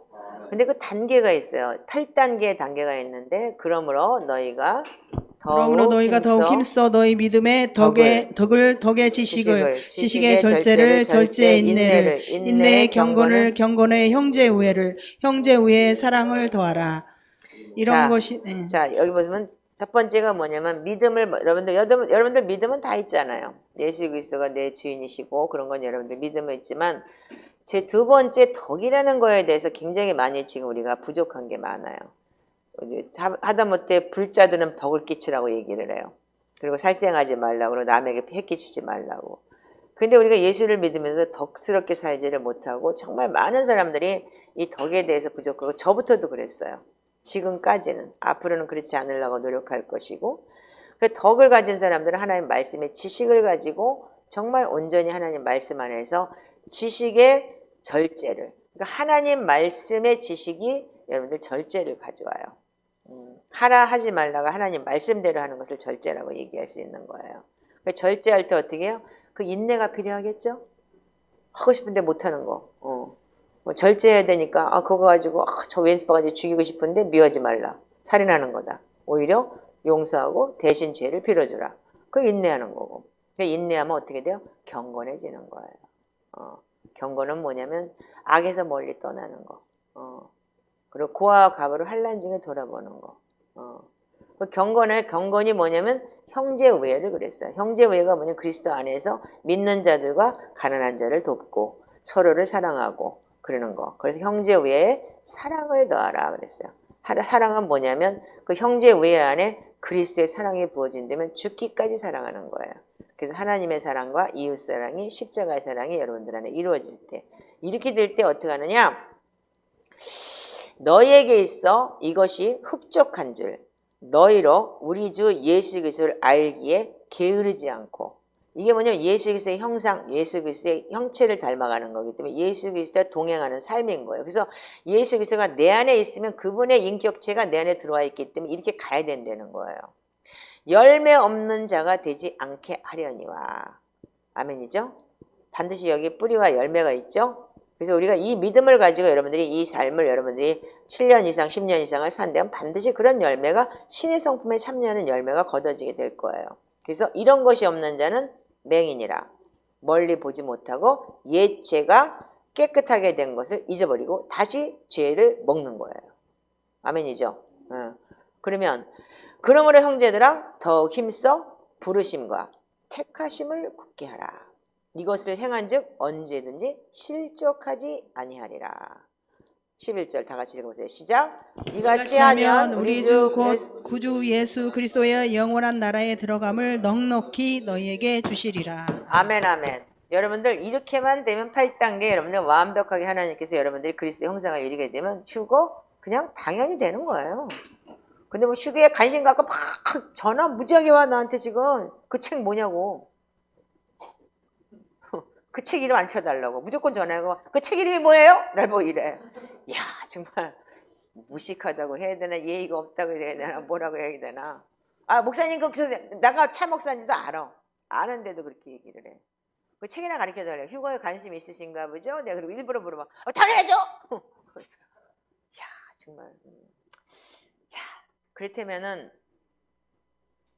Speaker 1: 근데 그 단계가 있어요. 8단계의 단계가 있는데 그러므로 너희가
Speaker 2: 더욱 힘써 너희 믿음의 덕의 지식의 절제를, 절제의 인내의 경건을, 형제 우애의 사랑을 더하라. 이런 것이, 예.
Speaker 1: 자, 여기 보시면 첫 번째가 뭐냐면 믿음을, 여러분들 믿음은 다 있잖아요. 예수 그리스도가 내 주인이시고 그런 건 여러분들 믿음은 있지만 제 두 번째 덕이라는 거에 대해서 굉장히 많이 지금 우리가 부족한 게 많아요. 하다못해 불자들은 덕을 끼치라고 얘기를 해요. 그리고 살생하지 말라고, 그리고 남에게 해끼치지 말라고. 근데 우리가 예수를 믿으면서 덕스럽게 살지를 못하고 정말 많은 사람들이 이 덕에 대해서 부족하고 저부터도 그랬어요. 지금까지는. 앞으로는 그렇지 않으려고 노력할 것이고, 그 덕을 가진 사람들은 하나님 말씀의 지식을 가지고 정말 온전히 하나님 말씀 안에서 지식의 절제를, 그러니까 하나님 말씀의 지식이 여러분들 절제를 가져와요. 하라 하지 말라가 하나님 말씀대로 하는 것을 절제라고 얘기할 수 있는 거예요. 절제할 때 어떻게 해요? 그 인내가 필요하겠죠? 하고 싶은데 못하는 거. 뭐 절제해야 되니까 그거 가지고 저 왼수바가지 죽이고 싶은데 미워하지 말라. 살인하는 거다. 오히려 용서하고 대신 죄를 빌어주라. 그 인내하는 거고. 인내하면 어떻게 돼요? 경건해지는 거예요. 경건은 뭐냐면 악에서 멀리 떠나는 거. 그리고 고아와 과부를 환난 중에 돌아보는 거. 그 경건이 뭐냐면 형제 우애를 그랬어요. 형제 우애가 뭐냐면 그리스도 안에서 믿는 자들과 가난한 자를 돕고 서로를 사랑하고 그러는 거. 그래서 형제 우애에 사랑을 더하라 그랬어요. 사랑은 뭐냐면 그 형제 우애 안에 그리스도의 사랑이 부어진다면 죽기까지 사랑하는 거예요. 그래서 하나님의 사랑과 이웃 사랑이 십자가의 사랑이 여러분들 안에 이루어질 때, 이렇게 될 때 어떻게 하느냐? 너희에게 있어 이것이 흡족한 줄 너희로 우리 주 예수 그리스도를 알기에 게으르지 않고, 이게 뭐냐면 예수 그리스도의 형상, 예수 그리스도의 형체를 닮아가는 거기 때문에 예수 그리스도와 동행하는 삶인 거예요. 그래서 예수 그리스도가 내 안에 있으면 그분의 인격체가 내 안에 들어와 있기 때문에 이렇게 가야 된다는 거예요. 열매 없는 자가 되지 않게 하려니와. 아멘이죠? 반드시 여기 뿌리와 열매가 있죠? 그래서 우리가 이 믿음을 가지고 여러분들이 이 삶을 여러분들이 7년 이상 10년 이상을 산다면 반드시 그런 열매가 신의 성품에 참여하는 열매가 거둬지게 될 거예요. 그래서 이런 것이 없는 자는 맹인이라 멀리 보지 못하고 옛 죄가 깨끗하게 된 것을 잊어버리고 다시 죄를 먹는 거예요. 아멘이죠? 그러므로 형제들아 더욱 힘써 부르심과 택하심을 굳게 하라. 이것을 행한즉 언제든지 실족하지 아니하리라. 11절 다 같이 읽어보세요. 시작. 이같이 하면
Speaker 2: 우리 주 곧 구주 예수 그리스도의 영원한 나라에 들어감을 넉넉히 너희에게 주시리라.
Speaker 1: 아멘 아멘. 여러분들 이렇게만 되면 8단계 여러분들 완벽하게 하나님께서 여러분들이 그리스도의 형상을 이루게 되면 휴거 그냥 당연히 되는 거예요. 근데 뭐 휴게에 관심 갖고 막 전화 무지하게 와 나한테 지금 그 책 뭐냐고. 그 책 이름 안 펴달라고 무조건 전화하고 그 책 이름이 뭐예요? 날 보고 이래. 이야 정말 무식하다고 해야 되나 예의가 없다고 해야 되나 뭐라고 해야 되나. 목사님 내가 차 목사인지도 알아. 아는데도 그렇게 얘기를 해. 그 책이나 가르쳐달래요. 휴거에 관심 있으신가 보죠? 내가 그리고 일부러 물어봐. 당연하죠. 이야 정말. 자 그렇다면은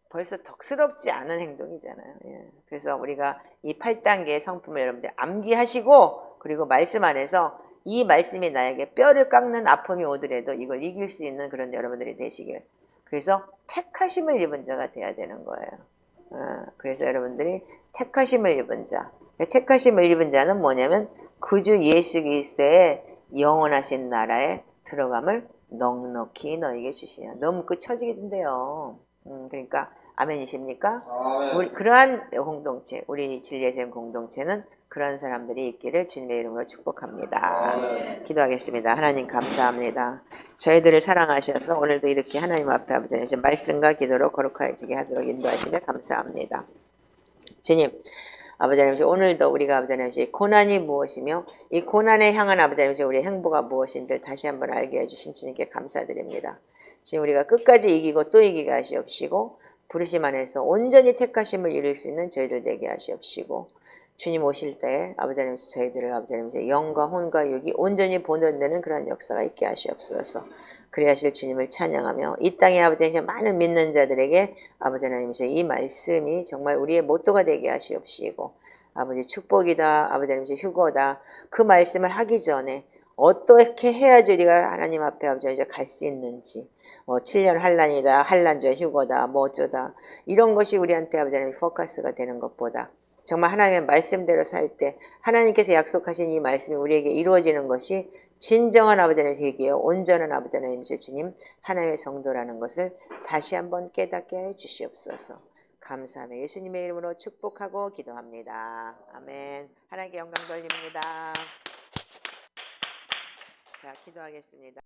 Speaker 1: 벌써 덕스럽지 않은 행동이잖아요. 예. 그래서 우리가 이 8단계의 성품을 여러분들 암기하시고 그리고 말씀 안에서 이 말씀이 나에게 뼈를 깎는 아픔이 오더라도 이걸 이길 수 있는 그런 여러분들이 되시길. 그래서 택하심을 입은 자가 돼야 되는 거예요. 그래서 여러분들이 택하심을 입은 자. 택하심을 입은 자는 뭐냐면 구주 예수 그리스도의 영원하신 나라에 들어감을 넉넉히 너에게 주시냐. 너무 처지게 준대요. 그러니까 아멘이십니까? 우리 그러한 공동체, 우리 진리의 공동체는 그런 사람들이 있기를 주님의 이름으로 축복합니다. 기도하겠습니다. 하나님 감사합니다. 저희들을 사랑하셔서 오늘도 이렇게 하나님 앞에 아버지 하나님 말씀과 기도로 거룩해지게 하도록 인도하시며 감사합니다. 주님 아버지 하나님 오늘도 우리가 아버지 하나님 고난이 무엇이며 이 고난에 향한 아버지 하나님 우리의 행보가 무엇인지를 다시 한번 알게 해주신 주님께 감사드립니다. 지금 우리가 끝까지 이기고 또 이기게 하시옵시고 부르심 안에서 온전히 택하심을 이룰 수 있는 저희들 되게 하시옵시고 주님 오실 때 아버지 하나님께서 저희들을 아버지 하나님께서 영과 혼과 육이 온전히 본연되는 그런 역사가 있게 하시옵소서. 그리 하실 주님을 찬양하며 이 땅에 아버지 하나님 많은 믿는 자들에게 아버지 하나님께서 이 말씀이 정말 우리의 모토가 되게 하시옵시고 아버지 축복이다 아버지 하나님께서 휴거다 그 말씀을 하기 전에 어떻게 해야지 우리가 하나님 앞에 아버지 하나님 갈 수 있는지 7년 환란이다 환란 전 휴거다 뭐 어쩌다 이런 것이 우리한테 아버지 하나님 포커스가 되는 것보다 정말 하나님의 말씀대로 살 때 하나님께서 약속하신 이 말씀이 우리에게 이루어지는 것이 진정한 아버지 하나님 회개요 온전한 아버지 하나님이신 주님 하나님의 성도라는 것을 다시 한번 깨닫게 해 주시옵소서. 감사하며 예수님의 이름으로 축복하고 기도합니다. 아멘. 하나님께 영광 돌립니다. 자, 기도하겠습니다.